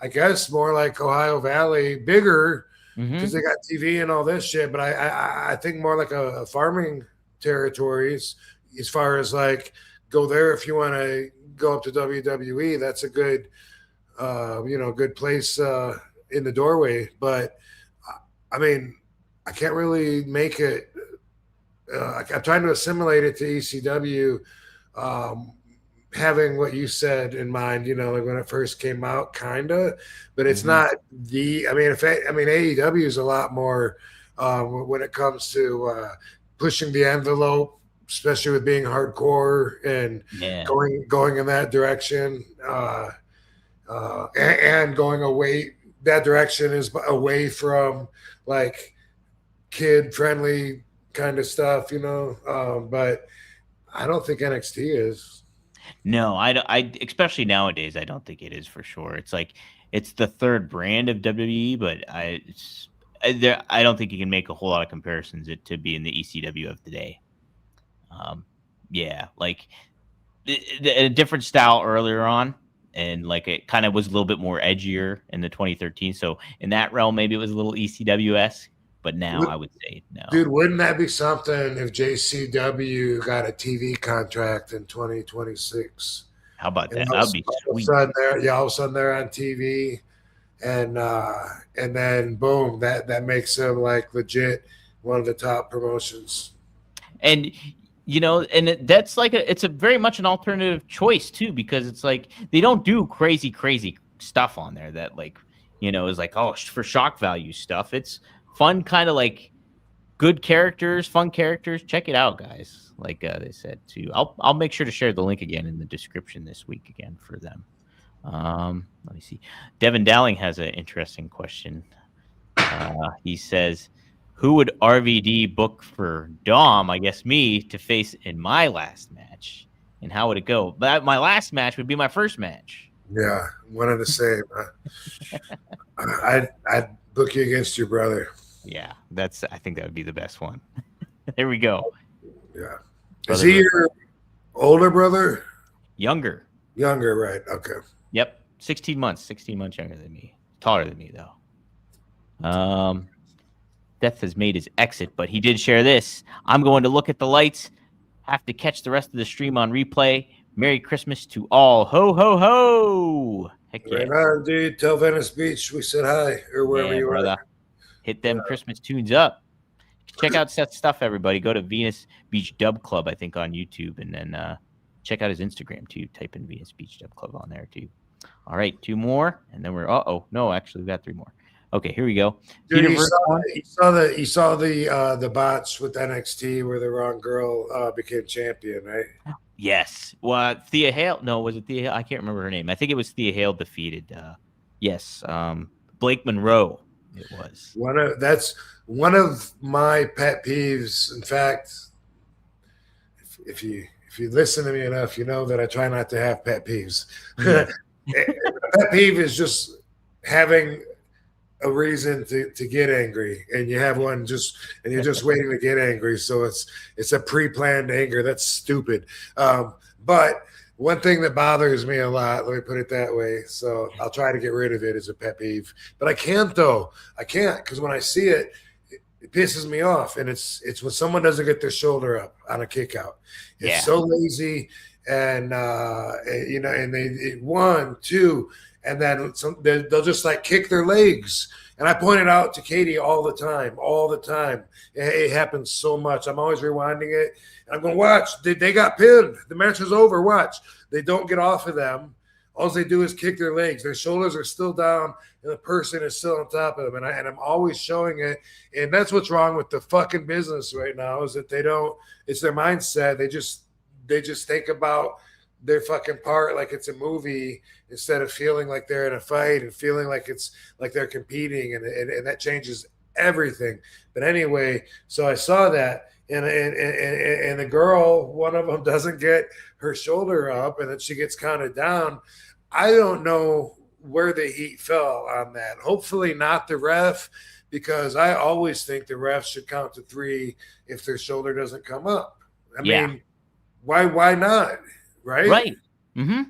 I guess, more like Ohio Valley, bigger because they got TV and all this shit. But I think more like a farming territories as far as like go there if you want to go up to WWE. That's a good, good place in the doorway. But I mean, I can't really make it. I'm trying to assimilate it to ECW. Having what you said in mind, like when it first came out, kinda, but it's not the. I mean, AEW is a lot more when it comes to pushing the envelope, especially with being hardcore and going in that direction, and going away. That direction is away from like kid friendly kind of stuff, but I don't think NXT is. No, I especially nowadays, I don't think it is for sure. It's like it's the third brand of WWE, but I don't think you can make a whole lot of comparisons to be in the ECW of today. Like a different style earlier on, and like it kind of was a little bit more edgier in the 2013. So in that realm, maybe it was a little ECW-esque. But now I would say no. Dude, wouldn't that be something if JCW got a TV contract in 2026? How about that? That'd be sweet. All of a sudden they're on TV, and then boom, that makes them like legit one of the top promotions. And that's like it's a very much an alternative choice too, because it's like they don't do crazy stuff on there that like is like for shock value stuff. It's fun, kind of like good characters, fun characters. Check it out, guys. Like they said too. I'll make sure to share the link again in the description this week again for them. Let me see. Devin Dowling has an interesting question. He says, "Who would RVD book for Dom? I guess me to face in my last match, and how would it go? But my last match would be my first match." Yeah, one of the same. I'd book you against your brother. Yeah, I think that would be the best one. There we go. Yeah. Is he your older brother? Younger. Younger, right. Okay. Yep. 16 months younger than me. Taller than me, though. Death has made his exit, but he did share this. "I'm going to look at the lights. Have to catch the rest of the stream on replay. Merry Christmas to all. Ho, ho, ho." Heck yeah. Right on, dude. Tell Venice Beach we said hi, or wherever you are. Hit them Christmas tunes up. Check out Seth's stuff, everybody. Go to Venus Beach Dub Club, I think, on YouTube, and then check out his Instagram too. Type in Venus Beach Dub Club on there too. All right, 2 more, and then we're no, actually we got 3 more. Okay, here we go. Dude, you saw the bots with NXT where the wrong girl became champion, right? Yes. Well, Thea Hale. No, was it Thea Hale? I can't remember her name. I think it was Thea Hale defeated. Yes. Blake Monroe. It was that's one of my pet peeves. In fact, if you listen to me enough, you know that I try not to have pet peeves. Yeah. pet peeve is just having a reason to get angry, and you have one and you're just waiting to get angry. So it's a pre-planned anger. That's stupid. But one thing that bothers me a lot, let me put it that way, so I'll try to get rid of it, as a pet peeve. But I can't, though. I can't, because when I see it, it pisses me off. And it's when someone doesn't get their shoulder up on a kick out. It's so lazy, and and they 1, 2, and then they'll just like kick their legs. And I point it out to Katie all the time. It happens so much. I'm always rewinding it. And I'm going, watch, they got pinned. The match is over. Watch. They don't get off of them. All they do is kick their legs. Their shoulders are still down, and the person is still on top of them. And I'm always showing it. And that's what's wrong with the fucking business right now, is that they don't. It's their mindset. They just think about their fucking part like it's a movie, instead of feeling like they're in a fight and feeling like it's like they're competing, and that changes everything. But anyway, so I saw that, and the girl, one of them, doesn't get her shoulder up, and then she gets counted down. I don't know where the heat fell on that. Hopefully not the ref, because I always think the refs should count to 3 if their shoulder doesn't come up. I mean, why not? Right. Mm-hmm.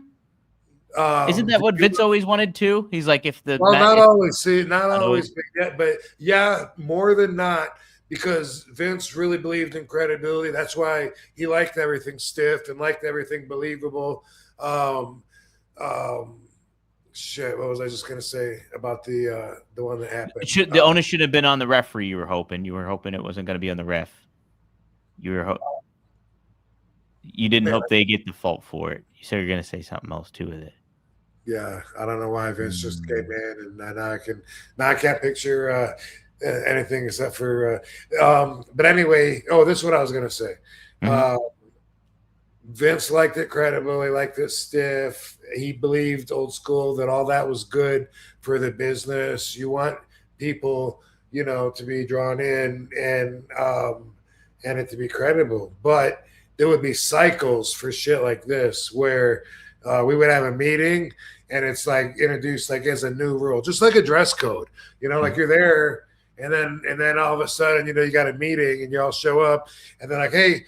Isn't that what Vince always wanted too? He's like, if the not always, but yeah, more than not, because Vince really believed in credibility. That's why he liked everything stiff and liked everything believable. Shit, what was I just gonna say about the one that happened? The onus should have been on the referee. You were hoping it wasn't going to be on the ref. You didn't hope they get the fault for it. You said you're going to say something else too with it. Yeah, I don't know why Vince just came in, and now I can't picture anything except for. But anyway, this is what I was going to say. Vince liked it credible. He liked it stiff. He believed old school that all that was good for the business. You want people, to be drawn in and it to be credible, but there would be cycles for shit like this where we would have a meeting and it's like introduced like as a new rule, just like a dress code, like you're there and then all of a sudden, you got a meeting and you all show up and they're like, hey,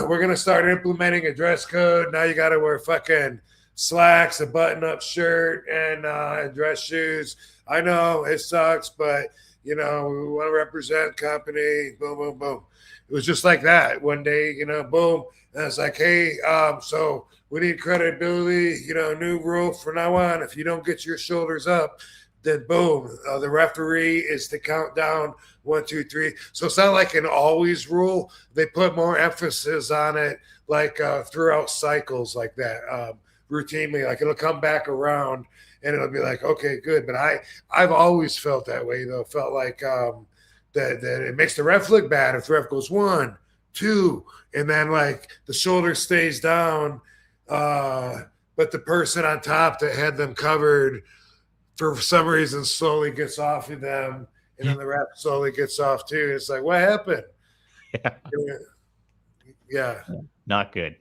we're going to start implementing a dress code. Now you got to wear fucking slacks, a button-up shirt, and dress shoes. I know it sucks, but, we want to represent company, boom, boom, boom. It was just like that one day, boom. And it's like, hey, so we need credibility, new rule from now on. If you don't get your shoulders up, then boom, the referee is to count down 1, 2, 3. So it's not like an always rule. They put more emphasis on it, like throughout cycles like that, routinely. Like it'll come back around and it'll be like, okay, good. But I've always felt that way, though. Felt like that it makes the ref look bad if the ref goes 1, 2, and then like the shoulder stays down, but the person on top that had them covered for some reason slowly gets off of them, and then the ref slowly gets off too. It's like, what happened? Yeah. Not good.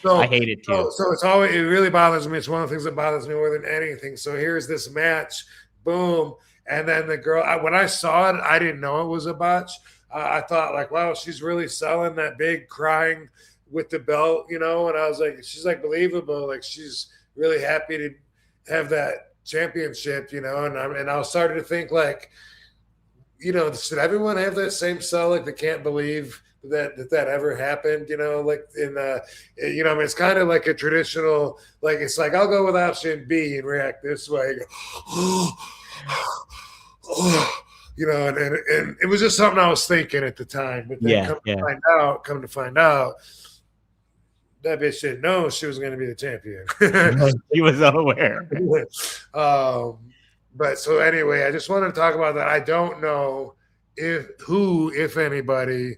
So, I hate it too. So it really bothers me. It's one of the things that bothers me more than anything. So here's this match, boom. And then the girl, when I saw it, I didn't know it was a botch. I thought like, wow, she's really selling that big, crying with the belt, And I was like, she's like believable. Like she's really happy to have that championship, And I was starting to think like, should everyone have that same cell? Like they can't believe that ever happened, like in it's kind of like a traditional, like it's like I'll go with option B and react this way. And it was just something I was thinking at the time. But then come to find out, that bitch didn't know she was going to be the champion. He was unaware. But so anyway, I just wanted to talk about that. I don't know if anybody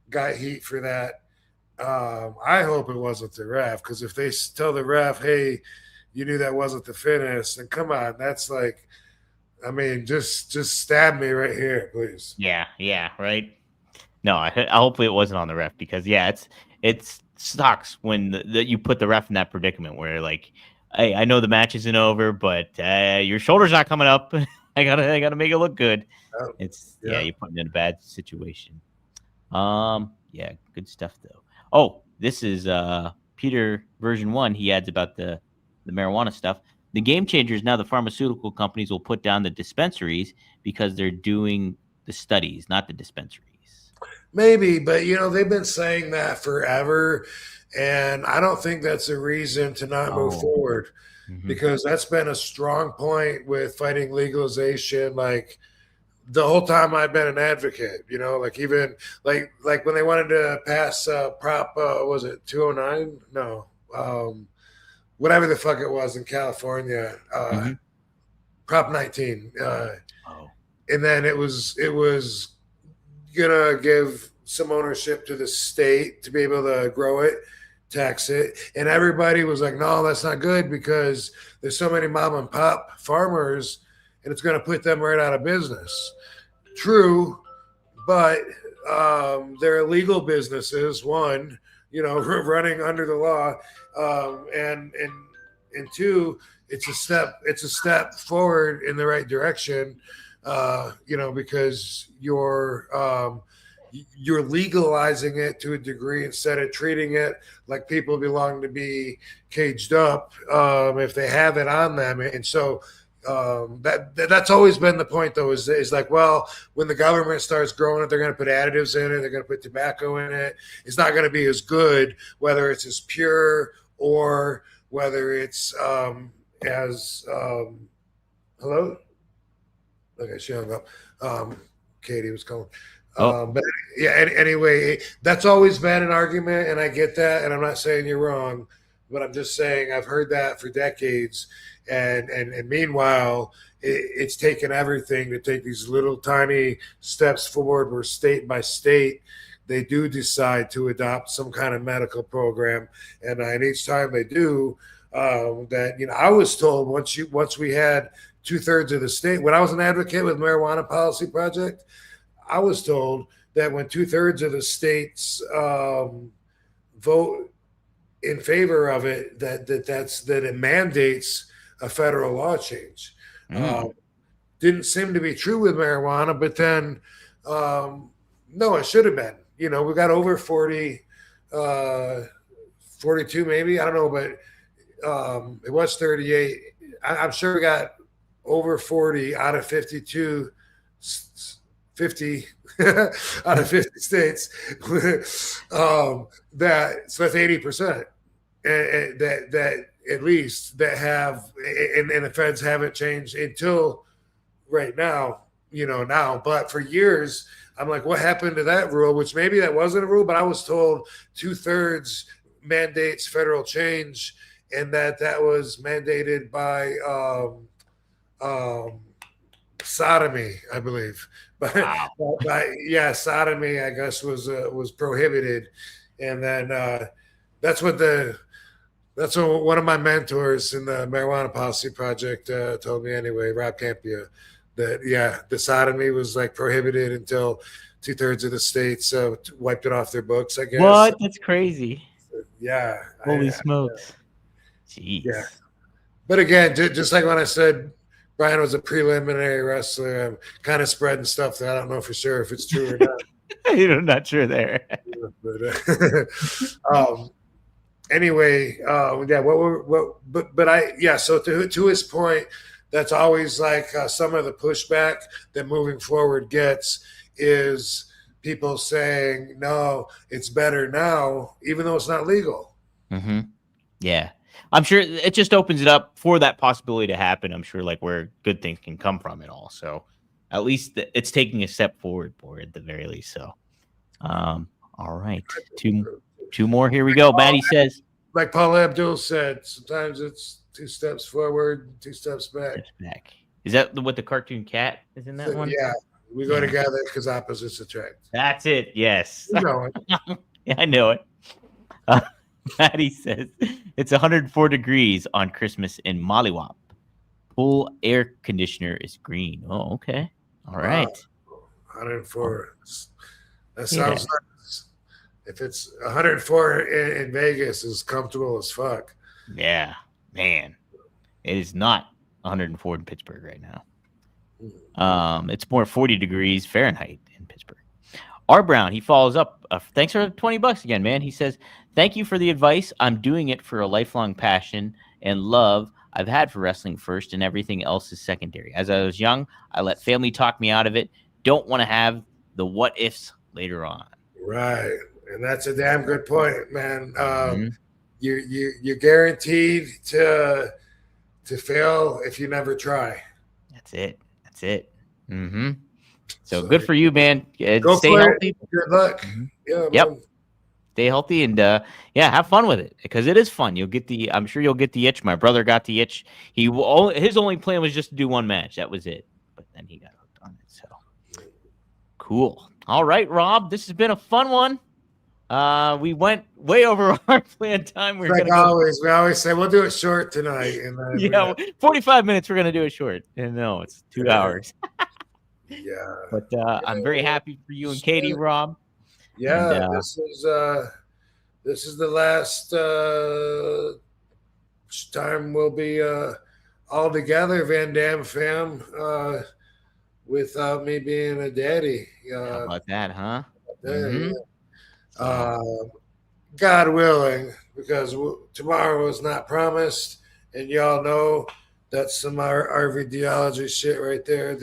got heat for that. I hope it wasn't the ref, because if they tell the ref, hey, you knew that wasn't the finish, then come on, that's like, I mean, just stab me right here, please. Yeah, right. No, hopefully it wasn't on the ref, because it sucks when you put the ref in that predicament where like hey, I know the match isn't over, but your shoulder's not coming up. I gotta make it look good. You're putting in a bad situation. Yeah, good stuff though. Oh, this is Peter version 1. He adds about the marijuana stuff. The game changer is now the pharmaceutical companies will put down the dispensaries because they're doing the studies, not the dispensaries. Maybe, but they've been saying that forever, and I don't think that's a reason to not move forward, because that's been a strong point with fighting legalization. Like the whole time I've been an advocate, like even like when they wanted to pass Prop, was it 209? No, whatever the fuck it was in California, Prop 19, and then it was gonna give some ownership to the state to be able to grow it, tax it, and everybody was like, no, that's not good because there's so many mom and pop farmers and it's going to put them right out of business. True, but they're illegal businesses, one, running under the law, and two, it's a step forward in the right direction, because you're legalizing it to a degree instead of treating it like people belong to be caged up if they have it on them. And so that's always been the point, though, is like, well, when the government starts growing it, they're going to put additives in it, they're going to put tobacco in it. It's not going to be as good, whether it's as pure or whether it's as hello. Okay, she hung up. Katie was calling. But yeah, anyway, that's always been an argument, and I get that, and I'm not saying you're wrong, but I'm just saying I've heard that for decades, and meanwhile, it's taken everything to take these little tiny steps forward where state by state they do decide to adopt some kind of medical program, and each time they do, that I was told once we had 2/3 of the state, when I was an advocate with Marijuana Policy Project, I was told that when 2/3 of the states vote in favor of it, that it mandates a federal law change. Didn't seem to be true with marijuana, but then no, it should have been. We got over 40, 42 maybe, I don't know, but it was 38. I'm sure we got over 40 out of 52. 50 out of 50 states so that's 80%, and that at least that have, and the feds haven't changed until right now, but for years I'm like, what happened to that rule? Which maybe that wasn't a rule, but I was told 2/3 mandates federal change, and that was mandated by sodomy, I believe. But yeah, sodomy, I guess, was prohibited, and then that's what one of my mentors in the Marijuana Policy Project told me. Anyway, Rob Campia, that the sodomy was like prohibited until 2/3 of the states wiped it off their books, I guess. What? That's crazy. Yeah. Holy smokes. Jeez. Yeah. But again, just like when I said Brian was a preliminary wrestler, I'm kind of spreading stuff that I don't know for sure if it's true or not. You're not sure there. But anyway, yeah. So to his point, that's always like some of the pushback that moving forward gets is people saying, no, it's better now, even though it's not legal. Mm-hmm. Yeah. I'm sure it just opens it up for that possibility to happen. I'm sure like where good things can come from it all. So at least it's taking a step forward for it at the very least. So, all right. Two more. Here we go. Maddie says, like Paul Abdul said, sometimes it's 2 steps forward, 2 steps back. Is that what the cartoon cat is in that one? Yeah. We go together because opposites attract. That's it. Yes. You know it. Yeah, I know it. Maddie says it's 104 degrees on Christmas in Molliwop. Pool air conditioner is green. Oh, okay. All right. 104. That sounds nice. If it's 104 in Vegas, is comfortable as fuck. Yeah, man. It is not 104 in Pittsburgh right now. It's more 40 degrees Fahrenheit in Pittsburgh. R. Brown, he follows up. Thanks for $20 again, man. He says, thank you for the advice. I'm doing it for a lifelong passion and love I've had for wrestling first, and everything else is secondary. As I was young, I let family talk me out of it. Don't want to have the what ifs later on. Right. And that's a damn good point, man. You're guaranteed to fail if you never try. That's it. Mm-hmm. So good for you, man. Stay healthy. Good luck. Yeah, yep. Man. Stay healthy and have fun with it because it is fun. I'm sure you'll get the itch. My brother got the itch. His only plan was just to do one match. That was it. But then he got hooked on it. So cool. All right, Rob. This has been a fun one. We went way over our planned time. We always say we'll do it short tonight. And 45 minutes. We're gonna do it short. And no, it's 2 hours. Yeah. But I'm very happy for you and Katie, Rob. Yeah, and, this is the last time we'll be all together, Van Dam fam, without me being a daddy. How about that, huh? God willing, because tomorrow is not promised, and y'all know that's some RVDology shit right there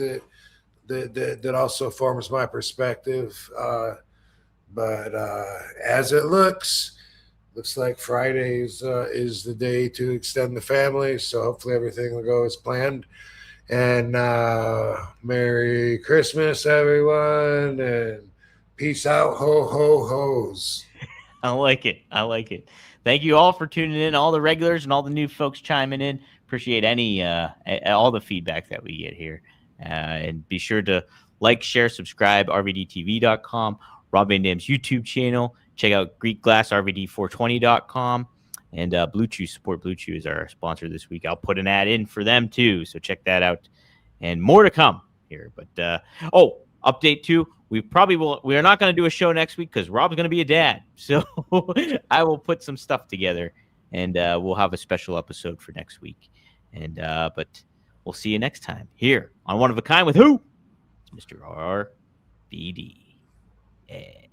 that also forms my perspective. But as it looks like Friday is the day to extend the family. So hopefully everything will go as planned. And Merry Christmas, everyone, and peace out, ho ho hos. I like it. Thank you all for tuning in, all the regulars and all the new folks chiming in. Appreciate all the feedback that we get here. And be sure to like, share, subscribe, rvdtv.com, Rob Van Dam's YouTube channel. Check out GreekGlassRVD420.com. And Blue Chew, support Blue Chew is our sponsor this week. I'll put an ad in for them too, so check that out. And more to come here. But update too. We are not going to do a show next week because Rob's going to be a dad. So I will put some stuff together, and we'll have a special episode for next week. And but we'll see you next time here on One of a Kind with who? It's Mr. RVD. Yeah.